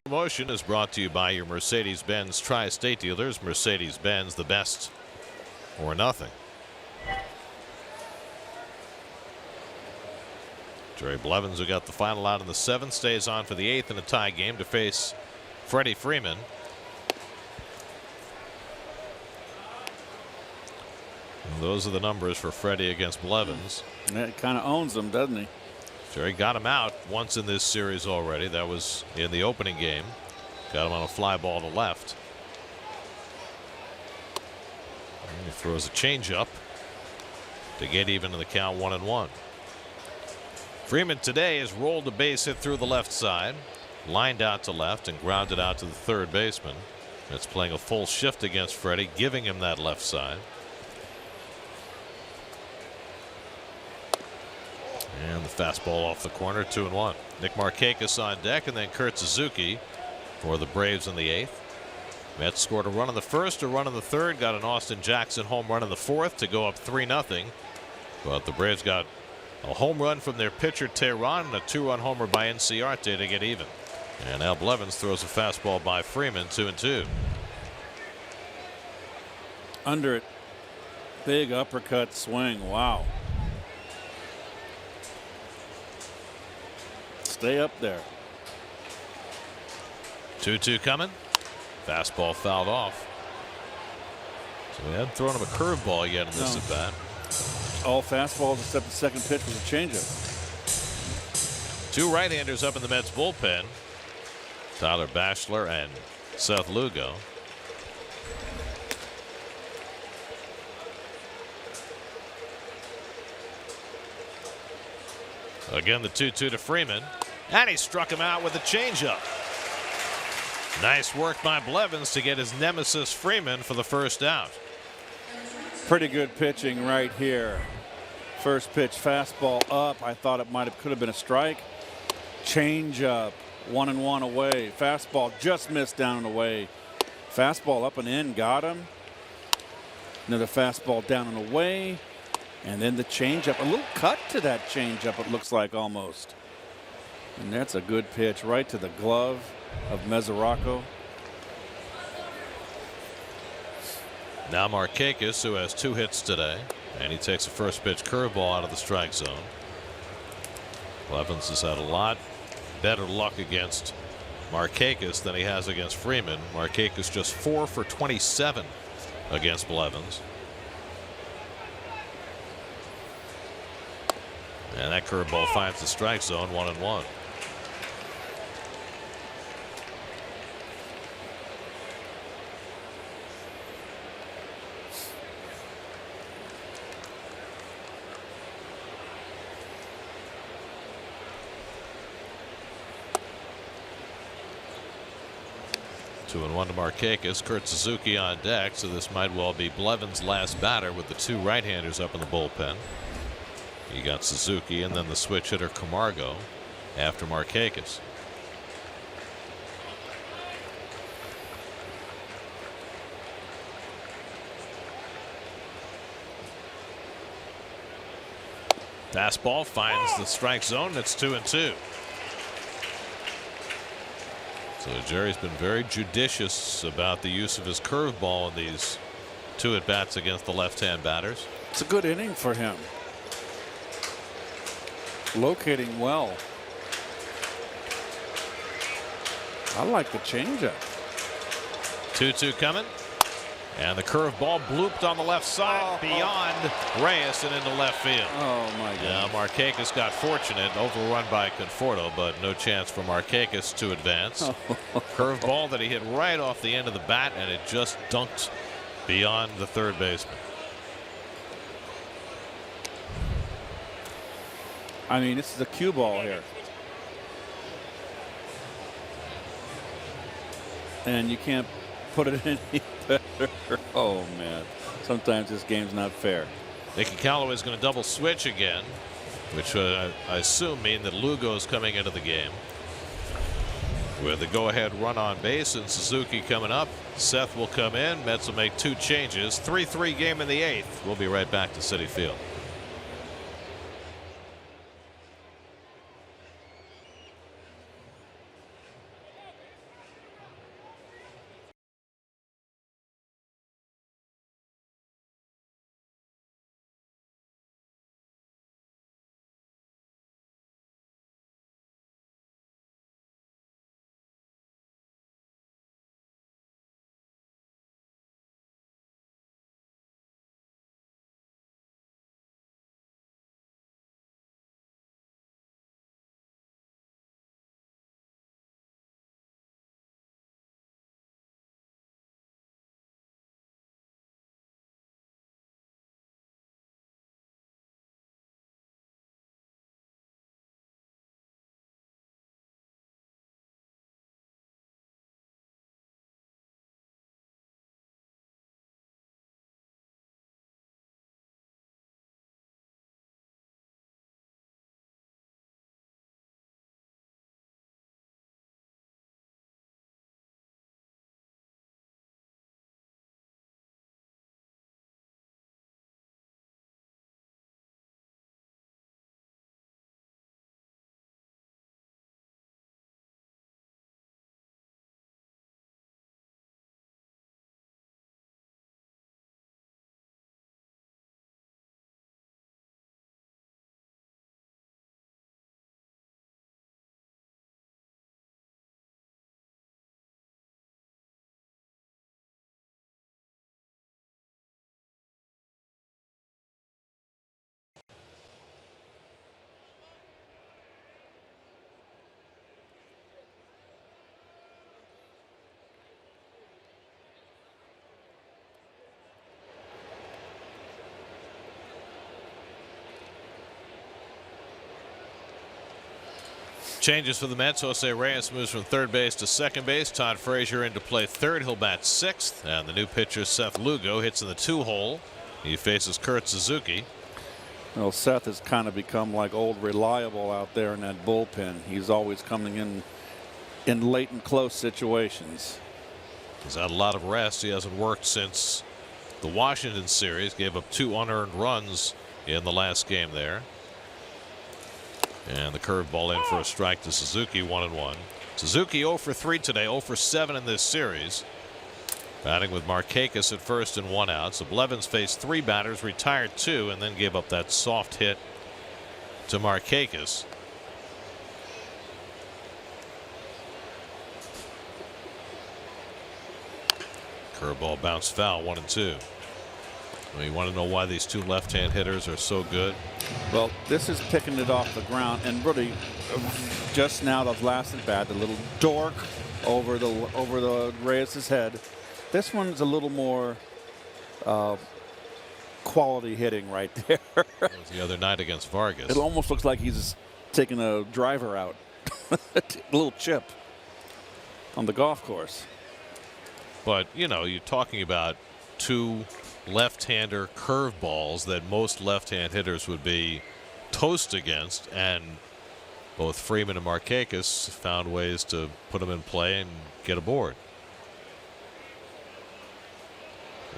Motion is brought to you by your Mercedes-Benz Tri-State dealers. Mercedes-Benz, the best or nothing. Jerry Blevins, who got the final out in the 7th, stays on for the 8th in a tie game to face Freddie Freeman. And those are the numbers for Freddie against Blevins. It kind of owns them, doesn't he? Jerry got him out once in this series already. That was in the opening game. Got him on a fly ball to left. And he throws a changeup to get even in the count, 1-1. Freeman today has rolled a base hit through the left side, lined out to left, and grounded out to the third baseman. That's playing a full shift against Freddie, giving him that left side. And the fastball off the corner, 2-1. Nick Markakis on deck, and then Kurt Suzuki for the Braves in the 8th. Mets scored a run in the 1st, a run in the 3rd, got an Austin Jackson home run in the 4th to go up 3-0. But the Braves got a home run from their pitcher Teheran and a 2-run homer by Inciarte to get even. And now Blevins throws a fastball by Freeman, 2-2. Under it. Big uppercut swing. Wow. Stay up there. 2-2 coming. Fastball fouled off. So we hadn't thrown him a curveball yet in this at bat. All fastballs except the second pitch was a changeup. 2 right-handers up in the Mets bullpen. Tyler Bachelor and Seth Lugo. Again, the 2-2 to Freeman. And he struck him out with a changeup. Nice work by Blevins to get his nemesis Freeman for the first out. Pretty good pitching right here. First pitch fastball up. I thought it could have been a strike. Changeup, 1-1 away. Fastball just missed down and away. Fastball up and in, got him. Another fastball down and away. And then the changeup, a little cut to that changeup, it looks like almost. And that's a good pitch right to the glove of Mesoraco. Now Markakis, who has 2 hits today, and he takes a first pitch curveball out of the strike zone. Blevins has had a lot better luck against Markakis than he has against Freeman. Markakis just 4 for 27 against Blevins. And that curveball finds the strike zone, 1-1. Two and 1 to Markakis. Kurt Suzuki on deck, so this might well be Blevins' last batter with the 2 right-handers up in the bullpen. You got Suzuki and then the switch hitter Camargo after Markakis. Fastball finds the strike zone. It's 2-2. So Jerry's been very judicious about the use of his curveball in these 2 at-bats against the left-hand batters. It's a good inning for him. Locating well. I like the changeup. 2-2 coming. And the curveball blooped on the left side beyond Reyes and into left field. Oh my God. Now Markakis got fortunate, overrun by Conforto, but no chance for Markakis to advance. Curveball that he hit right off the end of the bat, and it just dunked beyond the third baseman. I mean, this is a cue ball here. And you can't put it in any better. Oh, man. Sometimes this game's not fair. Nicky Callaway's going to double switch again, which I assume mean that Lugo is coming into the game. With the go-ahead run on base and Suzuki coming up, Seth will come in. Mets will make 2 changes. 3-3 game in the 8th. We'll be right back to Citi Field. Changes for the Mets. Jose Reyes moves from third base to second base. Todd Frazier in to play third. He'll bat sixth. And the new pitcher, Seth Lugo, hits in the 2-hole. He faces Kurt Suzuki. Well, Seth has kind of become like old reliable out there in that bullpen. He's always coming in late and close situations. He's had a lot of rest. He hasn't worked since the Washington series. Gave up 2 unearned runs in the last game there. And the curveball in for a strike to Suzuki, 1-1. Suzuki 0 for 3 today, 0 for 7 in this series. Batting with Markakis at first and 1 out. So Blevins faced 3 batters, retired 2, and then gave up that soft hit to Markakis. Curveball bounced foul, 1-2. Well, you want to know why these 2 left-hand hitters are so good? Well, this is picking it off the ground, and really, just now the last at bat, the little dork over the Reyes' head. This one's a little more quality hitting right there. That was the other night against Vargas. It almost looks like he's taking a driver out, a little chip on the golf course. But you know, you're talking about 2 left-hander curveballs that most left-hand hitters would be toast against, and both Freeman and Markakis found ways to put them in play and get aboard.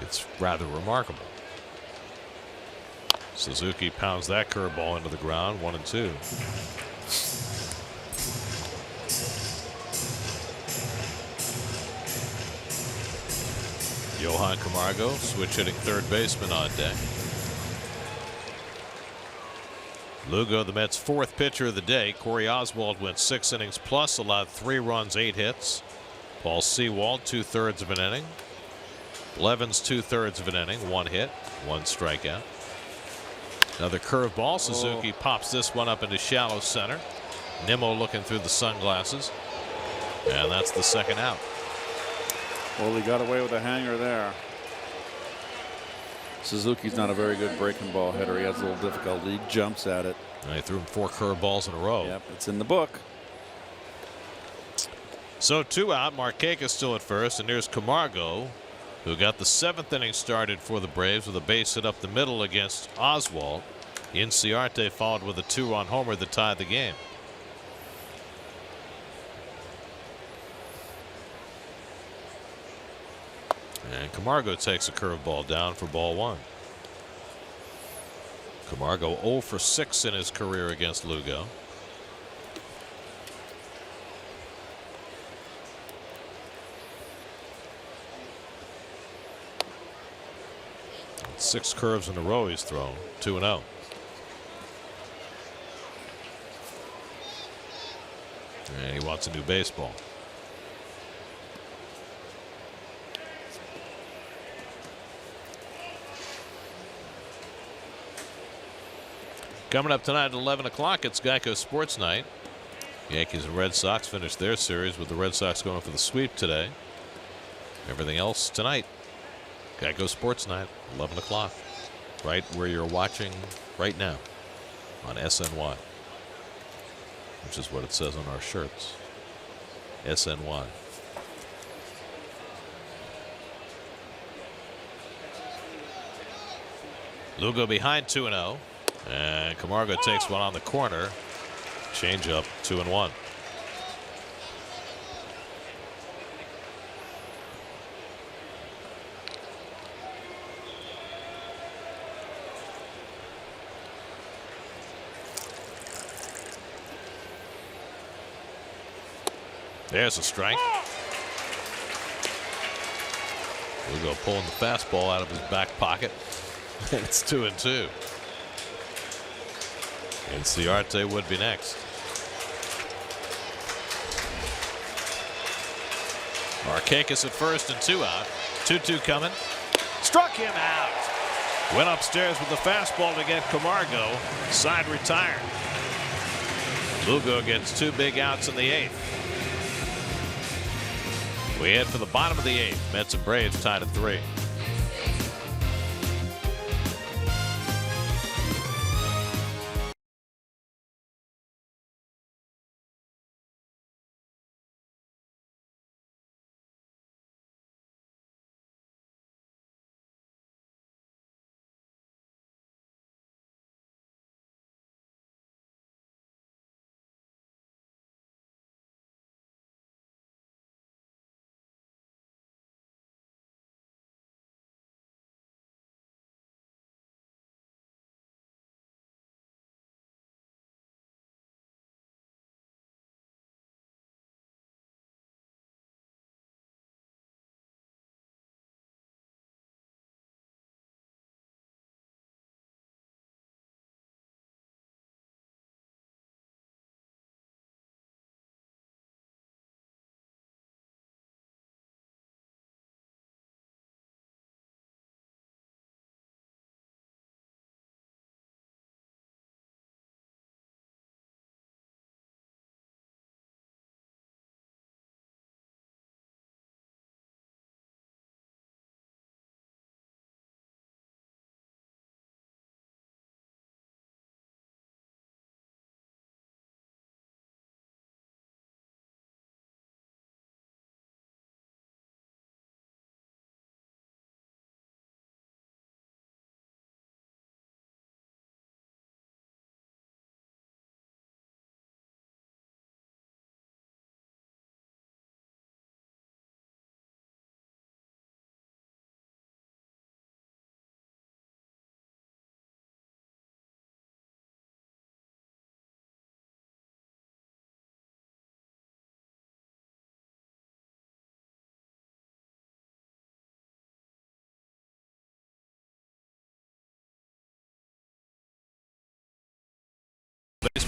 It's rather remarkable. Suzuki pounds that curveball into the ground, 1-2. Johan Camargo, switch hitting third baseman on deck. Lugo, the Mets' 4th pitcher of the day. Corey Oswalt went 6 innings plus, allowed 3 runs, 8 hits. Paul Sewald, 2/3 of an inning. Blevins, 2/3 of an inning, 1 hit, 1 strikeout. Another curveball. Suzuki pops this one up into shallow center. Nimmo looking through the sunglasses. And that's the 2nd out. Well, he got away with a hanger there. Suzuki's not a very good breaking ball hitter. He has a little difficulty. He jumps at it. And he threw him 4 curveballs in a row. Yep, it's in the book. So 2 out. Markakis still at first, and here's Camargo, who got the 7th inning started for the Braves with a base hit up the middle against Oswalt. Inciarte followed with a 2-run homer that tied the game. And Camargo takes a curveball down for ball 1. Camargo 0 for 6 in his career against Lugo. Six curves in a row he's thrown. 2-0. And he wants a new baseball. Coming up tonight at 11 o'clock, it's Geico Sports Night. Yankees and Red Sox finished their series with the Red Sox going for the sweep today. Everything else tonight. Geico Sports Night, 11 o'clock. Right where you're watching right now on SNY. Which is what it says on our shirts. SNY. Lugo behind 2-0. And Camargo takes one on the corner. Change up, 2-1. There's a strike. Lugo pulling the fastball out of his back pocket. It's 2-2. Inciarte would be next. Markakis at first and 2 out. 2-2 coming. Struck him out. Went upstairs with the fastball to get Camargo. Side retired. Lugo gets 2 big outs in the 8th. We head for the bottom of the 8th. Mets and Braves tied at 3.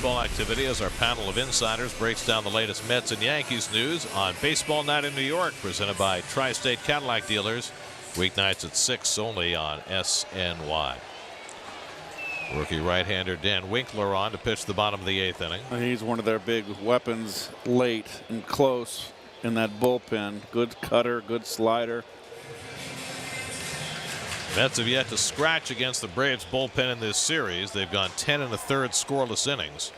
baseball activity as our panel of insiders breaks down the latest Mets and Yankees news on Baseball Night in New York, presented by Tri-State Cadillac Dealers. Weeknights at 6 only on SNY. Rookie right-hander Dan Winkler on to pitch the bottom of the 8th inning. He's one of their big weapons late and close in that bullpen. Good cutter, good slider. Mets have yet to scratch against the Braves bullpen in this series. They've gone 10 1/3 scoreless innings.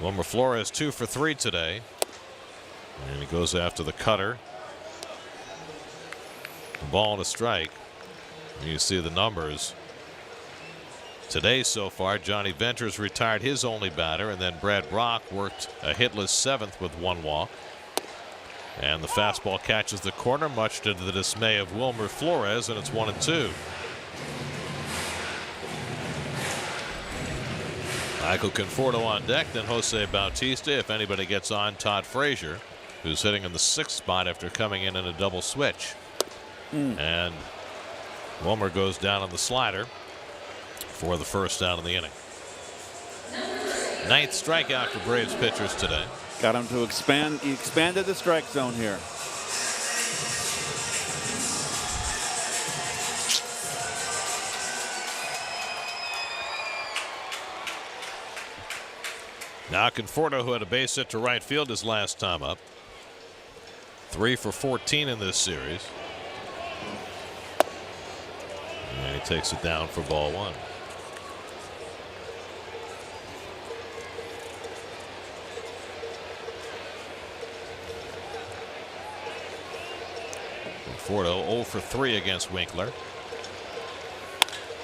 Wilmer Flores 2 for 3 today. And he goes after the cutter. The ball and a strike. You see the numbers. Today so far, Johnny Venters retired his only batter, and then Brad Brock worked a hitless 7th with 1 walk. And the fastball catches the corner, much to the dismay of Wilmer Flores, and it's 1-2. Michael Conforto on deck, then Jose Bautista. If anybody gets on, Todd Frazier, who's hitting in the 6th spot after coming in a double switch. And Wilmer goes down on the slider for the first out of the inning. 9th strikeout for Braves pitchers today. Got him to expand. He expanded the strike zone here. Now Conforto, who had a base hit to right field his last time up. 3 for 14 in this series. And he takes it down for ball 1. Conforto 0 for 3 against Winkler.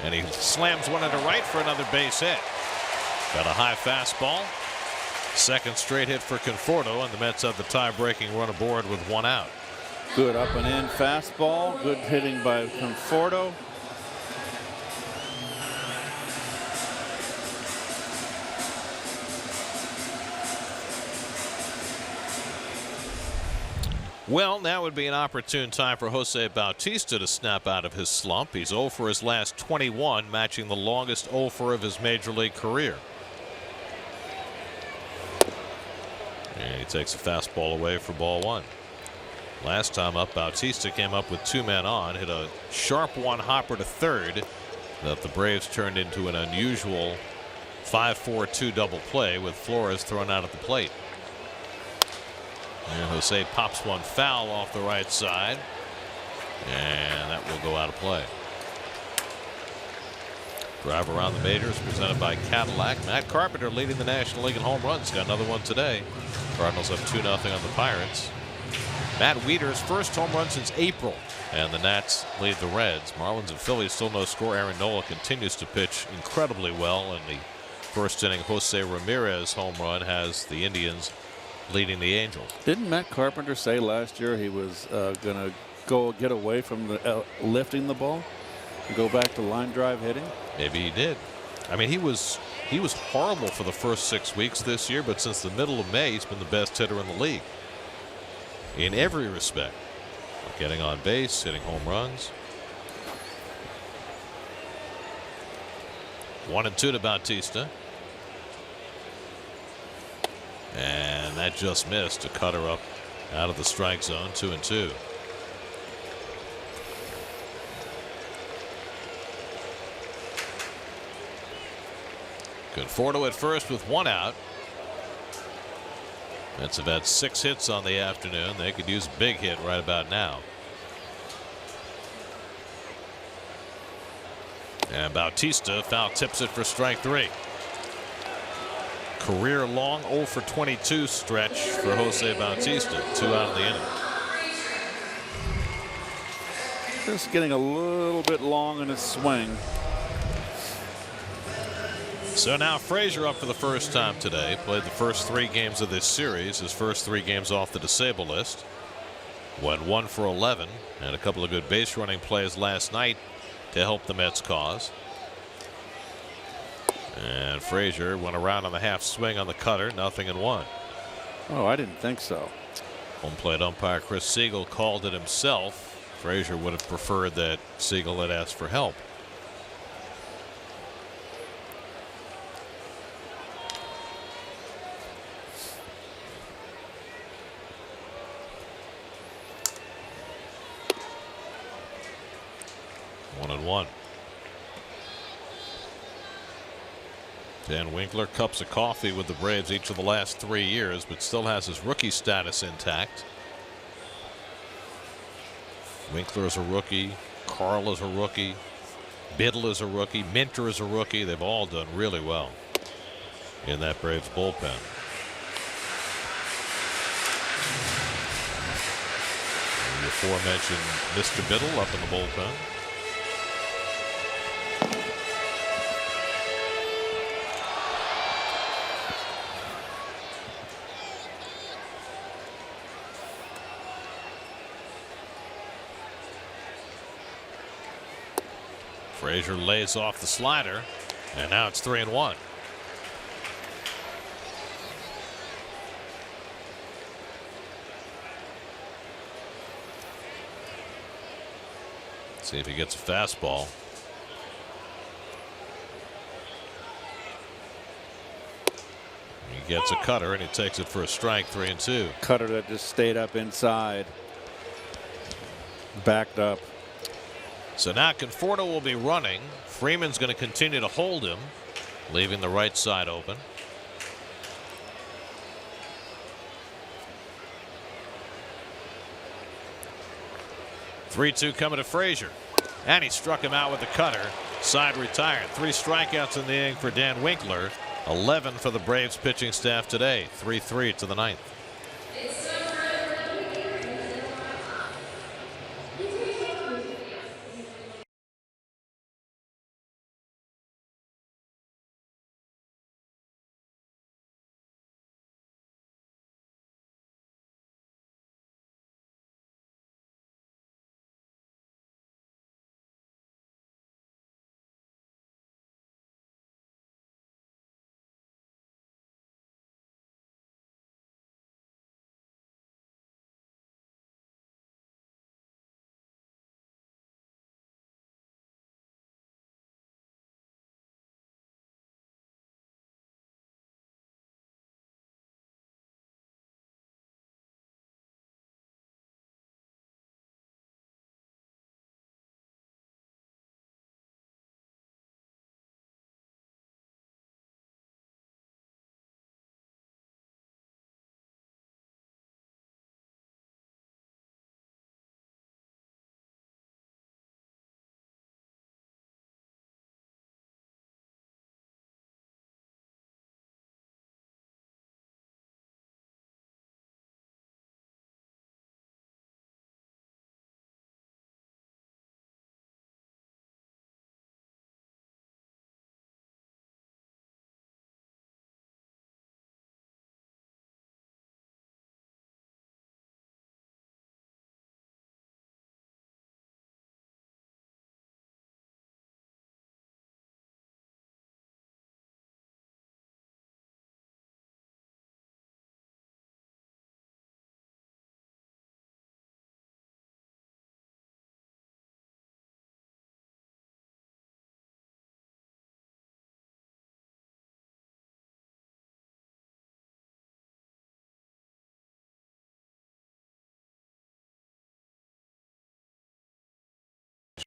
And he slams one into right for another base hit. Got a high fastball. Second straight hit for Conforto, and the Mets have the tie-breaking run aboard with 1 out. Good up and in fastball. Good hitting by Conforto. Well, now would be an opportune time for Jose Bautista to snap out of his slump. He's 0 for his last 21, matching the longest 0 for of his major league career. And he takes a fastball away for ball 1. Last time up, Bautista came up with 2 men on, hit a sharp 1 hopper to third that the Braves turned into an unusual 5-4-2 double play with Flores thrown out at the plate. And Jose pops one foul off the right side, and that will go out of play. Drive around the majors presented by Cadillac. Matt Carpenter leading the National League in home runs. Got another one today. Cardinals up 2-0 on the Pirates. Matt Wieters' first home run since April, and the Nats lead the Reds. Marlins and Phillies still no score. Aaron Nola continues to pitch incredibly well, and the first inning Jose Ramirez home run has the Indians leading the Angels. Didn't Matt Carpenter say last year he was going to go get away from the lifting the ball and go back to line drive hitting? Maybe he did. I mean, he was horrible for the first 6 weeks this year, but since the middle of May, he's been the best hitter in the league in every respect. Getting on base, hitting home runs. 1-2 to Bautista. And that just missed. A cutter up out of the strike zone. 2-2. Conforto at first with 1 out. Mets have had 6 hits on the afternoon. They could use a big hit right about now. And Bautista foul tips it for strike 3. Career long 0 for 22 stretch for Jose Bautista. 2 out of the inning. Just getting a little bit long in his swing. So now Frazier up for the first time today. Played the first 3 games of this series. His first 3 games off the disabled list. Went 1 for 11, and a couple of good base running plays last night to help the Mets cause. And Frazier went around on the half swing on the cutter. 0-1. Oh, I didn't think so. Home plate umpire Chris Siegel called it himself. Frazier would have preferred that Siegel had asked for help. 1-1. Dan Winkler, cups of coffee with the Braves each of the last 3 years, but still has his rookie status intact. Winkler is a rookie. Carl is a rookie. Biddle is a rookie. Minter is a rookie. They've all done really well in that Braves bullpen. The aforementioned Mr. Biddle up in the bullpen. Frazier lays off the slider, and now it's 3-1. See if he gets a fastball. He gets a cutter, and he takes it for a strike. 3-2. Cutter that just stayed up inside, backed up. So now Conforto will be running. Freeman's going to continue to hold him, leaving the right side open. Three-two coming to Frazier, and he struck him out with the cutter. Side retired. 3 strikeouts in the inning for Dan Winkler. 11 for the Braves pitching staff today. 3-3 to the 9th.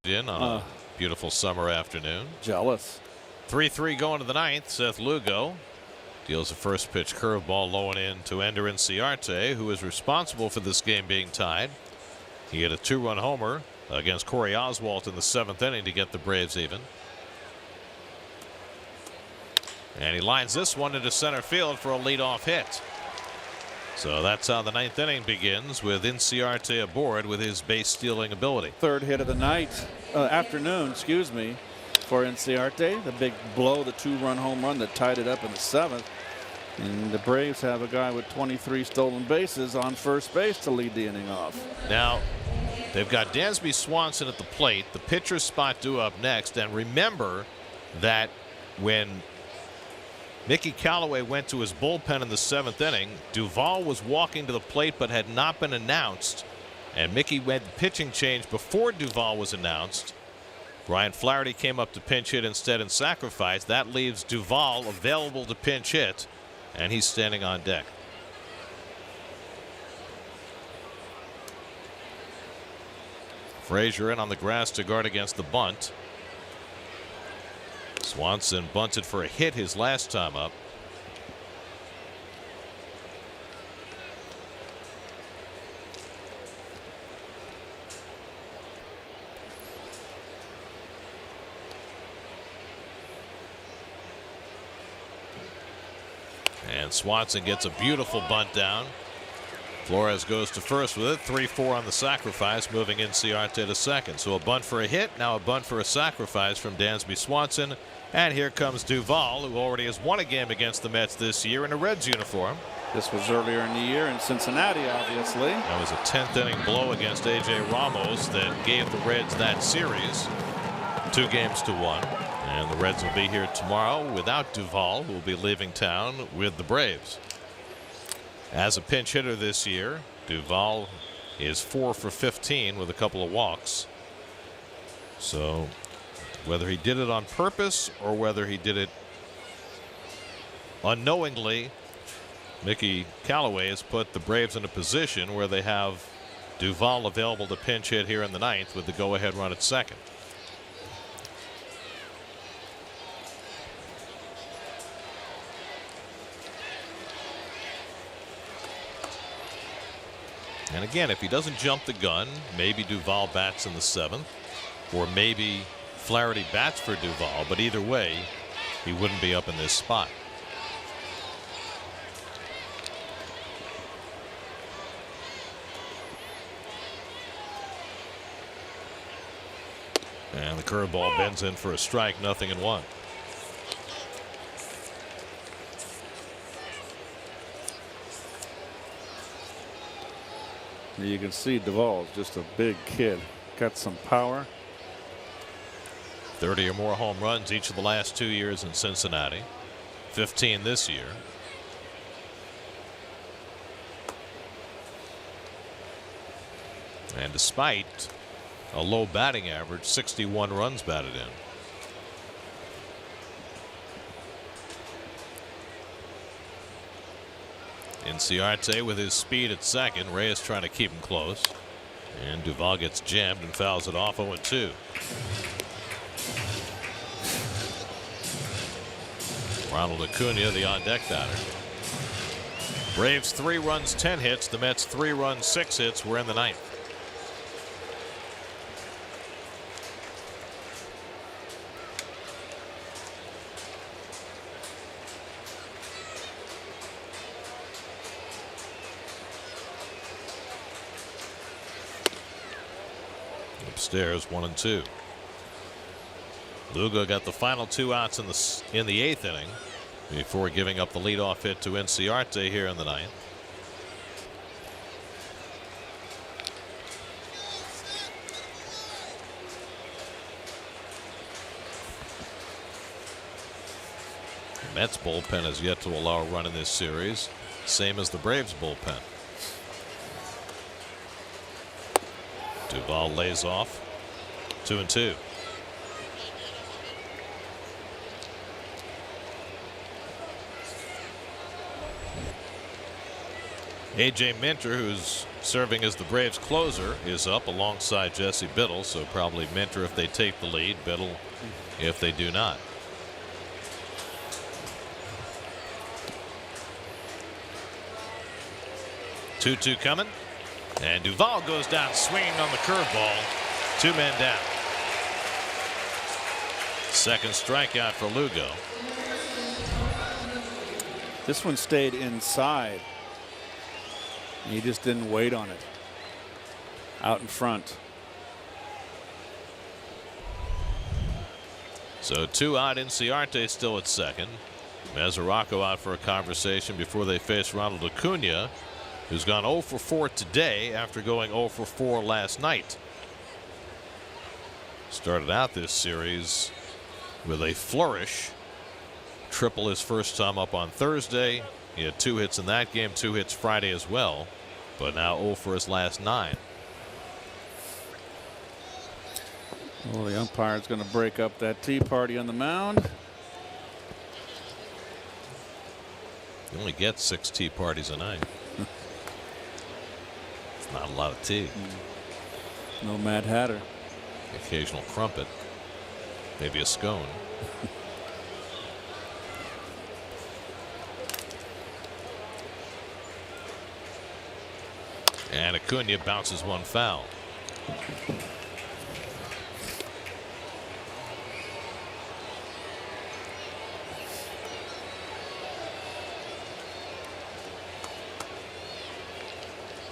In on a beautiful summer afternoon. Jealous. 3-3 going to the 9th. Seth Lugo deals a first pitch curveball low and in to Ender Inciarte, who is responsible for this game being tied. He hit a 2-run homer against Corey Oswalt in the 7th inning to get the Braves even. And he lines this one into center field for a leadoff hit. So that's how the 9th inning begins, with Inciarte aboard with his base stealing ability. 3rd hit of the afternoon, excuse me, for Inciarte. The big blow, the 2-run home run that tied it up in the 7th. And the Braves have a guy with 23 stolen bases on first base to lead the inning off. Now, they've got Dansby Swanson at the plate. The pitcher's spot due up next. And remember that when Mickey Callaway went to his bullpen in the 7th inning, Duvall was walking to the plate but had not been announced, and Mickey made the pitching change before Duvall was announced. Brian Flaherty came up to pinch hit instead and sacrifice. That leaves Duvall available to pinch hit, and he's standing on deck. Frazier in on the grass to guard against the bunt. Swanson bunted for a hit his last time up. And Swanson gets a beautiful bunt down. Flores goes to first with it. 3-4 on the sacrifice, moving Inciarte to second. So a bunt for a hit, now a bunt for a sacrifice from Dansby Swanson. And here comes Duvall, who already has won a game against the Mets this year in a Reds uniform. This was earlier in the year in Cincinnati, obviously. That was a 10th inning blow against A.J. Ramos that gave the Reds that series 2-1. And the Reds will be here tomorrow without Duvall, who will be leaving town with the Braves. As a pinch hitter this year, Duvall is 4 for 15 with a couple of walks. So whether he did it on purpose or whether he did it unknowingly, Mickey Callaway has put the Braves in a position where they have Duvall available to pinch hit here in the 9th with the go-ahead run at second. And again, if he doesn't jump the gun, maybe Duvall bats in the 7th, or maybe Flaherty bats for Duvall, but either way, he wouldn't be up in this spot. And the curveball bends in for a strike, 0-1. You can see Duvall's just a big kid. Got some power. 30 or more home runs each of the last 2 years in Cincinnati. 15 this year. And despite a low batting average, 61 runs batted in. Inciarte with his speed at second. Reyes trying to keep him close. And Duvall gets jammed and fouls it off 0-2. Ronald Acuna, the on-deck batter. Braves 3 runs, 10 hits. The Mets 3 runs, 6 hits. We're in the 9th. Upstairs, 1-2. Lugo got the final 2 outs in the 8th inning before giving up the leadoff hit to Inciarte here in the 9th. The Mets bullpen has yet to allow a run in this series, same as the Braves bullpen. Duvall lays off. 2-2. A.J. Minter, who's serving as the Braves closer, is up alongside Jesse Biddle, so probably Minter if they take the lead, Biddle if they do not. Two coming. And Duvall goes down swinging on the curveball. 2 men down. Second strikeout for Lugo. This one stayed inside. He just didn't wait on it. Out in front. So 2 out. Inciarte still at second. Mesoraco out for a conversation before they face Ronald Acuna, who's gone 0 for 4 today after going 0 for 4 last night. Started out this series with a flourish. Triple his first time up on Thursday. He had 2 hits in that game, 2 hits Friday as well, but now 0 for his last 9. Well, the umpire's going to break up that tea party on the mound. You only get 6 tea parties a night. It's not a lot of tea. No Mad Hatter. Occasional crumpet. Maybe a scone. And Acuna bounces one foul.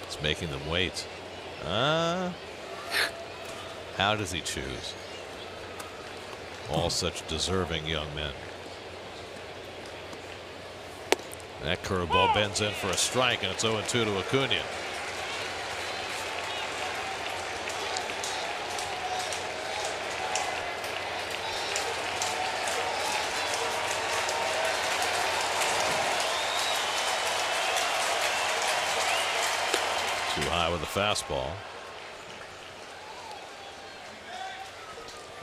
It's making them wait. How does he choose? All such deserving young men. That curveball bends in for a strike, and it's 0-2 to Acuna. Too high with the fastball.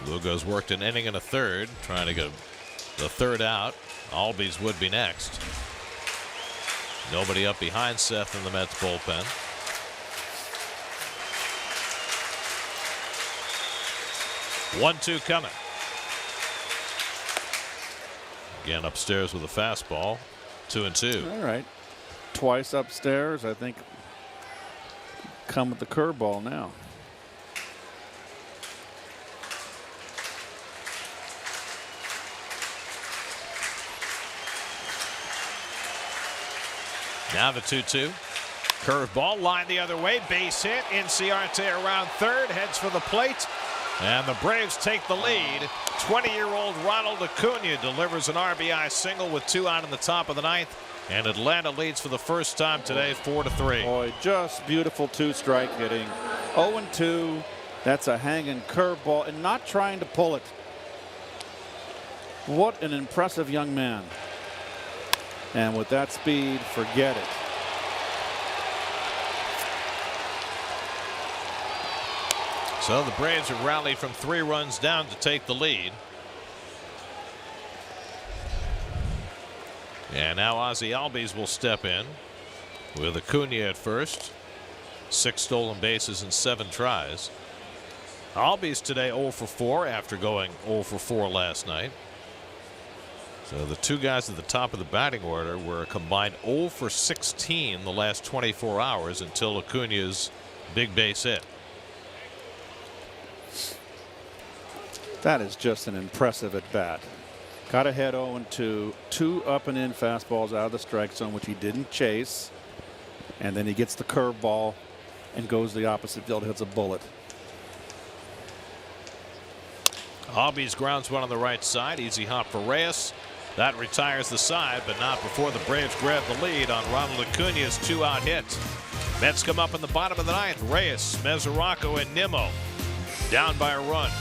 Lugo's worked an inning and a third, trying to get the third out. Albies would be next. Nobody up behind Seth in the Mets bullpen. One-two coming. Again upstairs with a fastball. 2-2. All right. Twice upstairs. I think come with the curveball now. Now the 2-2. Curveball lined the other way. Base hit. Inciarte around third. Heads for the plate. And the Braves take the lead. 20-year-old Ronald Acuna delivers an RBI single with 2 out in the top of the ninth. And Atlanta leads for the first time today, 4-3. Boy, just beautiful two-strike hitting. 0-2. That's a hanging curveball and not trying to pull it. What an impressive young man. And with that speed, forget it. So the Braves have rallied from 3 runs down to take the lead. And now Ozzie Albies will step in with Acuna at first. 6 stolen bases in 7 tries. Albies today 0 for 4 after going 0 for 4 last night. So the 2 guys at the top of the batting order were a combined 0 for 16 the last 24 hours until Acuna's big base hit. That is just an impressive at bat. Got ahead 0-2. 2 up and in fastballs out of the strike zone, which he didn't chase. And then he gets the curveball and goes the opposite field, hits a bullet. Albies grounds one on the right side. Easy hop for Reyes. That retires the side, but not before the Braves grab the lead on Ronald Acuna's 2-out hit. Mets come up in the bottom of the ninth. Reyes, Mesoraco, and Nimmo down by a run.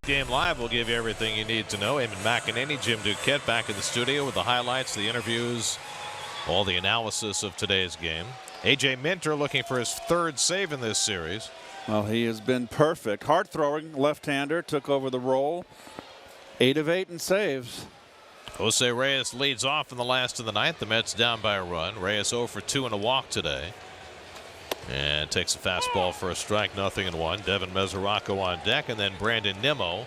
Game Live will give you everything you need to know. Eamon McEnany, Jim Duquette back in the studio with the highlights, the interviews, all the analysis of today's game. A.J. Minter looking for his 3rd save in this series. Well, he has been perfect. Hard throwing left-hander, took over the role. 8 of 8 in saves. Jose Reyes leads off in the last of the 9th. The Mets down by a run. Reyes 0 for 2 and a walk today. And takes a fastball for a strike, 0-1. Devin Mesoraco on deck, and then Brandon Nimmo.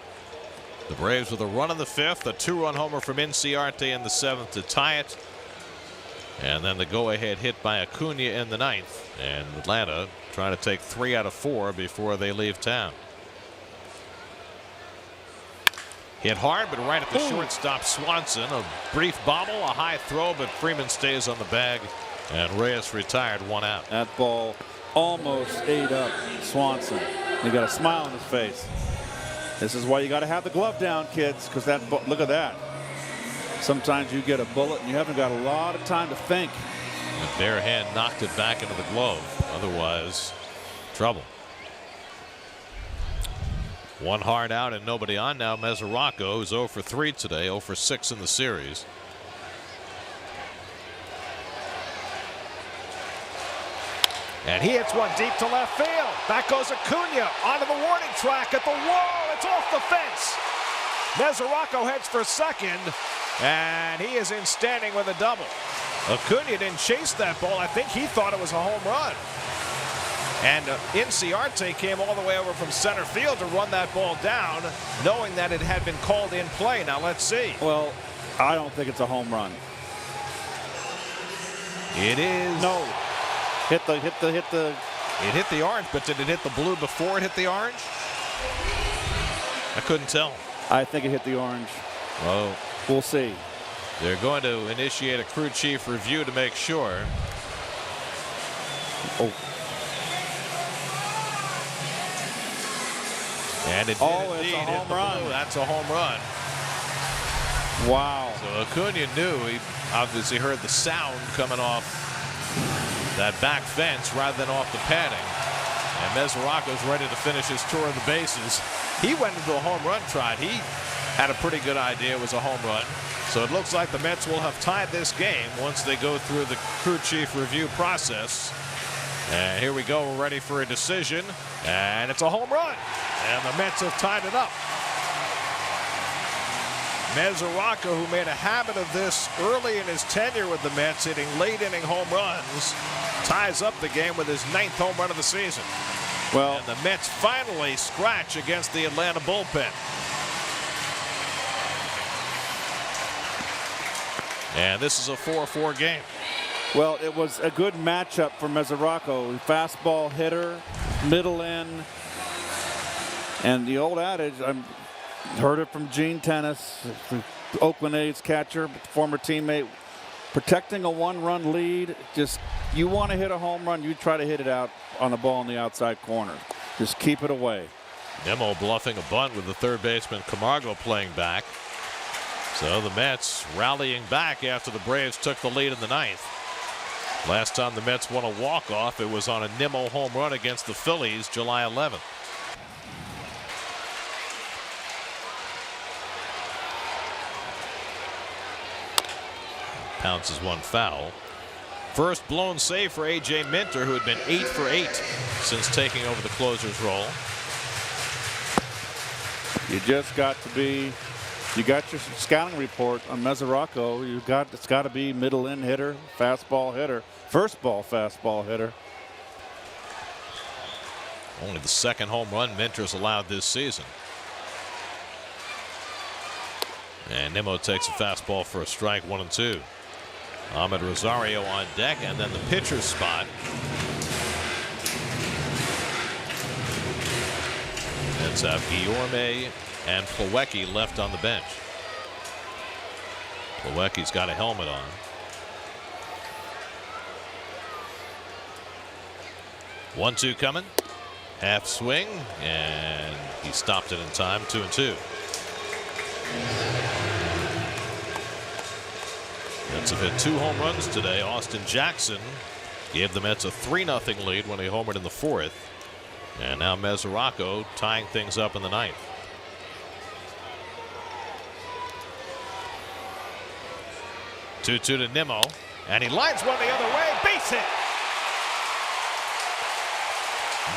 The Braves with a run in the 5th, a 2-run homer from Inciarte in the 7th to tie it. And then the go-ahead hit by Acuna in the 9th. And Atlanta trying to take 3 out of 4 before they leave town. Hit hard, but right at the shortstop Swanson. A brief bobble, a high throw, but Freeman stays on the bag. And Reyes retired, 1 out. That ball almost ate up Swanson. He got a smile on his face. This is why you got to have the glove down, kids, because that, look at that. Sometimes you get a bullet and you haven't got a lot of time to think. The bare hand knocked it back into the glove. Otherwise, trouble. 1 hard out and nobody on now. Mesoraco is 0 for 3 today, 0 for 6 in the series. And he hits one deep to left field. Back goes Acuna onto the warning track at the wall. It's off the fence. Mesoraco heads for 2nd, and he is in standing with a double. Acuna didn't chase that ball. I think he thought it was a home run. And Inciarte came all the way over from center field to run that ball down, knowing that it had been called in play. Now let's see. Well, I don't think it's a home run. It is. No. Hit the. It hit the orange, but did it hit the blue before it hit the orange? I couldn't tell. I think it hit the orange. Oh. We'll see. They're going to initiate a crew chief review to make sure. Oh. And it did indeed it's a hit home the run. blue. That's a home run. Wow. So Acuna knew. He obviously heard the sound coming off that back fence rather than off the padding. And Mesoraco's ready to finish his tour of the bases. He went into a home run trot. He had a pretty good idea it was a home run. So it looks like the Mets will have tied this game once they go through the crew chief review process. And here we go. We're ready for a decision. And it's a home run. And the Mets have tied it up. Mesoraco, who made a habit of this early in his tenure with the Mets, hitting late inning home runs, ties up the game with his 9th home run of the season. Well, And the Mets finally scratch against the Atlanta bullpen. And this is a 4-4 game. well, it was a good matchup for Mesoraco. Fastball hitter, middle in. And the old adage, I've heard it from Gene Tennis, the Oakland A's catcher, former teammate, protecting a 1-run lead. Just, you want to hit a home run, you try to hit it out on the ball in the outside corner. Just keep it away. Nimmo bluffing a bunt with the third baseman Camargo playing back. So the Mets rallying back after the Braves took the lead in the 9th. Last time the Mets won a walk-off, it was on a Nimmo home run against the Phillies July 11th. Pounces one foul. First blown save for A.J. Minter, who had been 8 for 8 since taking over the closer's role. You just got to be, you got your scouting report on Mesoraco. It's got to be middle in hitter, fastball hitter, first ball fastball hitter. Only the 2nd home run Minter's allowed this season. And Nimmo takes a fastball for a strike, 1-2. Ahmed Rosario on deck, and then the pitcher's spot. Let's have Guillorme and Plawecki left on the bench. Plawecki's got a helmet on. One-two coming. Half swing, and he stopped it in time. 2-2. Mets have hit 2 home runs today. Austin Jackson gave the Mets a 3-0 lead when he homered in the 4th. And now Mesoraco tying things up in the 9th. 2-2 to Nimmo, and he lines one the other way. Base hit.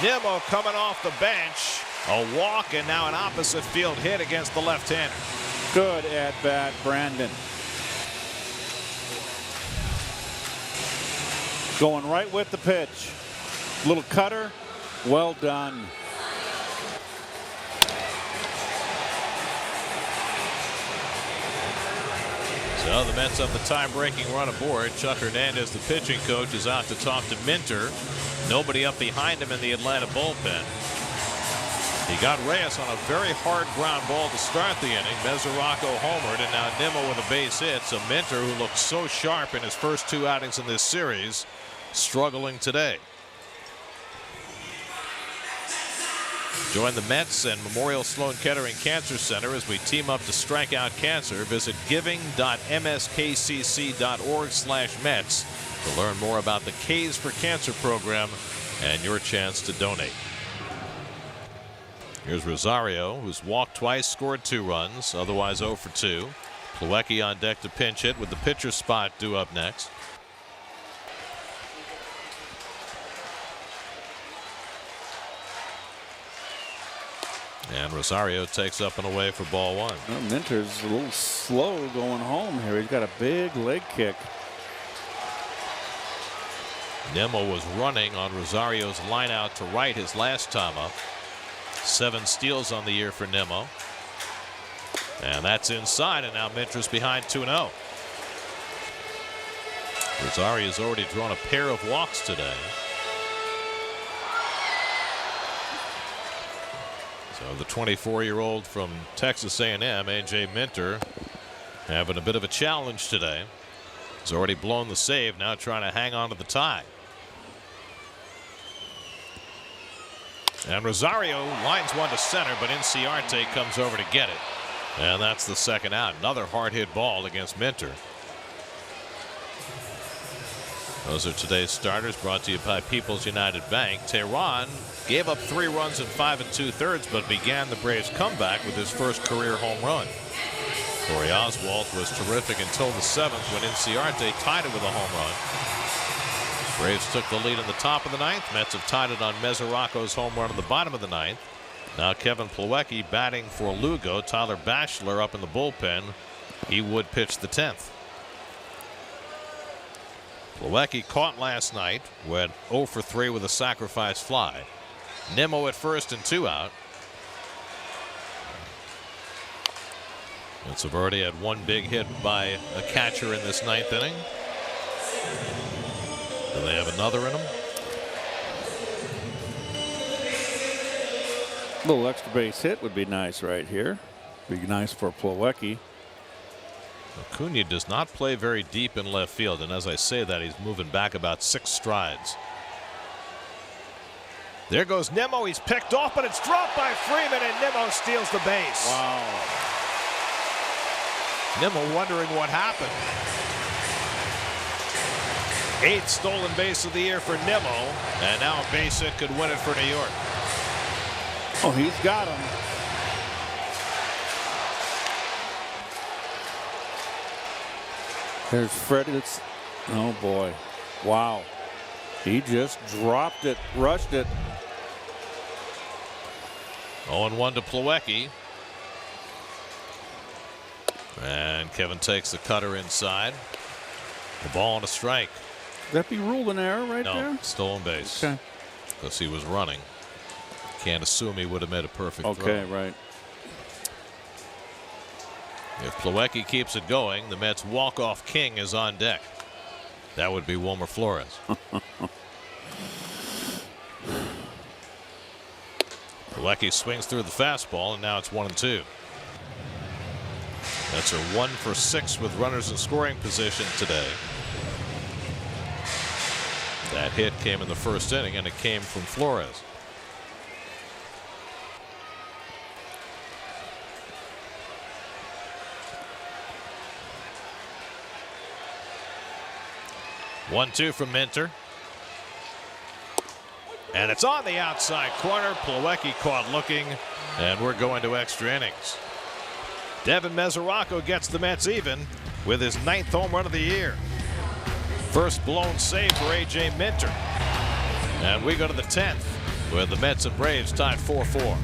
Nimmo coming off the bench. A walk and now an opposite field hit against the left-hander. Good at bat, Brandon. Going right with the pitch. Little cutter. Well done. So the Mets have the tie-breaking run aboard. Chuck Hernandez, the pitching coach, is out to talk to Minter. Nobody up behind him in the Atlanta bullpen. He got Reyes on a very hard ground ball to start the inning. Mesoraco homered, and now Nimmo with a base hit. So Minter, who looked so sharp in his first 2 outings in this series, struggling today. Join the Mets and Memorial Sloan Kettering Cancer Center as we team up to strike out cancer. Visit giving.mskcc.org/Mets to learn more about the K's for Cancer program and your chance to donate. Here's Rosario, who's walked twice, scored 2 runs, otherwise 0 for 2. Plawecki on deck to pinch hit with the pitcher spot due up next. And Rosario takes up and away for ball 1. Well, Minter's a little slow going home here. He's got a big leg kick. Nimmo was running on Rosario's line out to right his last time up. 7 steals on the year for Nimmo. And that's inside, and now Minter's behind 2-0. Rosario's already drawn a pair of walks today. So the 24-year-old from Texas A&M, A.J. Minter, having a bit of a challenge today. He's already blown the save, now trying to hang on to the tie. And Rosario lines one to center, but Inciarte comes over to get it. And that's the second out. Another hard hit ball against Minter. Those are today's starters, brought to you by People's United Bank. Teheran gave up 3 runs in 5 2/3, but began the Braves' comeback with his first career home run. Corey Oswalt was terrific until the 7th when Inciarte tied it with a home run. Braves took the lead in the top of the 9th. Mets have tied it on Mesoraco's home run in the bottom of the 9th. Now Kevin Plawecki batting for Lugo. Tyler Bachelor up in the bullpen. He would pitch the 10th. Plawecki caught last night, went 0 for 3 with a sacrifice fly. Nimmo at first and 2 out. Mets have already had 1 big hit by a catcher in this 9th inning. Do they have another in them? A little extra base hit would be nice right here. Be nice for Plawecki. Acuna does not play very deep in left field, and as I say that, he's moving back about 6 strides. There goes Nimmo. He's picked off, but it's dropped by Freeman, and Nimmo steals the base. Wow. Nimmo wondering what happened. 8th stolen base of the year for Nimmo, and now a base hit could win it for New York. Oh, he's got him. There's Freddie. Oh boy. Wow. He just dropped it, rushed it. 0-1 to Plawecki. And Kevin takes the cutter inside. The ball on a strike. Would that be ruled an error right there? No, stolen base. Okay. Because he was running. Can't assume he would have made a perfect throw. Okay, right. If Plawecki keeps it going, the Mets' walk-off king is on deck. That would be Wilmer Flores. Plawecki swings through the fastball, and now it's 1-2. Mets are 1 for 6 with runners in scoring position today. That hit came in the first inning, and it came from Flores. One-two from Minter. And it's on the outside corner. Plawecki caught looking, and we're going to extra innings. Devin Mesoraco gets the Mets even. with his 9th home run of the year. First blown save for A.J. Minter. And we go to the 10th, with the Mets and Braves tied 4-4.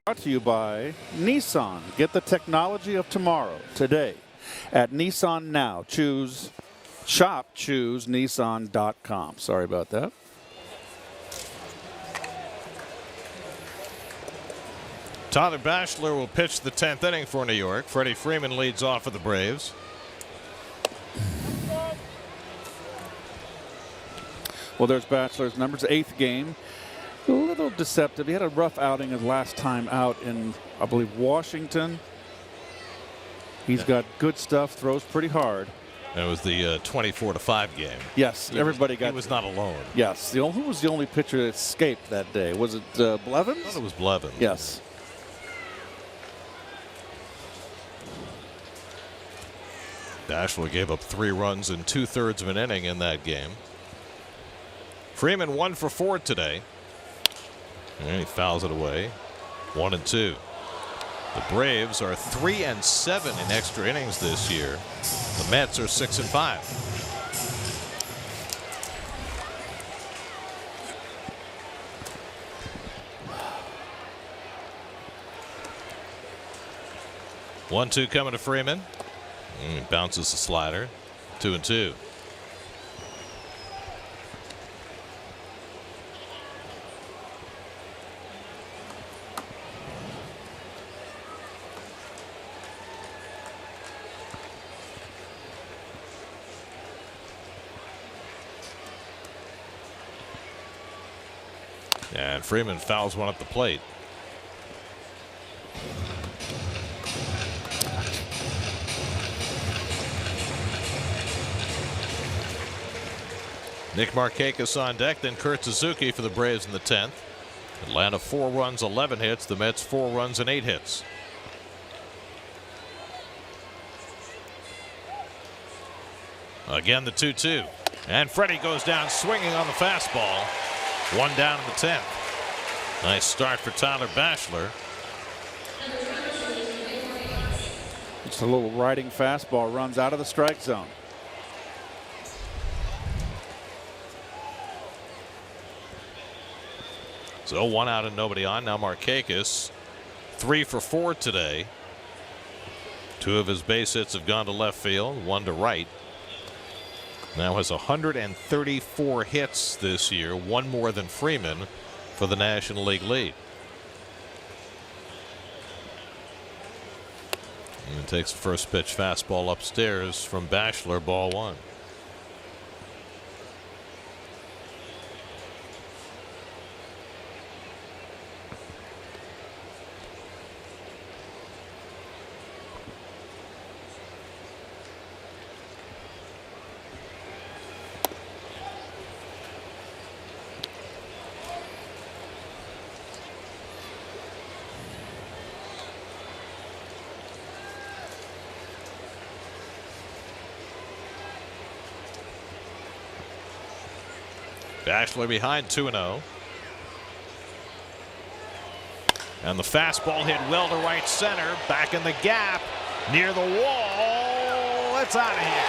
Brought to you by Nissan. Get the technology of tomorrow today at Nissan Now. Choose Nissan.com. Sorry about that. Tyler Bachelor will pitch the 10th inning for New York. Freddie Freeman leads off for the Braves. Well, there's Bachelor's numbers, 8th game. A little deceptive. He had a rough outing his last time out in, I believe, Washington. He's got good stuff, throws pretty hard. That was the 24-5 game. Yes, He was not alone. Yes. Who was the only pitcher that escaped that day? Was it Blevins? I thought it was Blevins. Yes. Bachelor gave up 3 runs in 2/3 of an inning in that game. Freeman 1 for 4 today. And he fouls it away. 1-2. The Braves are 3-7 in extra innings this year. The Mets are 6-5. One-two coming to Freeman. He bounces the slider. 2-2. And Freeman fouls one at the plate. Nick Markakis on deck, then Kurt Suzuki for the Braves in the 10th. Atlanta 4 runs, 11 hits. The Mets 4 runs and 8 hits. Again, the 2-2. And Freddie goes down swinging on the fastball. 1 down in the 10th. Nice start for Tyler Bachelor. Just a little riding fastball, runs out of the strike zone. So 1 out and nobody on. Now Markakis 3 for 4 today. 2 of his base hits have gone to left field, 1 to right. Now has 134 hits this year, 1 more than Freeman for the National League lead. And takes the first pitch fastball upstairs from Bachelor, ball 1. Bachelor behind 2-0. And the fastball hit well to right center. Back in the gap. Near the wall. It's out of here.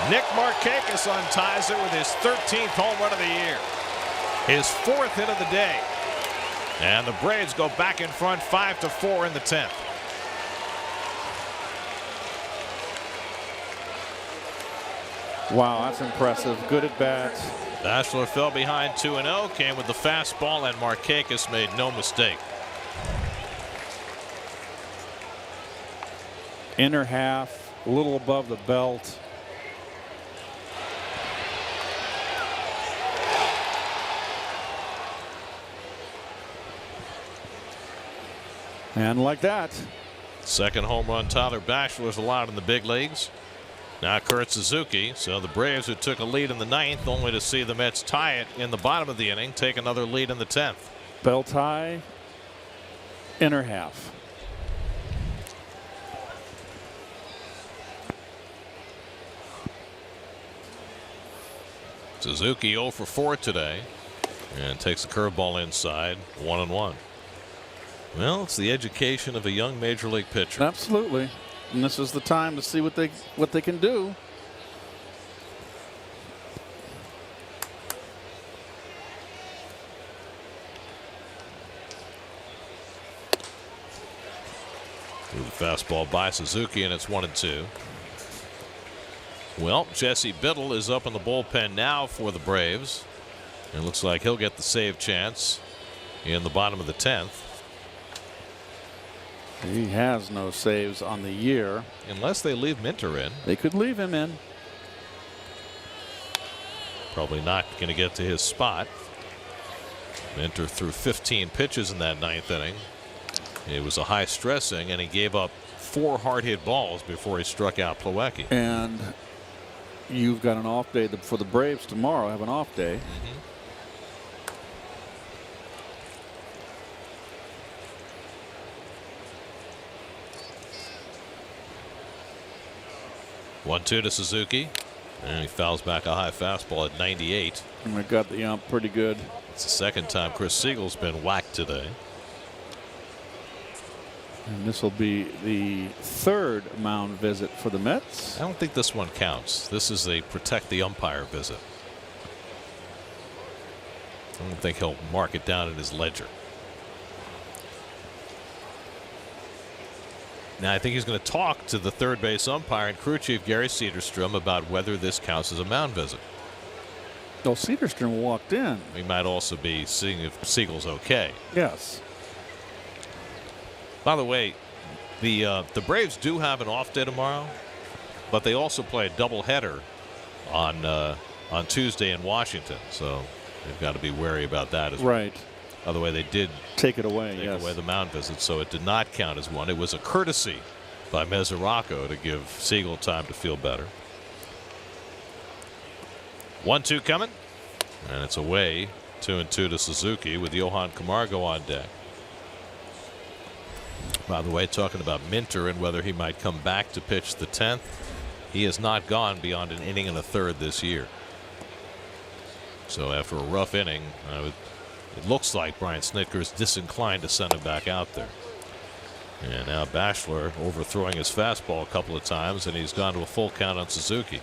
Nick Markakis unties it with his 13th home run of the year. His 4th hit of the day. And the Braves go back in front 5-4 in the 10th. Wow, that's impressive. Good at bats. Bachelor fell behind 2-0, came with the fastball, and Markakis made no mistake. Inner half, a little above the belt. And like that. Second home run Tyler Bachelor's allowed in the big leagues. Now Kurt Suzuki. So the Braves, who took a lead in the 9th, only to see the Mets tie it in the bottom of the inning, take another lead in the 10th. Belt high, inner half. Suzuki 0 for 4 today and takes the curveball inside. 1-1. Well, it's the education of a young major league pitcher. Absolutely. And this is the time to see what they can do. Through the fastball by Suzuki, and it's 1-2. Well, Jesse Biddle is up in the bullpen now for the Braves. It looks like he'll get the save chance in the bottom of the 10th. He has no saves on the year. Unless they leave Minter in. They could leave him in. Probably not going to get to his spot. Minter threw 15 pitches in that 9th inning. It was a high stressing, and he gave up 4 hard hit balls before he struck out Plawecki. And you've got an off day for the Braves tomorrow. Have an off day. Mm-hmm. 1-2 to Suzuki, and he fouls back a high fastball at 98. And we got the ump pretty good. It's the second time Chris Siegel's been whacked today. And this will be the 3rd mound visit for the Mets. I don't think this one counts. This is a protect the umpire visit. I don't think he'll mark it down in his ledger. Now, I think he's going to talk to the third base umpire and crew chief Gary Cederstrom about whether this counts as a mound visit. Well, Cederstrom walked in. He might also be seeing if Siegel's okay. Yes. By the way, the Braves do have an off day tomorrow, but they also play a doubleheader on Tuesday in Washington, so they've got to be wary about that as well. Right. By the way, they did take it away. Take away the mound visit, so it did not count as one. It was a courtesy by Mesoraco to give Siegel time to feel better. 1-2 coming, and it's away. 2-2 to Suzuki with Johan Camargo on deck. By the way, talking about Minter and whether he might come back to pitch the 10th, he has not gone beyond an inning and a third this year. So after a rough inning, it looks like Brian Snitker is disinclined to send him back out there. And now Bachelor overthrowing his fastball a couple of times, and he's gone to a full count on Suzuki.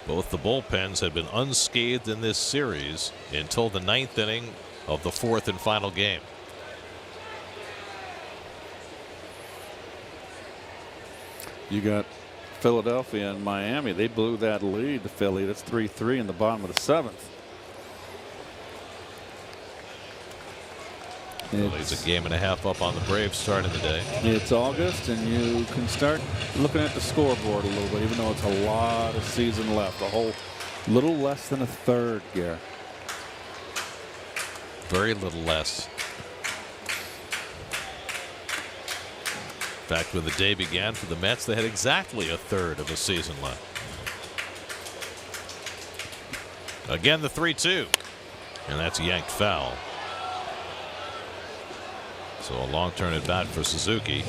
Both the bullpens had been unscathed in this series until the 9th inning of the 4th and final game. You got Philadelphia and Miami. They blew that lead to Philly. That's 3-3 in the bottom of the 7th. Philly's a game and a half up on the Braves starting the day. It's August, and you can start looking at the scoreboard a little bit, even though it's a lot of season left. A whole little less than a third, Gare. Very little less. In fact, when the day began for the Mets, they had exactly a third of a season left. Again, the 3-2. And that's yanked foul. So a long turn at bat for Suzuki.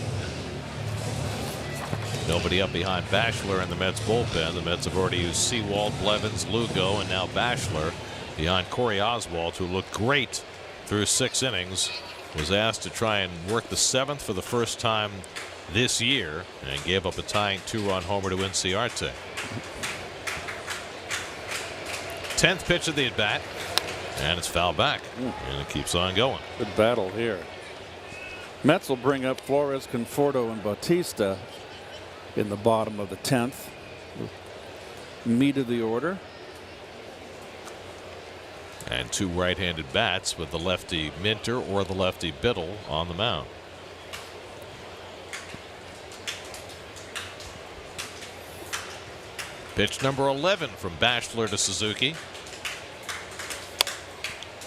Nobody up behind Bachelor in the Mets bullpen. The Mets have already used Sewald, Blevins, Lugo, and now Bachelor behind Corey Oswalt, who looked great through 6 innings. Was asked to try and work the 7th for the first time this year and gave up a tying 2-run homer to Inciarte. 10th pitch of the at bat, and it's fouled back, and it keeps on going. Good battle here. Mets will bring up Flores, Conforto, and Bautista in the bottom of the 10th. Meat of the order. And 2 right-handed bats with the lefty Minter or the lefty Biddle on the mound. Pitch number 11 from Bachelor to Suzuki.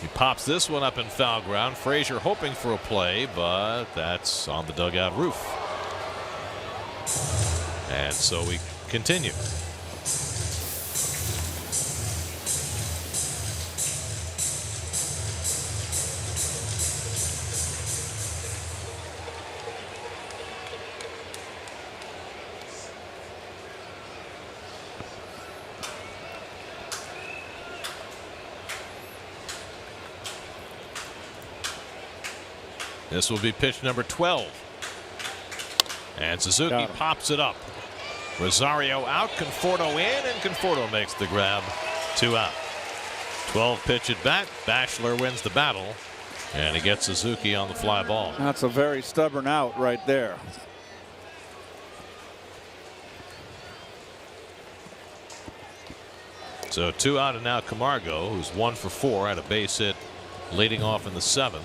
He pops this one up in foul ground. Frazier hoping for a play, but that's on the dugout roof. And so we continue. This will be pitch number 12. And Suzuki pops it up. Rosario out, Conforto in, and Conforto makes the grab. 2 out. 12 pitch at bat. Bachelor wins the battle, and he gets Suzuki on the fly ball. That's a very stubborn out right there. So 2 out, and now Camargo, who's 1 for 4, had a base hit leading off in the 7th.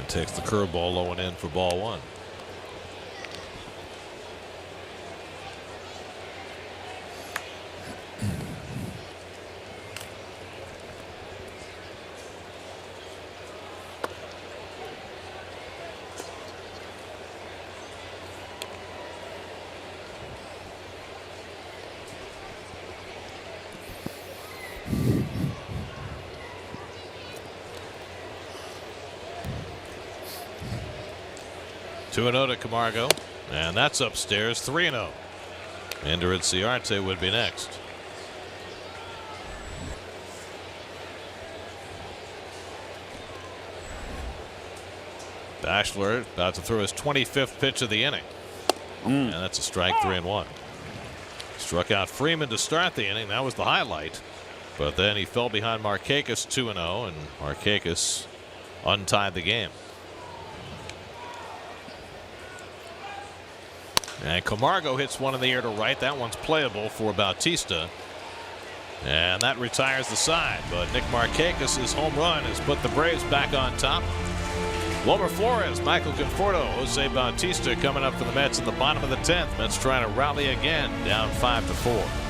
Takes the curveball low and in for ball 1. Two and 0 to Camargo, and that's upstairs. 3-0. Ender Inciarte would be next. Bachelor about to throw his 25th pitch of the inning, and that's a strike. 3-1. Struck out Freeman to start the inning. That was the highlight, but then he fell behind Markakis 2-0, and Markakis untied the game. And Camargo hits one in the air to right. That one's playable for Bautista. And that retires the side. But Nick Markakis' home run has put the Braves back on top. Wilmer Flores, Michael Conforto, Jose Bautista coming up for the Mets in the bottom of the 10th. Mets trying to rally again, down 5-4.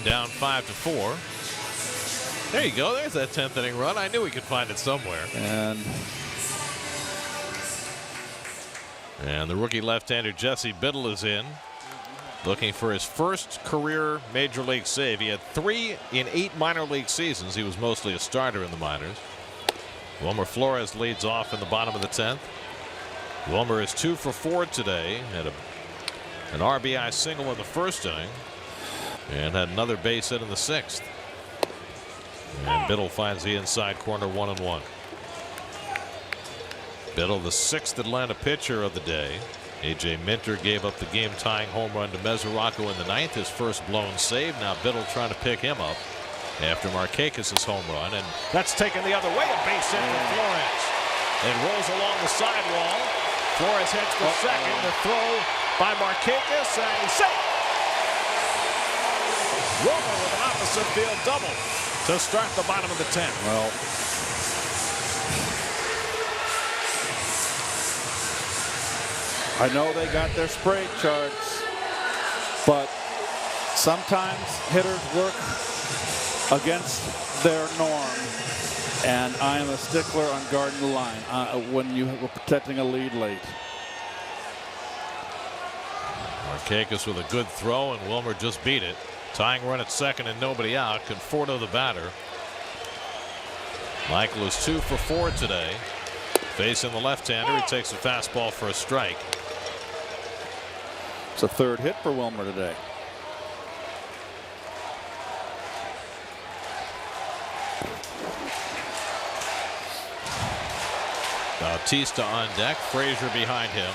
down 5-4. There you go. There's that 10th inning run. I knew we could find it somewhere. And the rookie left-hander Jesse Biddle is in, looking for his first career major league save. He had 3 in 8 minor league seasons. He was mostly a starter in the minors. Wilmer Flores leads off in the bottom of the 10th. Wilmer is 2 for 4 today. Had an RBI single in the first inning and had another base hit in the 6th. And Biddle finds the inside corner, 1-1. Biddle, the 6th Atlanta pitcher of the day. A.J. Minter gave up the game-tying home run to Mesoraco in the 9th, his first blown save. Now Biddle trying to pick him up after Markakis' home run, and that's taken the other way. A base hit for Flores. It rolls along the sidewall. Flores heads for second. The throw by Markakis, and he's safe. Wilmer with an opposite field double to start the bottom of the 10th. Well, I know they got their spray charts, but sometimes hitters work against their norm, and I am a stickler on guarding the line when you were protecting a lead late. Markakis with a good throw, and Wilmer just beat it. Tying run at second and nobody out. Conforto the batter. Michael is 2 for 4 today. Facing the left-hander, he takes a fastball for a strike. It's a 3rd hit for Wilmer today. Bautista on deck, Frazier behind him.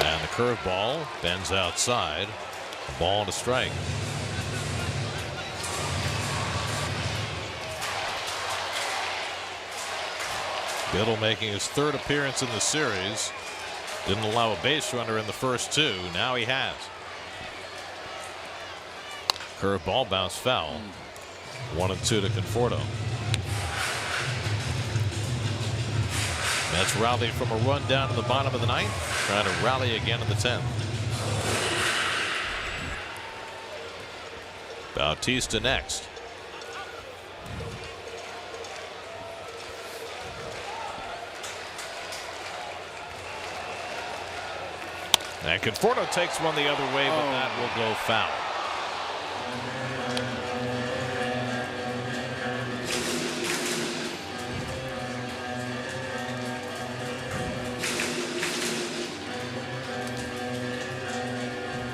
And the curveball bends outside. A ball and a strike. Biddle making his 3rd appearance in the series. Didn't allow a base runner in the first 2. Now he has. Curveball bounced foul. 1-2 to Conforto. Mets rallied from a run down to the bottom of the 9th. Trying to rally again in the 10th. Bautista next. And Conforto takes one the other way, but that will go foul.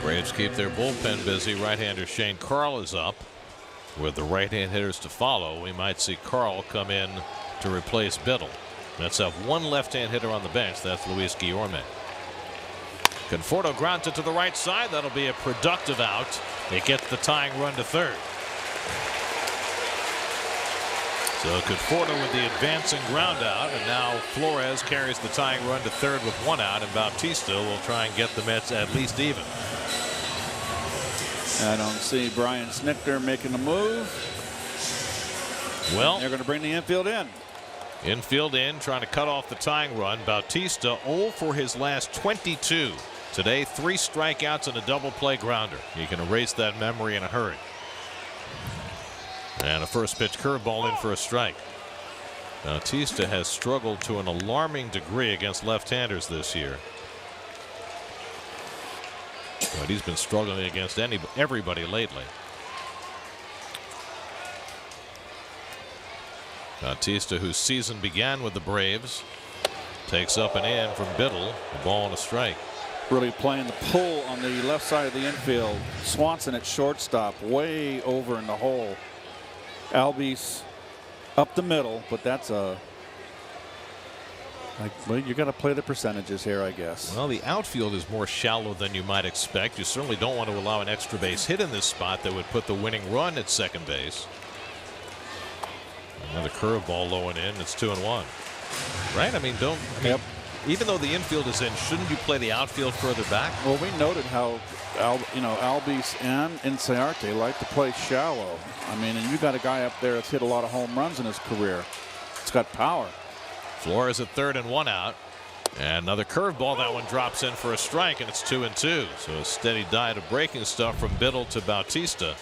Braves keep their bullpen busy. Right-hander Shane Carl is up. With the right-hand hitters to follow, we might see Carl come in to replace Biddle. Mets have one left-hand hitter on the bench. That's Luis Guillorme. Conforto grounds it to the right side. That'll be a productive out. It gets the tying run to 3rd. So Conforto with the advancing ground out, and now Flores carries the tying run to 3rd with 1 out, and Bautista will try and get the Mets at least even. I don't see Brian Snitker making a move. Well, they're going to bring the infield in. Infield in, trying to cut off the tying run. Bautista 0 for his last 22. Today, 3 strikeouts and a double play grounder. You can erase that memory in a hurry. And a first pitch curveball in for a strike. Bautista has struggled to an alarming degree against left-handers this year. But he's been struggling against everybody lately. Bautista, whose season began with the Braves, takes up and in from Biddle. A ball and a strike. Really playing the pull on the left side of the infield. Swanson at shortstop, way over in the hole. Albies up the middle, but that's well, you got to play the percentages here, I guess. Well, the outfield is more shallow than you might expect. You certainly don't want to allow an extra base hit in this spot that would put the winning run at second base. Another curveball low and in. It's 2-1. Right? I mean, Yep. Even though the infield is in, shouldn't you play the outfield further back? Well, we noted how Albies and Inciarte like to play shallow. I mean, and you got a guy up there that's hit a lot of home runs in his career. It's got power. Flores at 3rd and 1 out. And another curveball. That one drops in for a strike, and it's 2-2. So a steady diet of breaking stuff from Biddle to Bautista.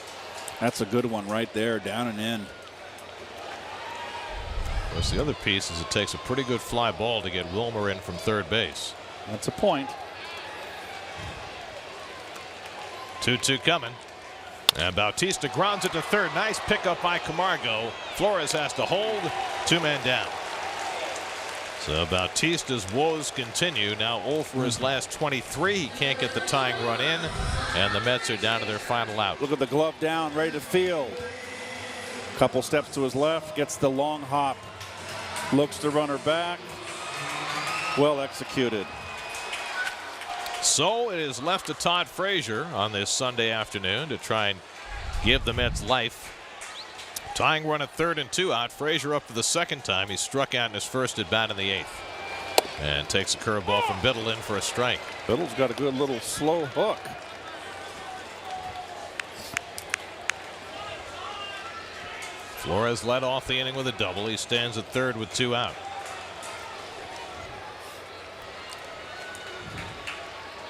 That's a good one right there, down and in. Of course, the other piece is it takes a pretty good fly ball to get Wilmer in from third base. That's a point. 2-2 coming. And Bautista grounds it to third. Nice pickup by Camargo. Flores has to hold. 2 men down. So Bautista's woes continue. Now 0 for his last 23. He can't get the tying run in. And the Mets are down to their final out. Look at the glove down, ready to field. Couple steps to his left, gets the long hop. Looks the runner back. Well executed. So it is left to Todd Frazier on this Sunday afternoon to try and give the Mets life. Tying run at 3rd and 2 out. Frazier up for the second time. He struck out in his first at bat in the 8th. And takes a curveball from Biddle in for a strike. Biddle's got a good little slow hook. Flores led off the inning with a double. He stands at 3rd with 2 out.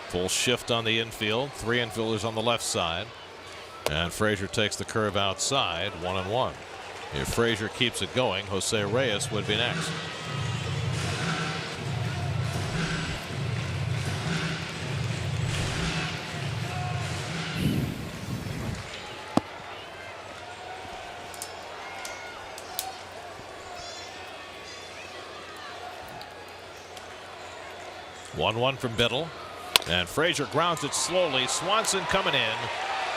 Full shift on the infield. 3 infielders on the left side. And Frazier takes the curve outside. 1-1. If Frazier keeps it going, Jose Reyes would be next. One from Biddle. And Frazier grounds it slowly. Swanson coming in.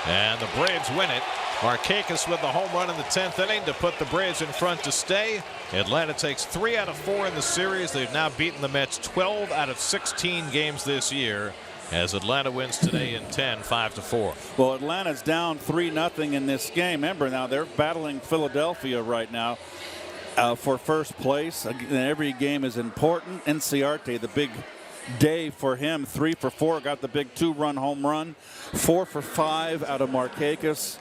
And the Braves win it. Markakis with the home run in the 10th inning to put the Braves in front to stay. Atlanta takes 3 out of 4 in the series. They've now beaten the Mets 12 out of 16 games this year, as Atlanta wins today in 10, 5-4. Well, Atlanta's down 3-0 in this game. Remember, now they're battling Philadelphia right now for first place. Every game is important. Enciarte, the big day for him, 3 for 4, got the big 2-run home run. 4 for 5 out of Markakis,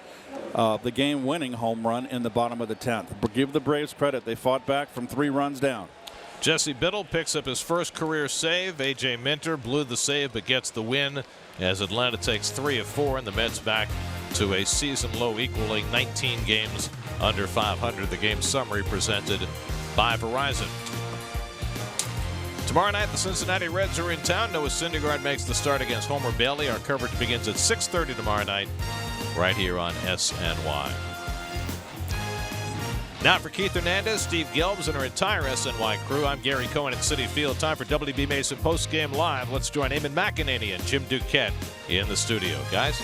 the game-winning home run in the bottom of the 10th. But give the Braves credit; they fought back from 3 runs down. Jesse Biddle picks up his first career save. A.J. Minter blew the save but gets the win as Atlanta takes 3 of 4, and the Mets back to a season low, equaling 19 games under 500. The game summary presented by Verizon. Tomorrow night, the Cincinnati Reds are in town. Noah Syndergaard makes the start against Homer Bailey. Our coverage begins at 6:30 tomorrow night, right here on SNY. Now for Keith Hernandez, Steve Gelbs, and our entire SNY crew, I'm Gary Cohen at Citi Field. Time for WB Mason Postgame Live. Let's join Eamon McEnany and Jim Duquette in the studio. Guys?